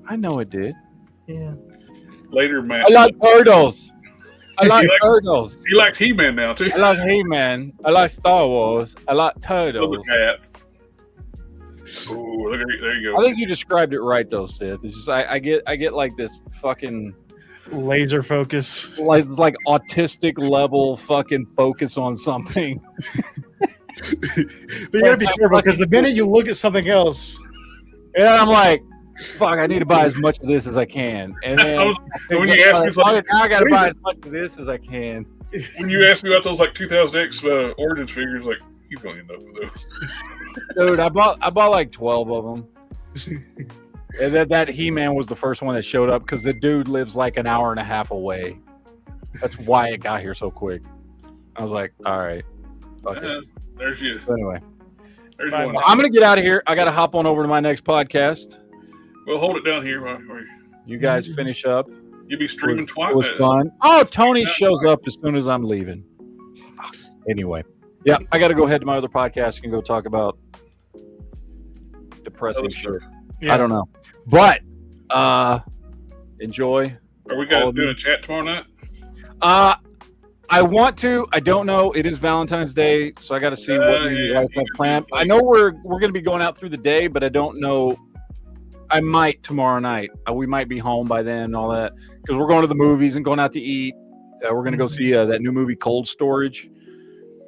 I know it did. Yeah. Later, man. I like turtles. I like turtles. He likes He-Man now too. I like He-Man. I like Star Wars. I like turtles. Look at that. Ooh, there you go. I think you described it right, though, Sith. It's just I get like this fucking laser focus, it's like autistic level fucking focus on something. But you gotta be careful because the minute you look at something else, and I'm like, fuck, I need to buy as much of this as I can. And then when you asked me, it's like, now I got to buy as much of this as I can. when you asked me about those like 2000X Origins figures, like you don't end up with those. Dude, I bought like 12 of them. And that He-Man was the first one that showed up because the dude lives like an hour and a half away. That's why it got here so quick. I was like, all right. Fuck it. There's you. So anyway, There's Bye, one. bye. I'm going to get out of here. I got to hop on over to my next podcast. Well, hold it down here. While You guys finish up. you'll be streaming It twice. was fun. Oh, Tony shows up as soon as I'm leaving. Anyway, yeah, I got to go head to my other podcast and go talk about depressing Other shit. stuff. Yeah. I don't know, but enjoy. Are we All going of to do you. a chat tomorrow night? I want to. I don't know. It is Valentine's Day, so I got to see what you guys have planned. I know we're going to be going out through the day, but I don't know. I might tomorrow night. We might be home by then and all that because we're going to the movies and going out to eat. We're going to go see that new movie Cold Storage,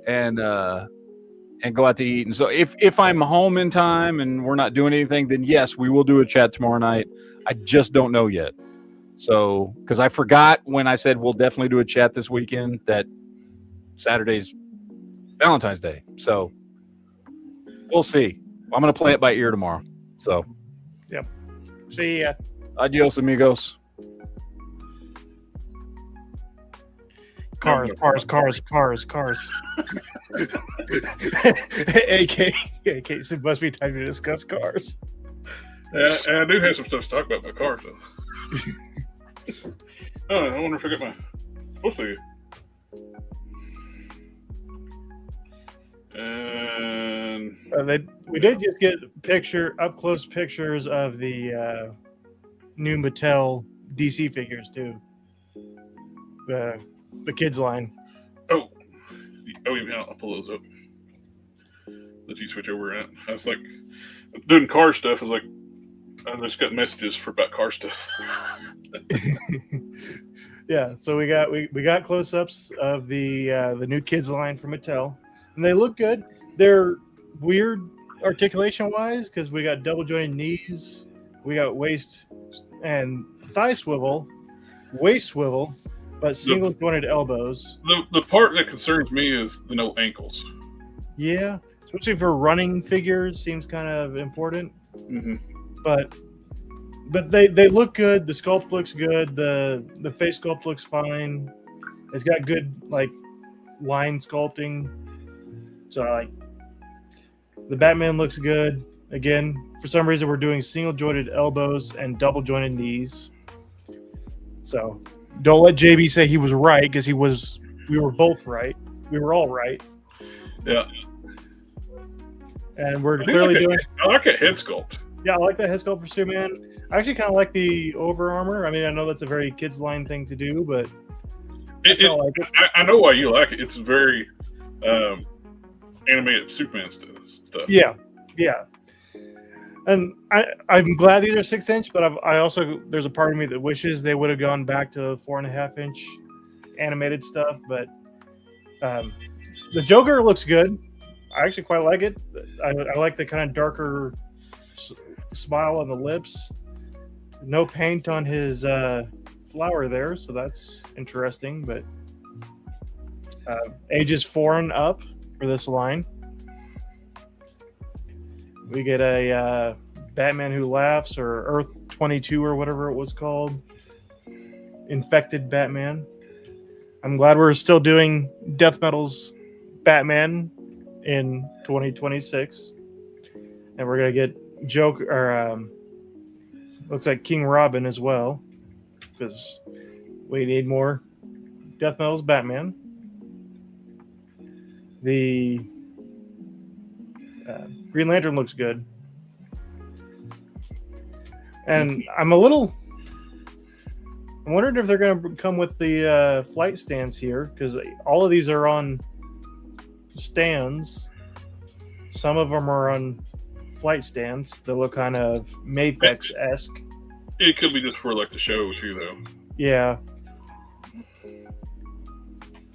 and go out to eat. And so if I'm home in time and we're not doing anything, then yes, we will do a chat tomorrow night. I just don't know yet. So, because I forgot when I said we'll definitely do a chat this weekend that Saturday's Valentine's Day. So, we'll see. I'm going to play it by ear tomorrow. So, See ya. adios, amigos. Cars. AK, it must be time to discuss cars. And I do have some stuff to talk about my car, so. Oh, I wonder if I got my. We'll see. And We did just get up close pictures of the new Mattel DC figures too. The kids line. oh yeah, I'll pull those up. Let you switch over. And I was like doing car stuff. I was like, I just got messages about car stuff. Yeah, so we got close-ups of the new kids line from Mattel, and they look good. They're weird articulation-wise because we got double-jointed knees, we got waist and thigh swivel, waist swivel, but single-jointed elbows. The part that concerns me is the no ankles. Yeah, especially for running figures, seems kind of important. Mm-hmm. But they look good. The sculpt looks good. The face sculpt looks fine. It's got good like line sculpting. So like the Batman looks good. Again, for some reason we're doing single jointed elbows and double jointed knees. So don't let JB say he was right because we were both right. We were all right. Yeah. And we're clearly doing. I like a head sculpt. Yeah, I like that head sculpt for Superman. I actually kind of like the over armor. I mean, I know that's a very kids line thing to do, but I know why you like it. It's very animated Superman stuff. Yeah. And I'm glad these are 6-inch, but I also there's a part of me that wishes they would have gone back to 4.5-inch animated stuff. But the Joker looks good. I actually quite like it. I like the kind of darker smile on the lips. No paint on his flower there, so that's interesting. But ages 4 and up for this line. We get a Batman Who Laughs or Earth 22 or whatever it was called. Infected Batman. I'm glad we're still doing Death Metal's Batman in 2026. And we're going to get Joker, or looks like King Robin as well. Because we need more Death Metal's Batman. The Green Lantern looks good. And I'm wondering if they're going to come with the flight stands here, because all of these are on stands. Some of them are on flight stands that look kind of Maplex-esque. It could be just for like the show too, though. Yeah.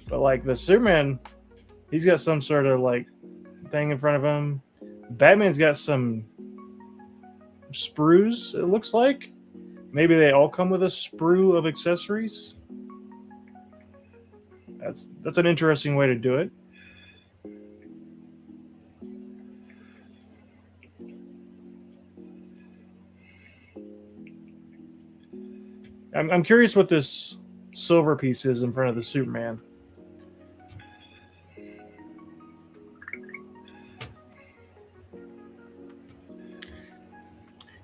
But like the Superman, he's got some sort of like thing in front of him. Batman's got some sprues, it looks like. Maybe they all come with a sprue of accessories. That's an interesting way to do it. I'm curious what this silver piece is in front of the Superman.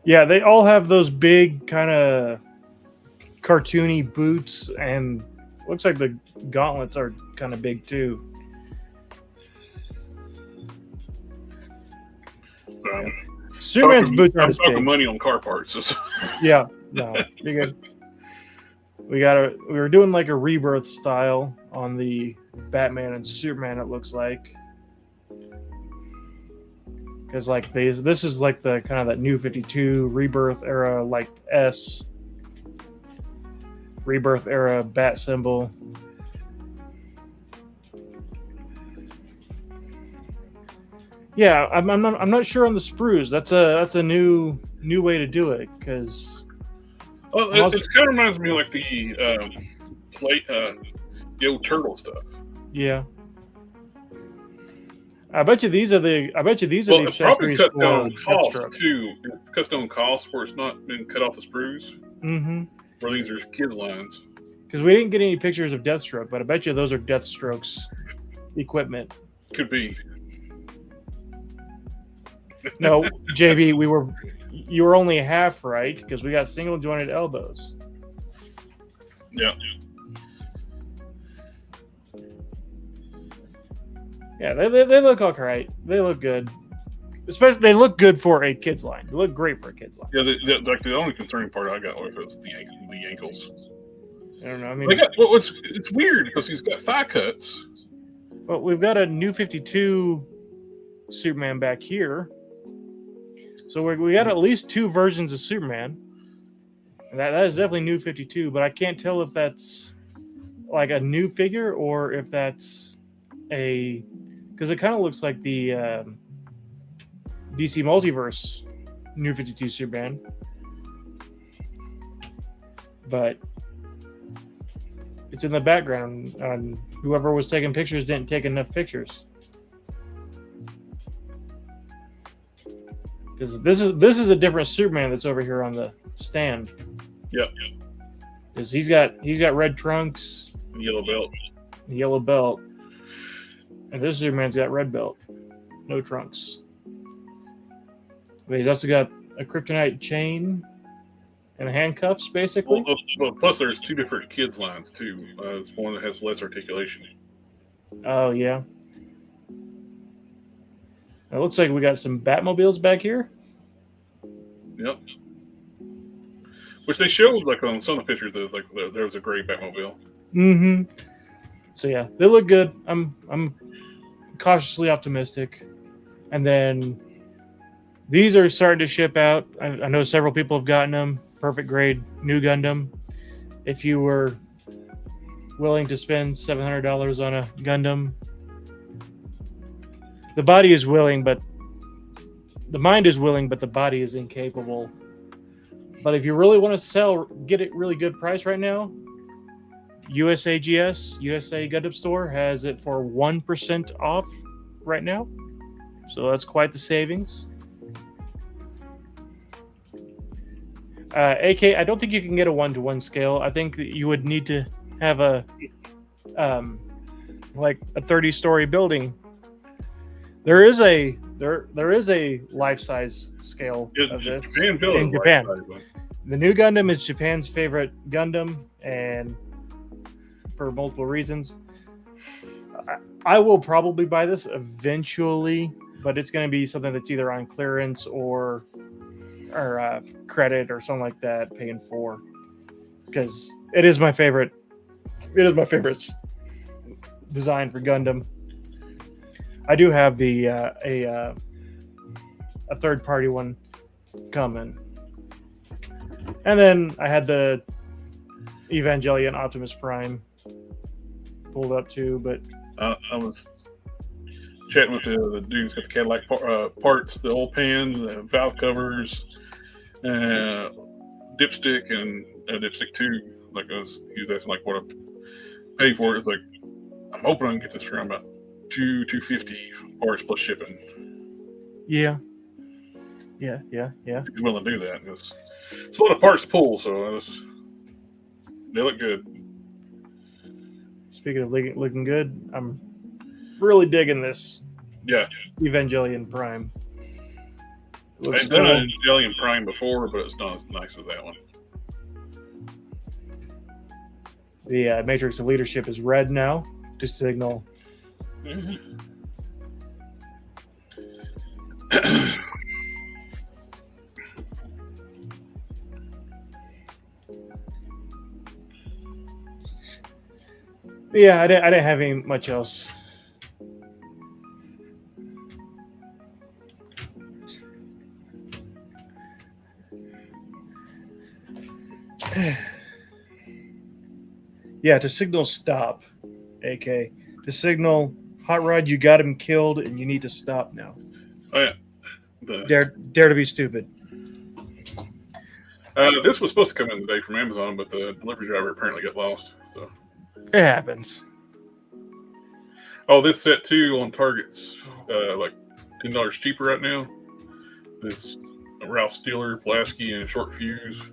Yeah, they all have those big kind of cartoony boots, and looks like the gauntlets are kind of big too. Superman's boots aren't as big. Talking money on car parts. Yeah, no, you're good. We were doing like a rebirth style on the Batman and Superman. It looks like. Because like this is like the kind of that new 52 rebirth era, like rebirth era bat symbol. Yeah, I'm not sure on the sprues. That's a new way to do it because. Well, it kind of reminds me of like the old turtle stuff. Yeah. I bet you these are the accessories cut for down cost Deathstroke. too. It cuts down cost where it's not been cut off the sprues. Mm-hmm. Where these are kids lines. Because we didn't get any pictures of Deathstroke, but I bet you those are Deathstroke's equipment. Could be. No, JB, you were only half right because we got single jointed elbows. Yeah. Yeah, they look all right. They look good. Especially, they look good for a kid's line. They look great for a kid's line. Yeah, the only concerning part I got was the ankles. I don't know. I mean, it's weird because he's got thigh cuts. Well, we've got a new 52 Superman back here. So we got at least two versions of Superman. And that is definitely new 52, but I can't tell if that's like a new figure or if that's because it kind of looks like the DC Multiverse new 52 Superman. But it's in the background. Whoever was taking pictures didn't take enough pictures. Because this is a different Superman that's over here on the stand. Yep. Because he's got red trunks, Yellow belt. And this Superman's got red belt, no trunks. But he's also got a kryptonite chain and handcuffs, basically. Well, plus there's two different kids lines too. There's one that has less articulation. Oh yeah. It looks like we got some Batmobiles back here. Yep. Which they showed like on some of the pictures. There was a gray Batmobile. Mm-hmm. So yeah, they look good. I'm cautiously optimistic. And then these are starting to ship out. I know several people have gotten them. Perfect grade new Gundam. If you were willing to spend $700 on a Gundam, the body is willing, but the mind is willing, but the body is incapable. But if you really want to get it really good price right now, USAGS, USA Gundam Store, has it for 1% off right now. So that's quite the savings. AK, I don't think you can get a 1-to-1 scale. I think that you would need to have a 30-story building. There is a life-size scale of this in Japan. The new Gundam is Japan's favorite Gundam, and for multiple reasons. I will probably buy this eventually, but it's going to be something that's either on clearance or credit or something like that, paying for, because it is my favorite. It is my favorite design for Gundam. I do have a third-party one coming, and then I had the Evangelion Optimus Prime pulled up too. But I was chatting with the dudes got the Cadillac parts, the oil pan, the valve covers, Dipstick and Dipstick 2. Like he was asking like what I paid for it. It's like I'm hoping I can get this for about $250 parts plus shipping. Yeah. If he's willing to do that, because it's a lot of parts to pull, so they look good. Speaking of looking good, I'm really digging this. Yeah, Evangelion Prime. I've done an Evangelion Prime before, but it's not as nice as that one. The Matrix of Leadership is red now to signal. Mm-hmm. Yeah, I didn't have any much else. Yeah, to signal stop, AK. To signal Hot Rod, you got him killed and you need to stop now. Oh yeah. Dare to be stupid. This was supposed to come in today from Amazon, but the delivery driver apparently got lost. So it happens. Oh, this set too on Target's like $10 cheaper right now. This Ralph Steeler, Pulaski, and Short Fuse.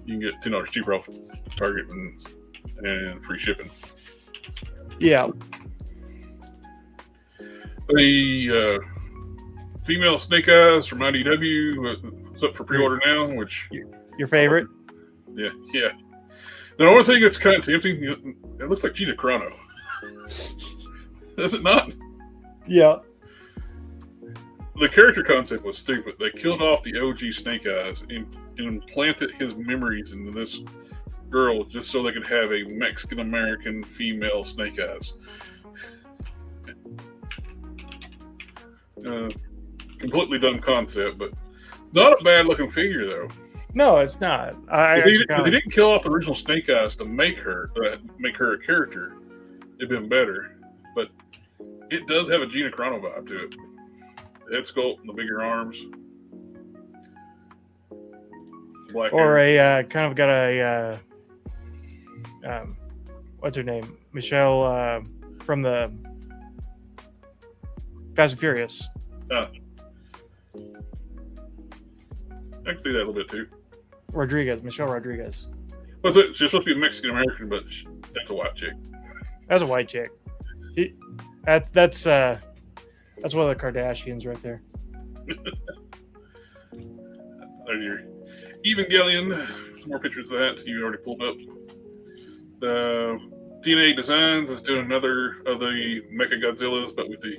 You can get $10 cheaper off Target and free shipping. Yeah. The female Snake Eyes from IDW is up for pre-order now, which your favorite? Yeah. The only thing that's kind of tempting, it looks like Gina Carano. Does it not? Yeah. The character concept was stupid. They killed off the OG Snake Eyes and implanted his memories into this girl just so they could have a Mexican-American female Snake Eyes. Completely dumb concept, but it's not a bad-looking figure, though. No, it's not. If he didn't kill off the original Snake Eyes to make her a character, it'd been better. But it does have a Gina Carano vibe to it. The head sculpt and the bigger arms. Black or hair. a kind of got a what's her name? Michelle from the Fast and Furious. I can see that a little bit too. Michelle Rodriguez. What's it? She's supposed to be a Mexican American, but that's a white chick. That's a white chick. That's one of the Kardashians right there. There's your Evangelion. Some more pictures of that you already pulled up. DNA Designs is doing another of the Mecha Godzillas, but with the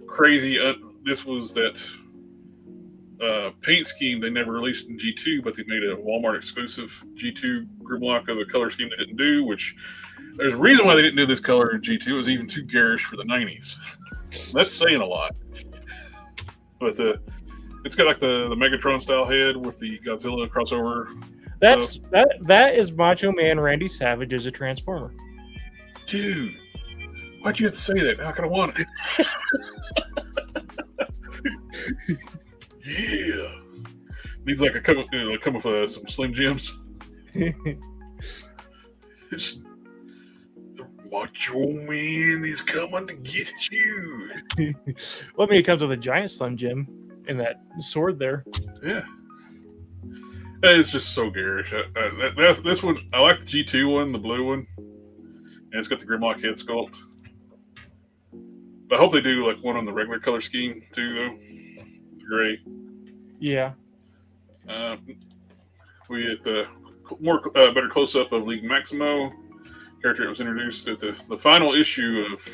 crazy. This was that paint scheme they never released in G2, but they made a Walmart exclusive G2 Grimlock of the color scheme they didn't do, which there's a reason why they didn't do this color in G2. It was even too garish for the 90s. That's saying a lot. But it's got like the Megatron style head with the Godzilla crossover. That is Macho Man Randy Savage as a Transformer. Dude, why'd you have to say that? How could I want it? Yeah. Needs like a come with some Slim Jims. It's, the Macho Man is coming to get you. Well, I mean, it comes with a giant Slim Jim and that sword there. Yeah. It's just so garish. This one, I like the G2 one, the blue one. And it's got the Grimlock head sculpt. But I hope they do like one on the regular color scheme too, though. The gray. Yeah. We get the better close up of League Maximo, character that was introduced at the final issue of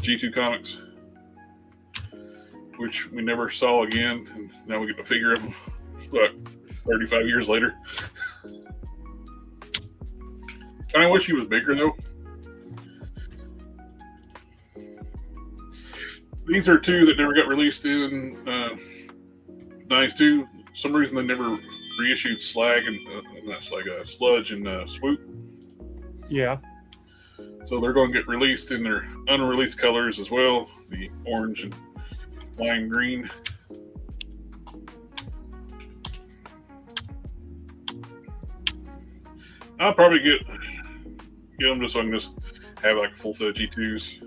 G2 Comics, which we never saw again, and now we get the figure of him. Like 35 years later. I wish he was bigger though. These are two that never got released in Nice 2. For some reason they never reissued Slag and that's like a Sludge and Swoop. Yeah. So they're going to get released in their unreleased colors as well, the orange and lime green. I'll probably get them just so I can just have like a full set of G2s.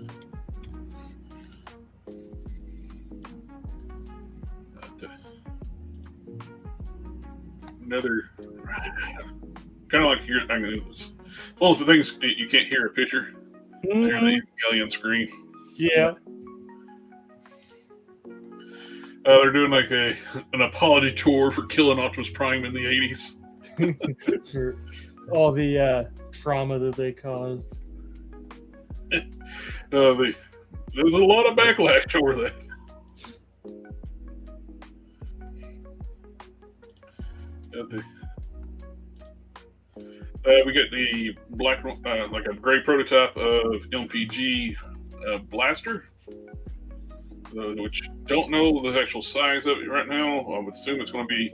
Another kind of like here. I mean, it's one of the things you can't hear a picture. There's the alien screen. Yeah. They're doing like an apology tour for killing Optimus Prime in the 80s. For all the trauma that they caused. There's a lot of backlash over that. We got the black, like a gray prototype of MPG blaster, which don't know the actual size of it right now. I would assume it's going to be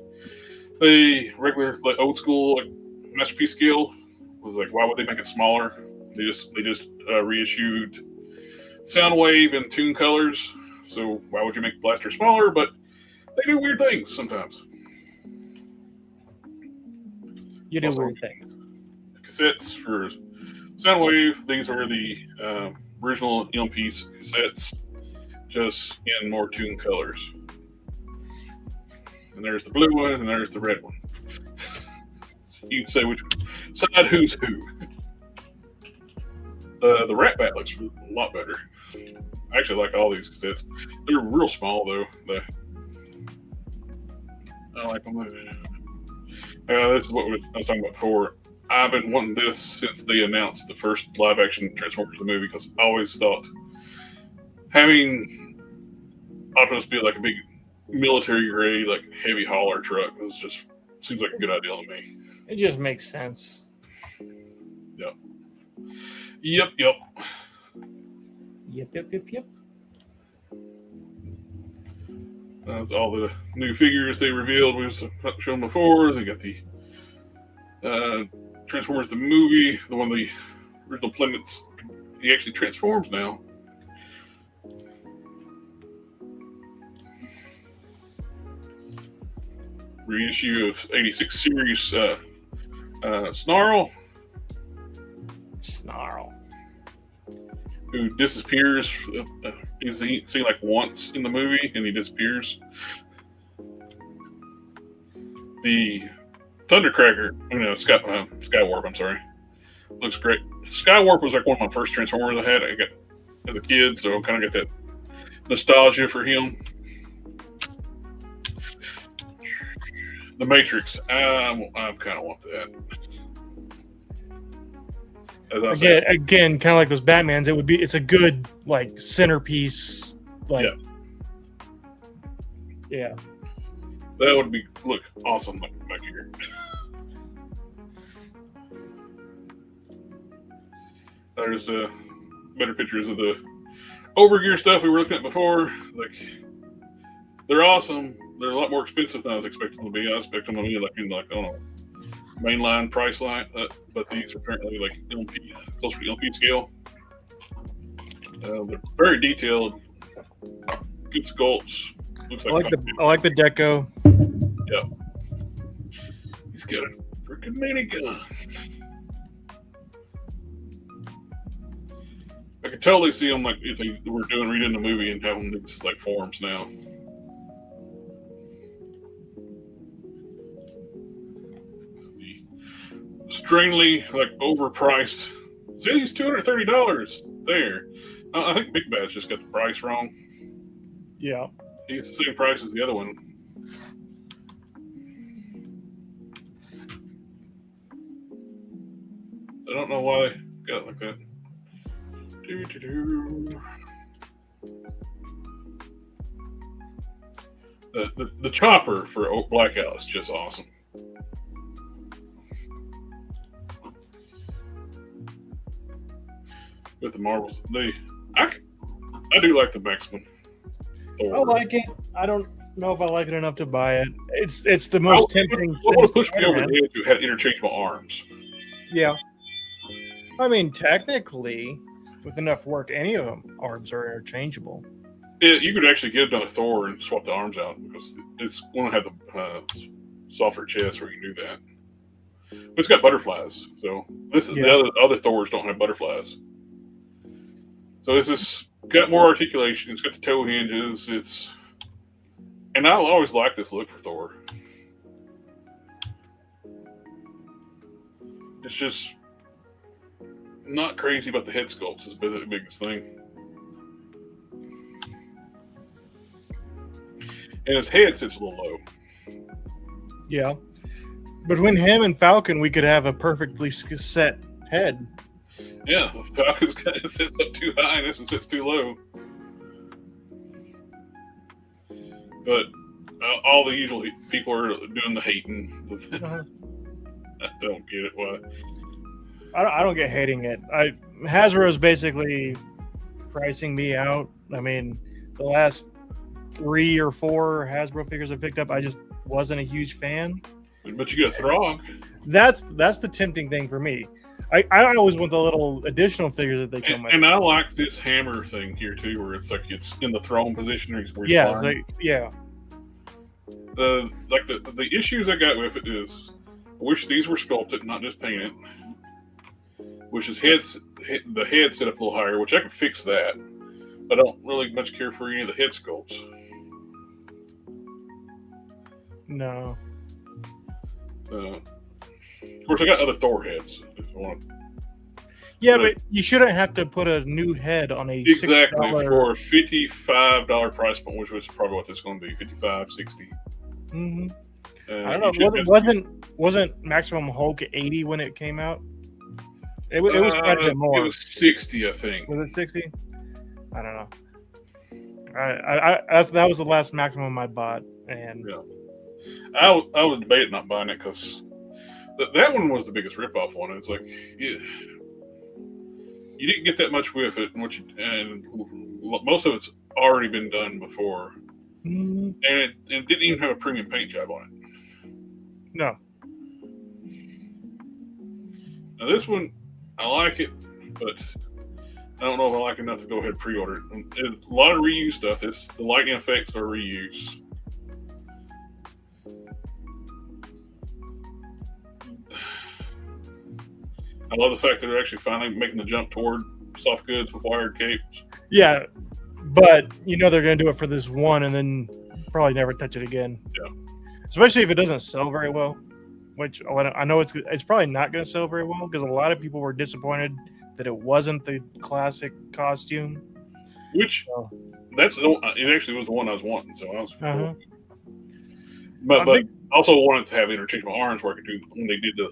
a regular, like old school, like masterpiece scale. Was like, why would they make it smaller? They just reissued Soundwave and Tune colors. So why would you make the blaster smaller? But they do weird things sometimes. You do Also, weird things. Cassettes for Soundwave. These are the original piece cassettes, just in more Tune colors. And there's the blue one, and there's the red one. You can say which side who's who. The Rat Bat looks a lot better. I actually like all these cassettes. They're real small though. I like them. This is what I was talking about before. I've been wanting this since they announced the first live-action Transformers movie because I always thought having Optimus be like a big military-grade, like heavy hauler truck seems like a good idea to me. It just makes sense. Yep. Yep. That's all the new figures they revealed. We've shown before. They got the Transformers the movie, the one the original planets. He actually transforms now. Reissue of 86 series Snarl, who disappears. He's seen like once in the movie, and he disappears. The Thundercracker, Skywarp. I'm sorry, looks great. Skywarp was like one of my first Transformers I got as a kid, so I kind of got that nostalgia for him. The Matrix, I kind of want that. Again, kind of like those Batmans. It's a good like centerpiece. Like, yeah. That would look awesome back here. There's better pictures of the overgear stuff we were looking at before. Like, they're awesome. They're a lot more expensive than I was expecting them to be. I expect them to be like on a mainline price line, but these are apparently like LP, closer to LP scale. They're very detailed, good sculpts. Looks like I like the deco. Yeah, he's got a freaking minigun. I could totally see them like if they were redoing the movie and having these like forms now. Extremely like overpriced. See, he's $230 there. I think Big Bad's just got the price wrong. Yeah, He's the same price as the other one. I don't know why they got it like that. The chopper for Blackout is just awesome. With the marbles, I do like the Maximum Thor. I like it. I don't know if I like it enough to buy it. It's the most tempting. What would push me over the edge to have interchangeable arms? Yeah. I mean, technically, with enough work, any of them arms are interchangeable. You could actually get another Thor and swap the arms out because it's going to have the softer chest where you can do that. It's got butterflies. So this is the other Thors don't have butterflies. So this is got more articulation. It's got the toe hinges. And I always like this look for Thor. It's just not crazy about the head sculpts is the biggest thing. And his head sits a little low. Yeah. Between him and Falcon, we could have a perfectly set head. Yeah, Falcon's sits up too high and this one sits too low. But all the usual people are doing the hating. I don't get it. Why? I don't get hating it. Hasbro's basically pricing me out. I mean, the last 3 or 4 Hasbro figures I picked up, I just wasn't a huge fan. But you get a Throg. That's the tempting thing for me. I always want the little additional figures that they come with. And I like this hammer thing here too, where it's like it's in the throne position. Where Yeah. The issues I got with it is, I wish these were sculpted, not just painted. Which is the head set up a little higher, which I can fix that. I don't really much care for any of the head sculpts. No. Of course, I got other Thor heads. If I want. Yeah, but you shouldn't have to put a new head on a exactly $6. For a $55 price point, which was probably what this is going to be, $55, $60. Mm-hmm. I don't know. Wasn't Maximum Hulk 80 when it came out? It was quite a bit more. It was 60, I think. Was it 60? I don't know. That was the last Maximum I bought, and yeah. I was debating not buying it because that one was the biggest ripoff one. It's like you didn't get that much with it, and most of it's already been done before, and it didn't even have a premium paint job on it. No. Now this one, I like it, but I don't know if I like it enough to go ahead and pre-order it. It's a lot of reuse stuff. The lightning effects are reuse. I love the fact that they're actually finally making the jump toward soft goods with wired capes. Yeah, but they're going to do it for this one and then probably never touch it again. Yeah. Especially if it doesn't sell very well, which I know it's probably not going to sell very well because a lot of people were disappointed that it wasn't the classic costume. Which it actually was the one I was wanting, so I was. Cool. But I also wanted to have interchangeable arms where I could do when they did the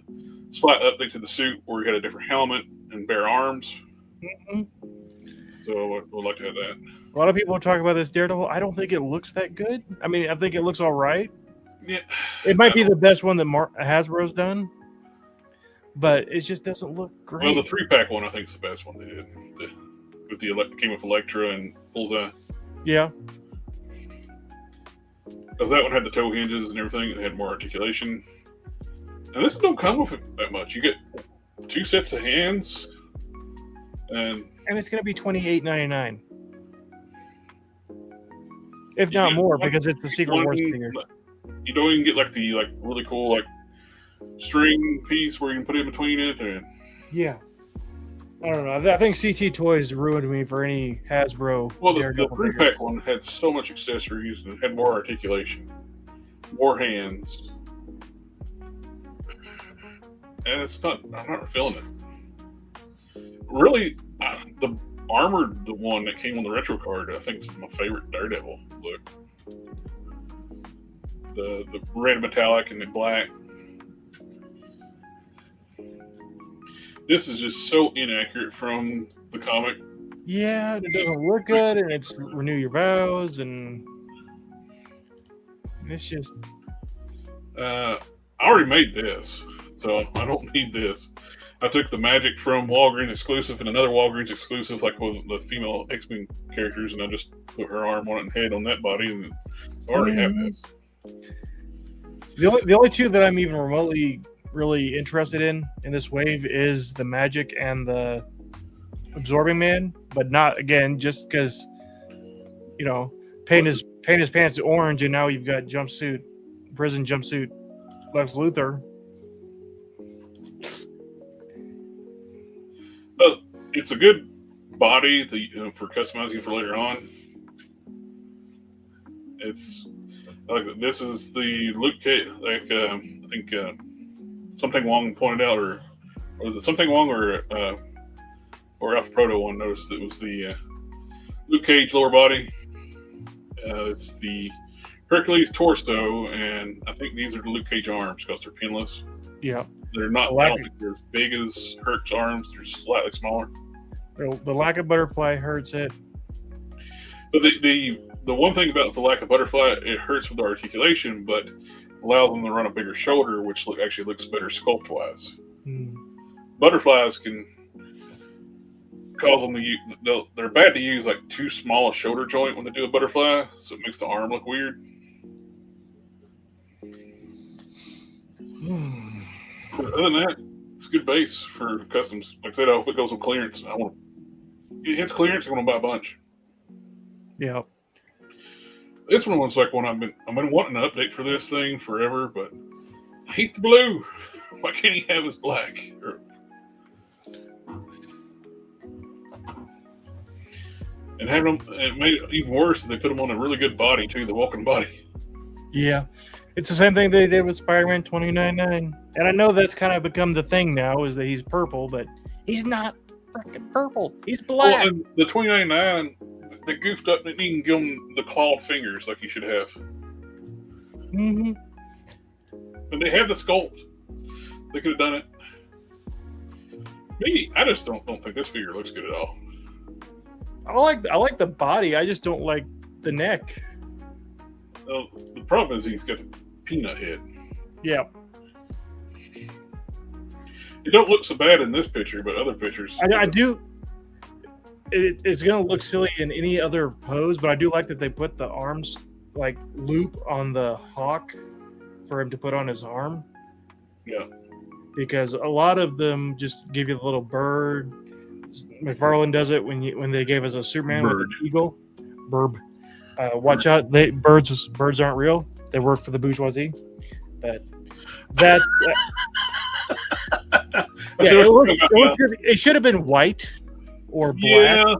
slight update to the suit where you had a different helmet and bare arms. Mm-hmm. So I would like to have that. A lot of people talk about this Daredevil. I don't think it looks that good. I mean, I think it looks all right. Yeah, it might be the best one that Hasbro's done, but it just doesn't look great. Well, the 3-pack one I think is the best one they did. Came with Elektra and Bullseye. Yeah. Because that one had the toe hinges and everything. It had more articulation. And this don't come with it that much. You get 2 sets of hands, and it's going to be $28.99, if not more, because it's the Secret Wars figure. You don't even get the really cool string piece where you can put in between it. And yeah, I don't know. I think CT Toys ruined me for any Hasbro. Well, the 3-pack one had so much accessories and it had more articulation, more hands. And I'm not feeling it. Really, the armored, the one that came on the retro card, I think is my favorite Daredevil look. The red metallic and the black. This is just so inaccurate from the comic. Yeah, it doesn't look good, and it's renew your vows, and it's just. I already made this, so I don't need this. I took the magic from Walgreens exclusive and another Walgreens exclusive, like with the female X-Men characters, and I just put her arm on it and head on that body, and I already have this. The only 2 that I'm even remotely really interested in this wave is the Magic and the Absorbing Man, but not again just because paint his pants orange and now you've got prison jumpsuit Lex Luthor. it's a good body for customizing for later on. It's like this is the Luke Cage. Like I think something Wong pointed out, or was it something Wong or Alpha Proto one noticed it was the Luke Cage lower body. It's the Hercules torso, and I think these are the Luke Cage arms because they're pinless. Yeah. They're not. I don't think they're as big as Herc's arms. They're slightly smaller. The lack of butterfly hurts it. But the one thing about the lack of butterfly, it hurts with the articulation, but allows them to run a bigger shoulder, which actually looks better sculpt wise. Butterflies can cause them to use. They're bad to use like too small a shoulder joint when they do a butterfly, so it makes the arm look weird. But other than that, it's a good base for customs. Like I said, I hope it goes with clearance. It hits clearance, I'm gonna buy a bunch. Yeah. This one was like one I've been wanting an update for this thing forever, but I hate the blue. Why can't he have his black? And having them, it made it even worse. They put him on a really good body too, the walking body. Yeah. It's the same thing they did with Spider-Man 2099. And I know that's kind of become the thing now, is that he's purple, but he's not freaking purple. He's black. Well, and the 2099, they goofed up and didn't even give him the clawed fingers like he should have. Mm-hmm. And they had the sculpt. They could have done it. Me, I just don't think this figure looks good at all. I like the body. I just don't like the neck. Well, the problem is he's got a peanut head. Yeah. It don't look so bad in this picture, but other pictures. I do. It's going to look silly in any other pose, but I do like that they put the arms like loop on the hawk for him to put on his arm. Yeah. Because a lot of them just give you the little bird. McFarlane does it when they gave us a Superman with an eagle. Burb. Watch out! Birds aren't real. They work for the bourgeoisie. But that's it should have been white or black. Yeah.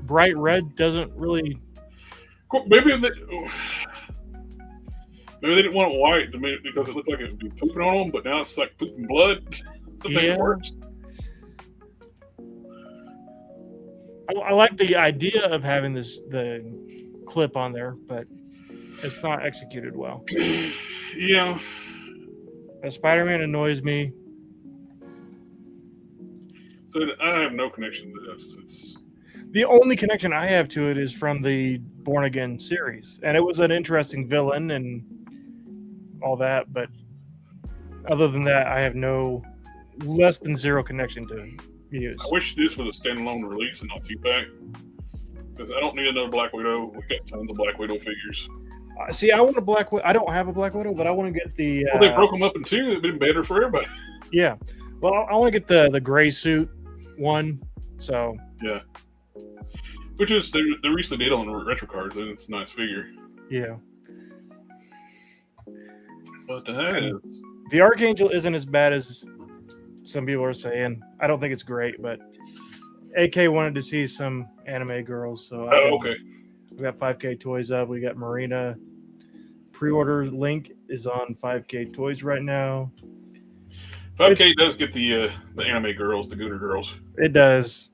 Bright red doesn't really. Maybe they didn't want it white because it looked like it would be pooping on them, but now it's like pooping blood. Yeah. I like the idea of having the clip on there, but it's not executed well. Yeah. Spider-Man annoys me. So I have no connection to this. It's the only connection I have to it is from the Born Again series, and it was an interesting villain and all that. But other than that, I have less than zero connection to it. Use. I wish this was a standalone release and not 2-pack, because I don't need another Black Widow. We got tons of Black Widow figures. See, I want a Black Widow. I don't have a Black Widow, but I want to get the. Well, they broke them up in two. It'd been better for everybody. Yeah, well, I want to get the gray suit one. So yeah, which is they recently did on retro cards, and it's a nice figure. Yeah, but the Archangel isn't as bad as some people are saying. I don't think it's great, but AK wanted to see some anime girls, so okay. We got 5K Toys up. We got Marina. Pre-order link is on 5K Toys right now. 5K does get the anime girls, the Gooner girls. It does.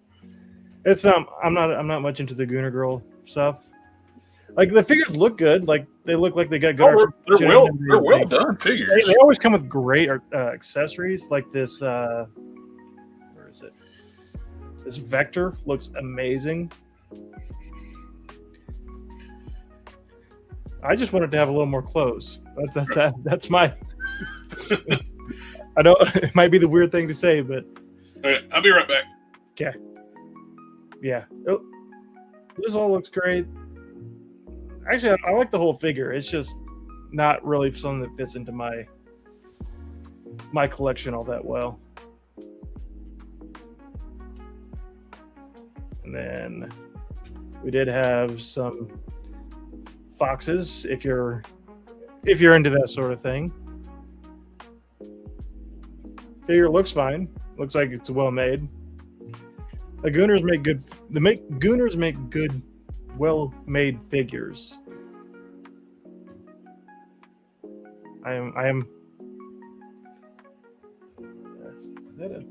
It's not. I'm not much into the Gooner girl stuff. Like the figures look good. Like they look like they got good. They're well done figures. They always come with great accessories. Like this. Where is it? This Vector looks amazing. I just wanted to have a little more clothes. That's my. I know it might be the weird thing to say, but. Okay, I'll be right back. Okay. Yeah. Oh, this all looks great. Actually, I like the whole figure. It's just not really something that fits into my collection all that well. And then we did have some foxes if you're into that sort of thing. Figure looks fine. Looks like it's well made. The Gooners make good. Gooners make good, well-made figures. I am. Is that a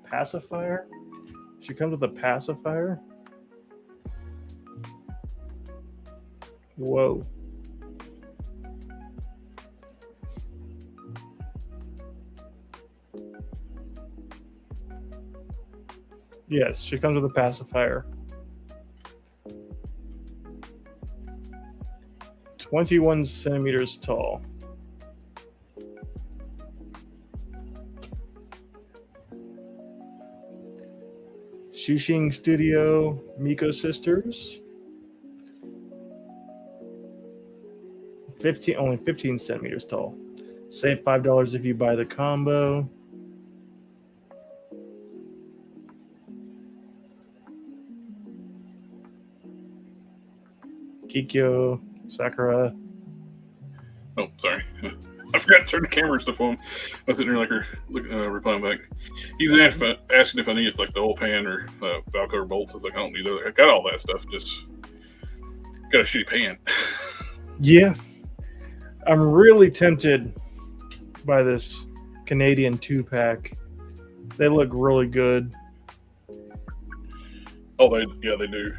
pacifier? She comes with a pacifier. Whoa. Yes, she comes with a pacifier. 21 centimeters tall. Shushing Studio Miko Sisters. Only 15 centimeters tall. Save $5 if you buy the combo. Kikyo, Sakura. Oh, sorry. I forgot to turn the camera and stuff on. I was sitting there replying back. He's asking if I needed like the oil pan or Valco bolts. I was like, I don't need those. I got all that stuff. Just got a shitty pan. Yeah. I'm really tempted by this Canadian 2-pack. They look really good. Oh, they do.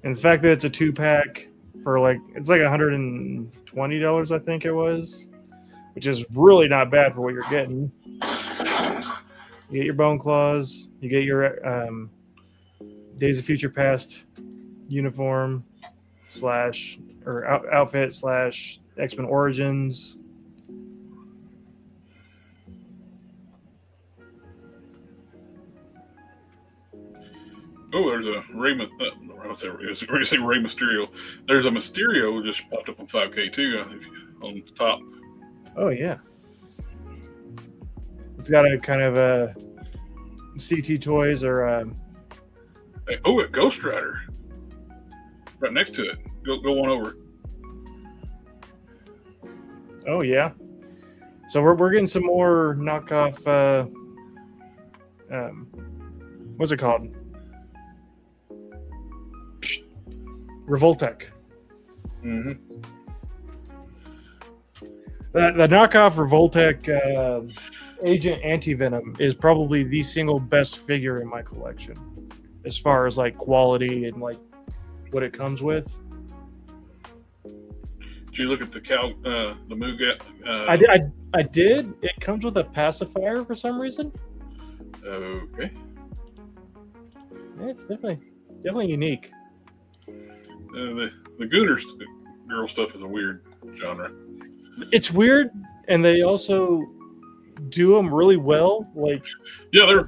And the fact that it's a 2-pack for it's like $120, I think it was, which is really not bad for what you're getting. You get your Bone Claws, you get your Days of Future Past uniform outfit / X-Men Origins. Oh, there's a Rey Mysterio. There's a Mysterio just popped up on 5K too on the top. Oh yeah, it's got a kind of a CT Toys or a Ghost Rider right next to it. Go on over. Oh yeah, so we're getting some more knockoff. What's it called? Revoltech. Mm-hmm. The knockoff Revoltech Agent Anti-Venom is probably the single best figure in my collection, as far as quality and what it comes with. Did you look at the Mugat? I did. It comes with a pacifier for some reason. Okay. Yeah, it's definitely unique. The Gooner girl stuff is a weird genre. It's weird, and they also do them really well. Yeah,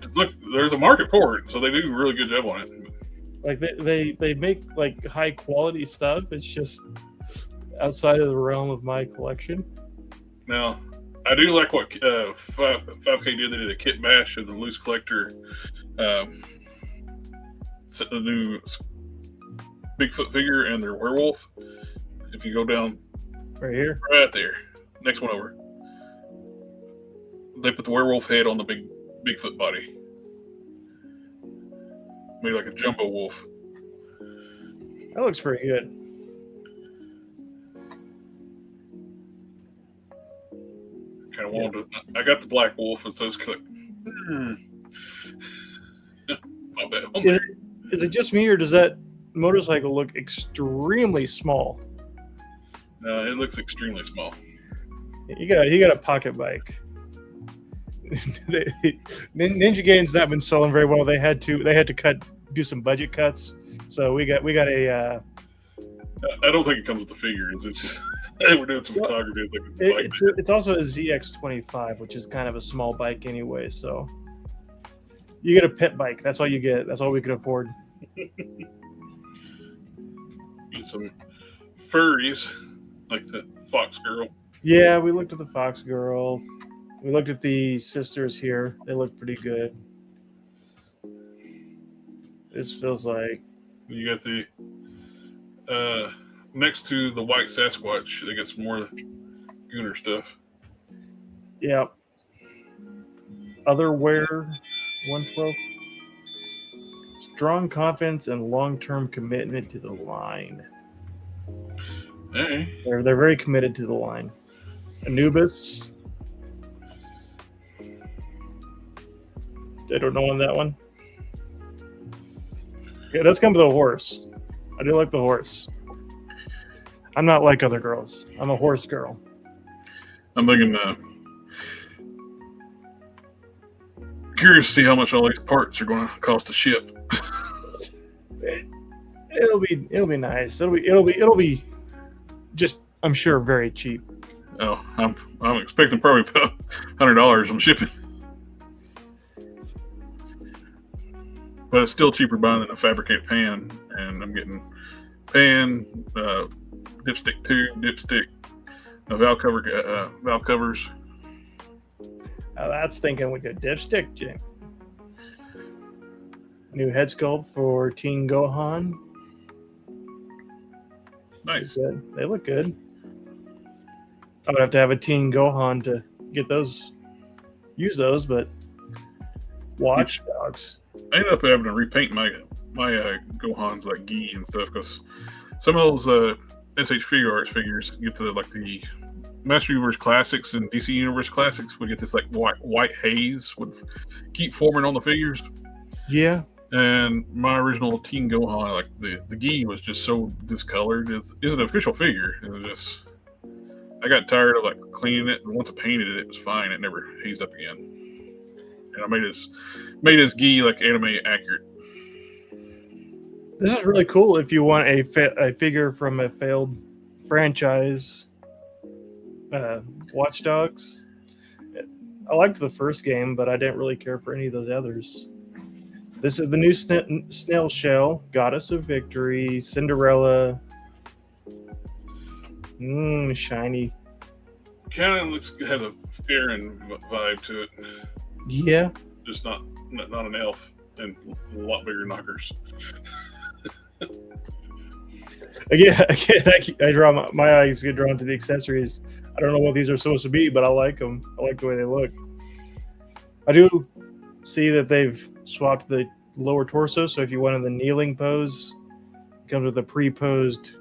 there's a market for it, so they do a really good job on it. They make high quality stuff. It's just outside of the realm of my collection. Now, I do like what 5K did. They did a kit bash of the loose collector, the new Bigfoot figure and their werewolf. If you go down right here, right there, next one over, they put the werewolf head on the Bigfoot body, made like a jumbo wolf. That looks pretty good. Kind of wanted. I got the black wolf, and so it's like, my bad. Is it just me, or does that motorcycle look extremely small? No, it looks extremely small. He got a pocket bike. Ninja Gain's not been selling very well. They had to do some budget cuts. So we got a. I don't think it comes with the figures. It's just they were doing some photography. It's also a ZX25, which is kind of a small bike anyway. So you get a pit bike. That's all you get. That's all we can afford. Get some furries like the Fox Girl. Yeah, we looked at the Fox Girl. We looked at the sisters here. They look pretty good. This feels like you got the next to the white Sasquatch. They got some more Gooner stuff. Yeah. Otherware 112. Strong confidence and long-term commitment to the line. Hey, They're very committed to the line. Anubis. They don't know on that one. Yeah, it does come with a horse. I do like the horse. I'm not like other girls. I'm a horse girl. I'm thinking. Curious to see how much all these parts are going to cost to ship. It'll be nice. It'll be just, I'm sure, very cheap. Oh, I'm expecting probably about $100 on shipping, but it's still cheaper buying than a fabricated pan. And I'm getting pan, dipstick tube, dipstick, valve covers. That's thinking with a dipstick, Jim. New head sculpt for Teen Gohan. Nice. Good. They look good. I would have to have a Teen Gohan to get those, use those, but Watch Dogs. I ended up having to repaint my Gohans like gi and stuff because some of those SH Figure Arts figures get to the Master Universe Classics and DC Universe Classics would get this like white haze would keep forming on the figures. Yeah. And my original Teen Gohan, like the gi was just so discolored. It's an official figure. It was just, I got tired of cleaning it, and once I painted it, it was fine. It never hazed up again. And I made his gi anime accurate. This is really cool if you want a figure from a failed franchise. Watch Dogs. I liked the first game, but I didn't really care for any of those others. This is the new Snail Shell, Goddess of Victory, Cinderella. Shiny. Kind of has a Farron vibe to it. Yeah. Just not an elf and a lot bigger knockers. Again, I draw my eyes get drawn to the accessories. I don't know what these are supposed to be, but I like them. I like the way they look. I do see that they've swapped the lower torso, so if you wanted the kneeling pose, it comes with a pre-posed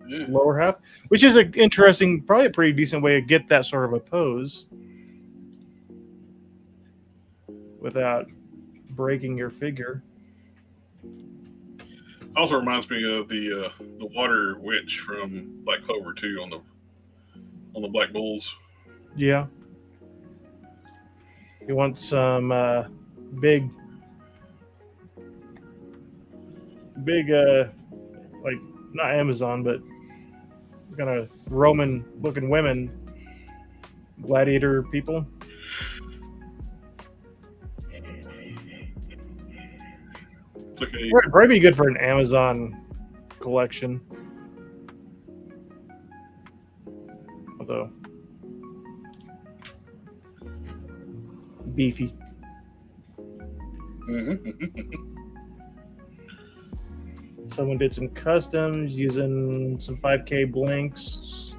lower half, which is an interesting, probably a pretty decent way to get that sort of a pose without breaking your figure. Also reminds me of the water witch from Black Clover 2 on the Black Bulls. Yeah. You want some big not Amazon, but kind of Roman looking women, gladiator people. Probably be good for an Amazon collection. Although beefy. Someone did some customs using some 5K blinks.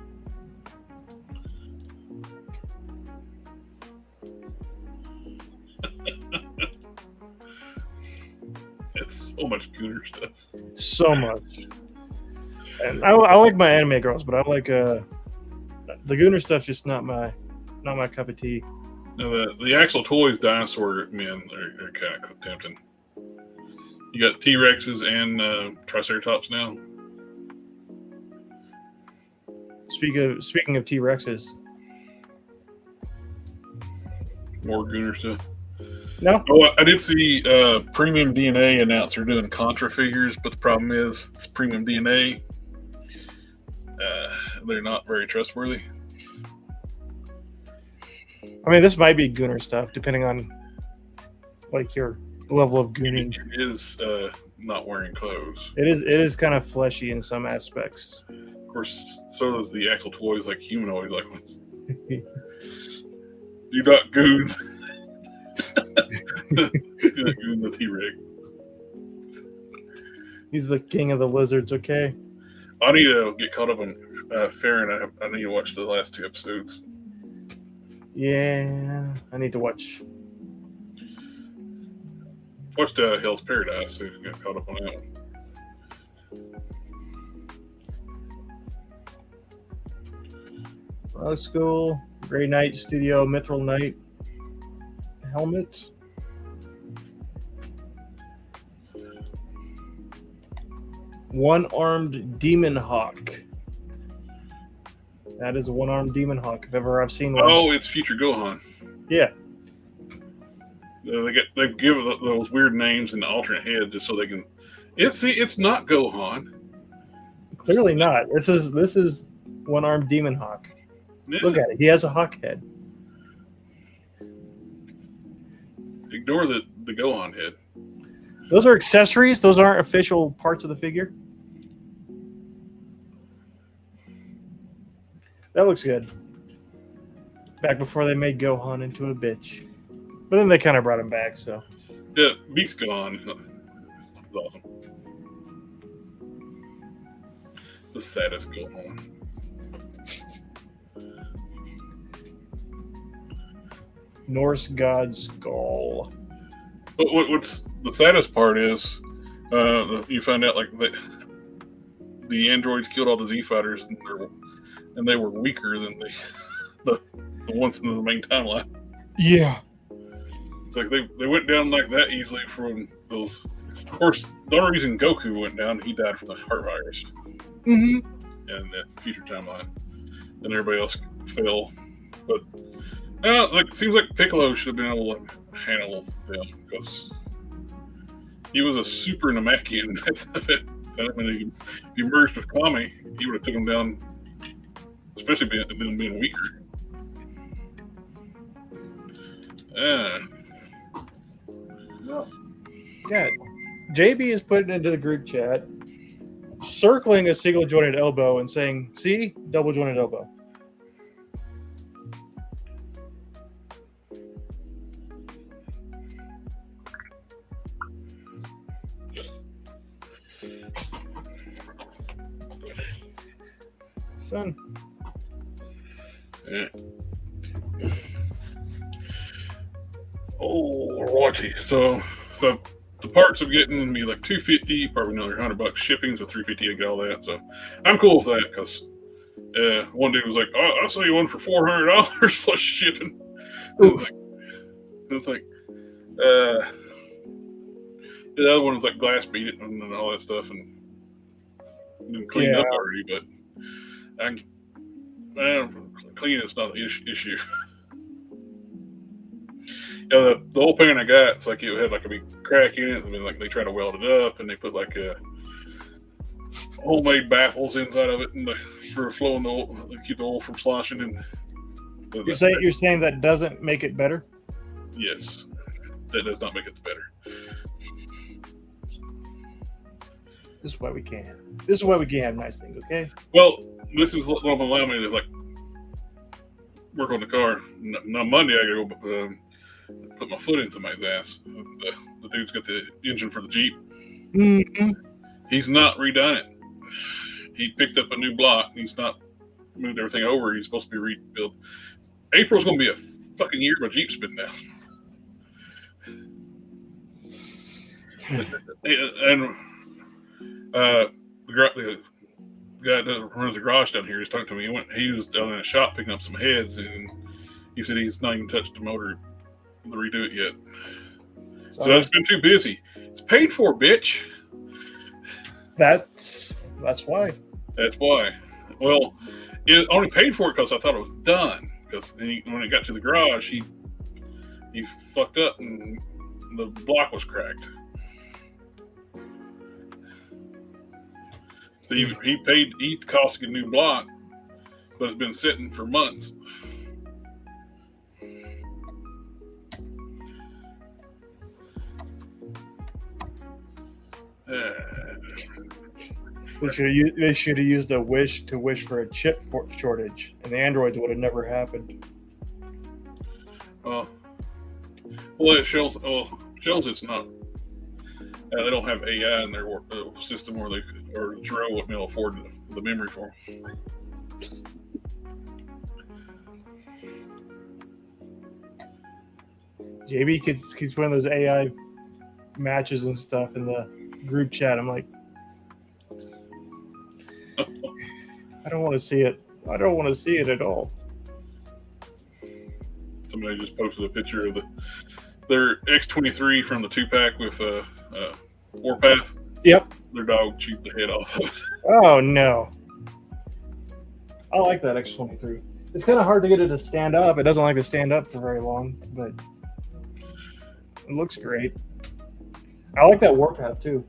It's so much Gooner stuff. So much. And I like my anime girls, but I like the Gooner stuff's just not my cup of tea. No, the Axel Toys dinosaur men are kind of tempting. You got T-Rexes and Triceratops now. Speaking of T-Rexes, More Gooner stuff. no. Oh, I did see Premium DNA announce they're doing Contra figures, but the problem is it's Premium DNA. They're not very trustworthy. I mean, this might be Gooner stuff, depending on your level of gooning. It is not wearing clothes. It is kind of fleshy in some aspects. Of course, so does the Axel Toys, humanoid ones. Do not goon. Do not goon the T-Rex. He's the king of the lizards. Okay. I need to get caught up on Farron. I need to watch the last 2 episodes. Yeah, I need to watch. Watched Hell's Paradise. So got caught up on that one. Love School, Grey Knight Studio, Mithril Knight helmet. One-armed Demon Hawk. That is a one-armed Demon Hawk if ever I've seen one. Oh, it's Future Gohan. Yeah. They give those weird names and the alternate head just so they can. It's not Gohan. Clearly not. This is one-armed Demon Hawk. Yeah. Look at it. He has a hawk head. Ignore the Gohan head. Those are accessories. Those aren't official parts of the figure. That looks good. Back before they made Gohan into a bitch. But then they kind of brought him back, so. Yeah, Beast Gohan. It's awesome. The saddest Gohan. Norse god skull. But what's the saddest part is, you find out like the androids killed all the Z fighters, and they were weaker than the ones in the main timeline. Yeah. It's like they went down like that easily from those. Of course, the only reason Goku went down, he died from the heart virus. Mm-hmm. In the future timeline, and everybody else fell. But it seems like Piccolo should have been able to handle them because he was a super Namekian. I mean, if he merged with Kami, he would have took him down, especially being weaker. Yeah. JB is putting into the group chat, circling a single jointed elbow and saying, "See, double jointed elbow." Son. Yeah. Oh, righty. So the parts I'm getting would be like $250, probably another $100 shipping, so $350 to get all that. So I'm cool with that because one dude was like, "Oh, I'll sell you one for $400 plus shipping." It's like, the other one was like glass beat it and all that stuff and been cleaned up already, but clean it's not an issue. Yeah, the old pan I got, it's like it had like a big crack in it. I mean, like they try to weld it up, and they put like homemade baffles inside of it, and for flowing the oil, keep the oil from sloshing. And You're saying that doesn't make it better? Yes, that does not make it better. This is why we can't. This is why we can't have nice things, okay? Well, this is what will allow me to like work on the car. On Monday, I gotta go put my foot into my ass. The dude's got the engine for the Jeep. Mm-hmm. He's not redone it. He picked up a new block. He's not moved everything over. He's supposed to be rebuilt. April's going to be a fucking year my Jeep's been down. And the guy that runs the garage down here is talking to me. He was down in a shop picking up some heads, and he said he's not even touched the motor to redo it yet. So that's been too busy. It's paid for, bitch. That's why. That's why. Well, it only paid for it because I thought it was done. Because when it got to the garage, he fucked up and the block was cracked. So he cost a new block, but it's been sitting for months. They should have used a wish to wish for a chip shortage, and the androids would have never happened. Well, it shows it's not. They don't have AI in their system where Truro wouldn't be able to afford the memory for them. JB keeps putting those AI matches and stuff in the group chat. I'm like, I don't want to see it. I don't want to see it at all. Somebody just posted a picture of their X23 from the 2-pack with Warpath. Yep. Their dog chewed the head off of it. Oh no. I like that X23. It's kind of hard to get it to stand up. It doesn't like to stand up for very long, but it looks great. I like that Warpath too.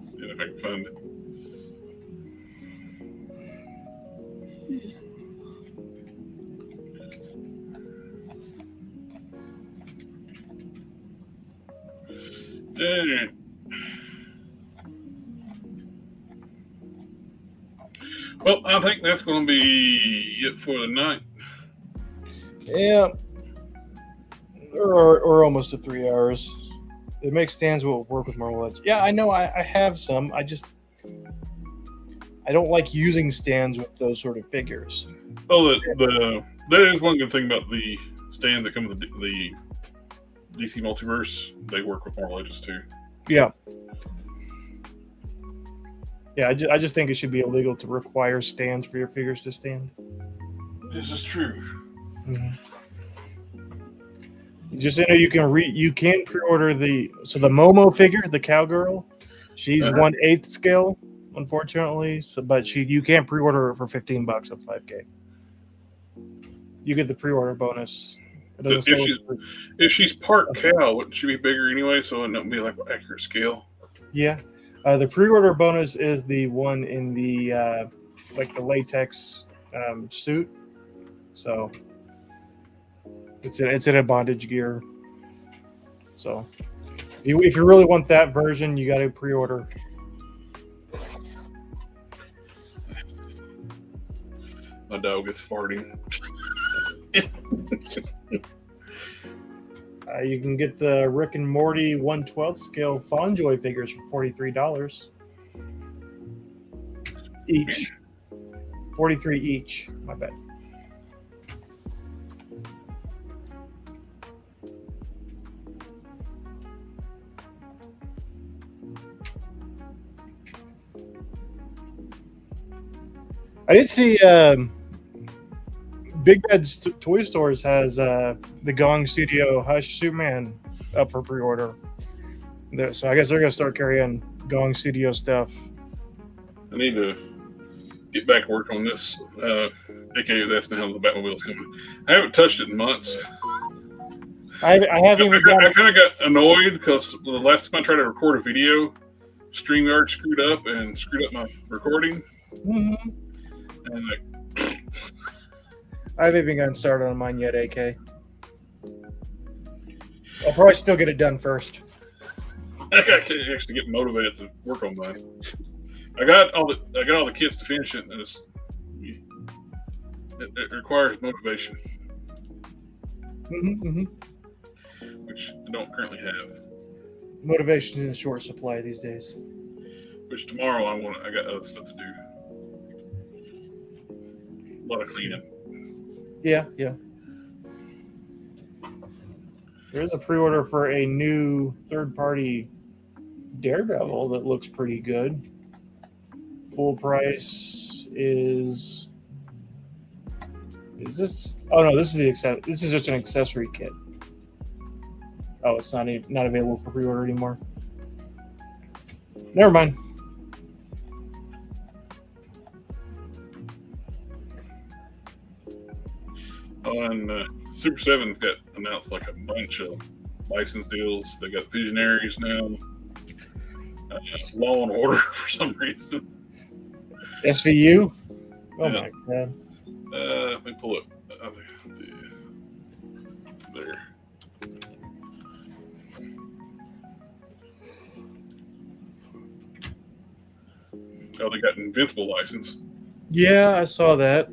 See if I can find it. Alright. Well, I think that's going to be it for the night. Yeah. Or almost to 3 hours. It makes stands will work with Marvel Legends. Yeah, I know. I have some. I don't like using stands with those sort of figures. Well, there is one good thing about the stands that come with the DC Multiverse. They work with Marvel Legends too. Yeah. Yeah, I just think it should be illegal to require stands for your figures to stand. This is true. Mm-hmm. Just so you know, you can pre-order the Momo figure, the cowgirl. She's 1/8 scale, unfortunately. But you can't pre-order her for $15 at 5K. You get the pre-order bonus. So if she's part cow, wouldn't she be bigger anyway? So it wouldn't be like accurate scale. Yeah. The pre-order bonus is the one in the like the latex suit. So it's in a bondage gear. So if you really want that version, you got to pre-order. My dog is farting. You can get the Rick and Morty 1/12 scale Fawnjoy figures for $43 each. 43 each. My bad. I did see Big Bed's Toy Stores has the Gong Studio Hush Superman up for pre-order. So I guess they're going to start carrying Gong Studio stuff. I need to get back to work on this. AK was asking how the Batmobile's coming. I haven't touched it in months. I haven't even I kind of got annoyed because the last time I tried to record a video, StreamYard screwed up my recording. Mm-hmm. And I haven't even gotten started on mine yet, AK. I'll probably still get it done first. I can't actually get motivated to work on mine. I got all the kits to finish it, and it requires motivation, which I don't currently have. Motivation is in short supply these days. Which tomorrow I got other stuff to do. A lot of cleaning. Yeah. There's a pre-order for a new third-party Daredevil that looks pretty good. Full price is this? Oh no, this is just an accessory kit. Oh, it's not available for pre-order anymore. Never mind. Oh, and Super 7's got announced like a bunch of license deals. They got Visionaries now. Law and Order for some reason. SVU? Oh Yeah. my god. Let me pull it. There. Oh, they got Invincible license, Yeah, I saw that.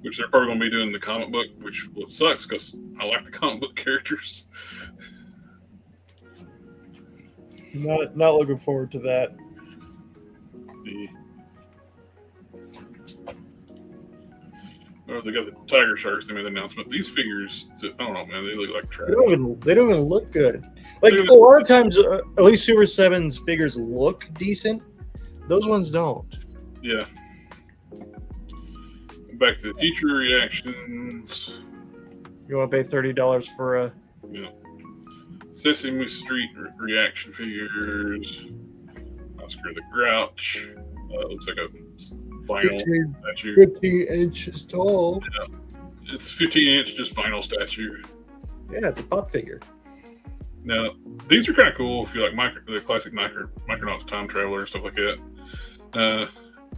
which they're probably going to be doing the comic book, which sucks because I like the comic book characters. Not looking forward to that. Oh, they got the tiger sharks. They made the announcement. These figures, I don't know, man. They look like trash. They don't even look good. Like a lot of times, at least Super 7's figures look decent. Those ones don't. Yeah. Back to the future reactions. You want to pay $30 for a? Yeah. Sesame Street reaction figures. Oscar the Grouch. Looks like a vinyl statue. 15 inches tall. Yeah. It's 15-inch, just vinyl statue. Yeah, it's a pop figure. Now, these are kind of cool if you like the classic Micronauts Time Traveler, stuff like that.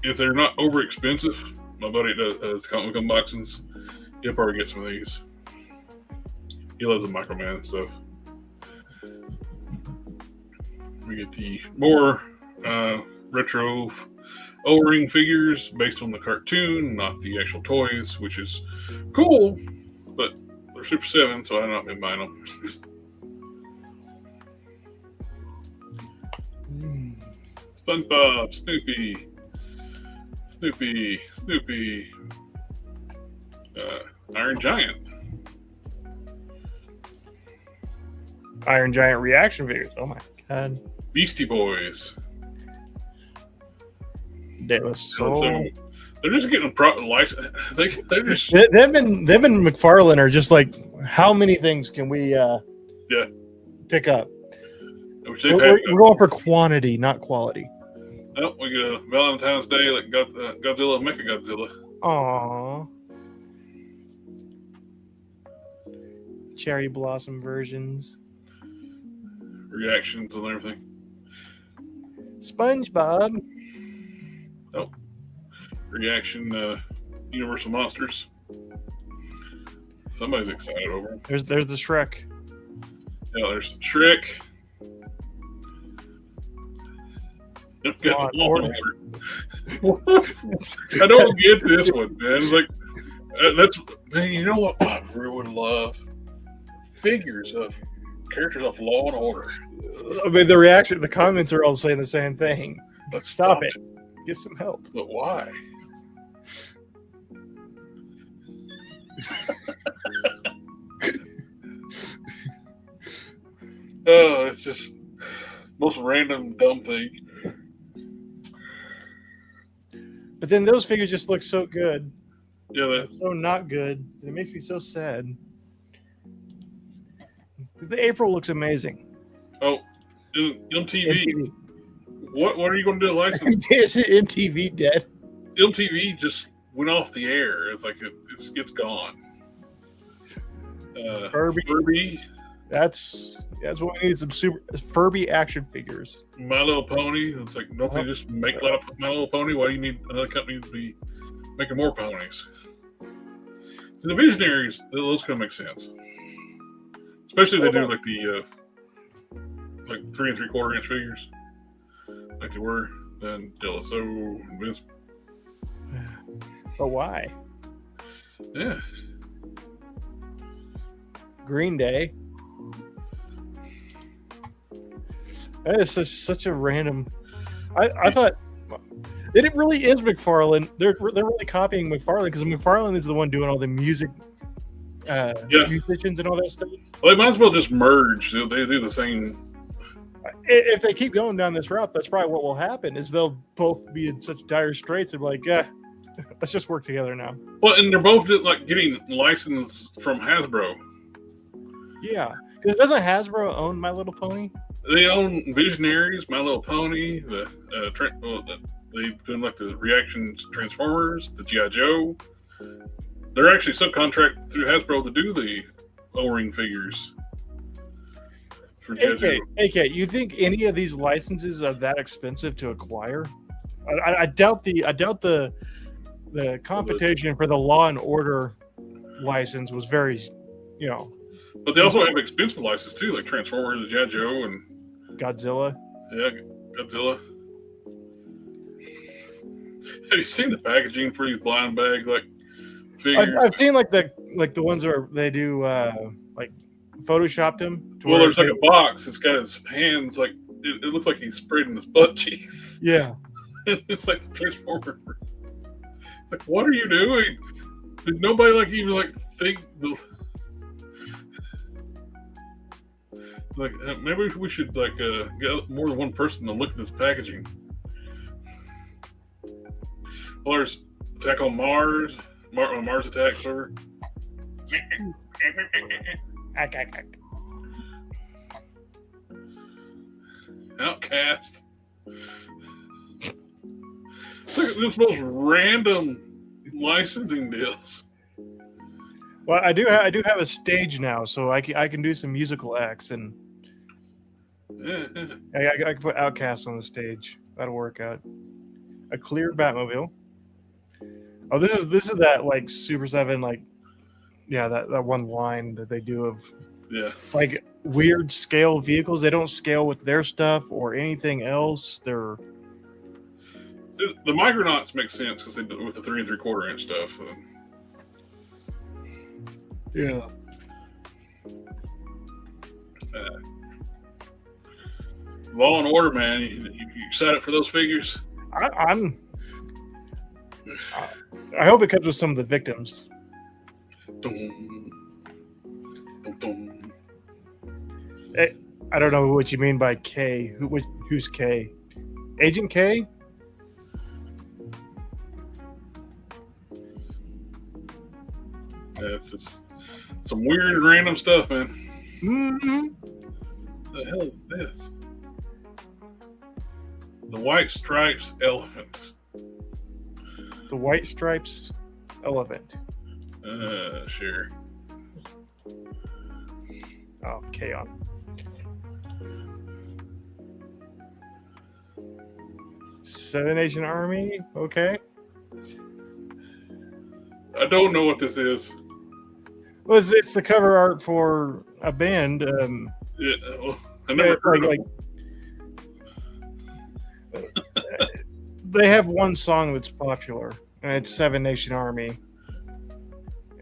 If they're not over expensive, my buddy does comic book unboxings. He'll probably get some of these. He loves the Microman and stuff. We get the more retro O-ring figures based on the cartoon, not the actual toys, which is cool, but they're Super 7, so I've not been buying them. SpongeBob, Snoopy, Iron Giant. Iron Giant reaction figures. Oh my god. Beastie Boys. That was so they're just getting license. They're just them and McFarlane are just like, how many things can we pick up? We're going for quantity, not quality. Oh, we get a Valentine's Day like Godzilla, Mechagodzilla. Aww. Cherry blossom versions. Reactions and everything. SpongeBob. Oh. Reaction Universal Monsters. Somebody's excited over them. There's the Shrek. Yeah, there's Shrek. Law and Order. I don't get this one, man. It's like man. You know what I really would love? Figures of characters of Law and Order. I mean, the comments are all saying the same thing. But stop it. Get some help. But why? Oh, it's just most random dumb thing. But then those figures just look so good. Yeah, They're so not good. It makes me so sad. The April looks amazing. Oh, MTV. What are you going to do to license? Is MTV dead? MTV just went off the air. It's like it's gone. Furby. That's what we need, some super Furby action figures. My Little Pony. It's like, don't they just make a lot of My Little Pony? Why do you need another company to be making more ponies? So the Visionaries, those kind of make sense. Especially if they do like the like 3 3/4 inch figures, like they were. Then Delaso and Vince. But why? Yeah. Green Day. That is such a random. I thought it really is McFarlane. They're really copying McFarlane because McFarlane is the one doing all the music, musicians and all that stuff. Well, they might as well just merge. They do the same. If they keep going down this route, that's probably what will happen. Is they'll both be in such dire straits and be like, yeah, let's just work together now. Well, and they're both like getting licensed from Hasbro. Yeah, because doesn't Hasbro own My Little Pony? They own Visionaries, My Little Pony, they doing like the Reactions Transformers, the G.I. Joe. They're actually subcontract through Hasbro to do the O-ring figures. AK, you think any of these licenses are that expensive to acquire? I doubt the competition for the Law and Order license was very, But they also have expensive licenses too, like Transformers, the G.I. Joe, and Godzilla. Yeah, Godzilla. Have you seen the packaging for these blind bag figures? I've seen like the ones where they do like photoshopped him. Well, there's like a box. It's got his hands like it looks like he's spreading his butt cheeks. Yeah, it's like the Transformer. It's like, what are you doing? Did nobody like even like think like maybe we should like get more than one person to look at this packaging? Well, there's Attack on Mars, Mars Attack server. Outcast. Look at this most random licensing deals. Well, I do have a stage now, so I can do some musical acts, and I can put Outcast on the stage. That'll work out. A clear Batmobile. Oh, this is that like Super 7, like, yeah, that one line that they do of like weird scale vehicles. They don't scale with their stuff or anything else. They're the Micronauts make sense because they do with the 3 3/4 inch stuff. Yeah. Law and Order, man. You excited for those figures? I hope it comes with some of the victims. Dum, dum, dum. I don't know what you mean by K. Who's K? Agent K? Yeah, it's just some weird and random stuff, man. Mm-hmm. What the hell is this? The White Stripes Elephant. The White Stripes Elephant. Sure. Oh, K-On. Seven Nation Army. Okay. I don't know what this is. Well, it's the cover art for a band. Yeah, well, I never heard of they have one song that's popular, and it's Seven Nation Army,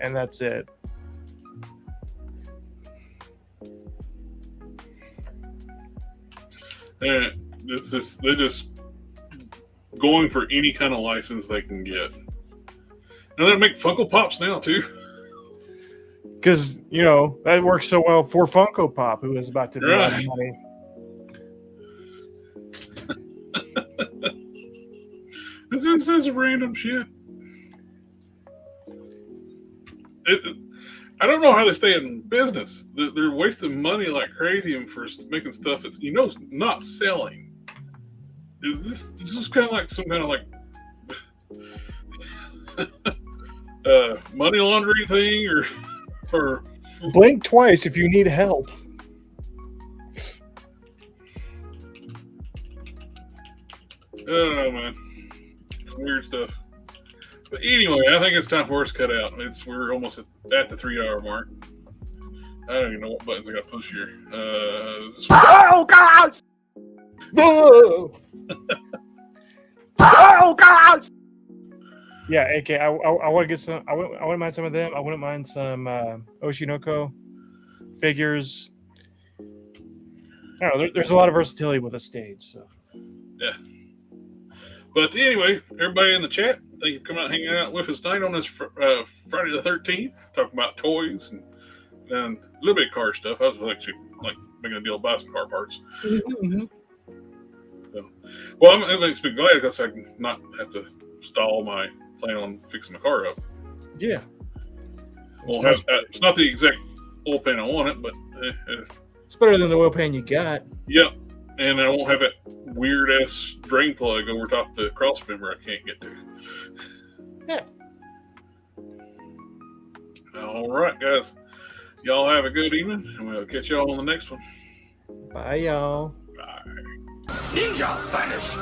and that's it. They're just going for any kind of license they can get. And they make Funko Pops now too. Because, you know, that works so well for Funko Pop, who is about to be out of money. This is random shit. I don't know how they stay in business. They're wasting money like crazy and for making stuff that's not selling. This is kind of like some kind of like money laundering thing or blink twice if you need help. I don't know, man. It's weird stuff. But anyway, I think it's time for us to cut out. We're almost at the 3-hour mark. I don't even know what buttons I got to push here. Oh God! No! Oh God! Yeah, AK. I want to get some. I wouldn't mind some of them. I wouldn't mind some Oshinoko figures. I don't know. There's a lot of versatility with a stage. So yeah. But anyway, everybody in the chat, thank you for coming out and hanging out with us tonight on this Friday the 13th, talking about toys and a little bit of car stuff. I was actually like making a deal to buy some car parts. Mm-hmm. So, well, it makes me glad because I can not have to stall my plan on fixing my car up. Yeah. Well, it's not the exact oil pan I want it, but it's better than the oil pan you got. Yep. And I won't have that weird ass drain plug over top the cross member I can't get to. Yeah. All right, guys. Y'all have a good evening, and we'll catch y'all on the next one. Bye, y'all. Bye. Ninja vanish.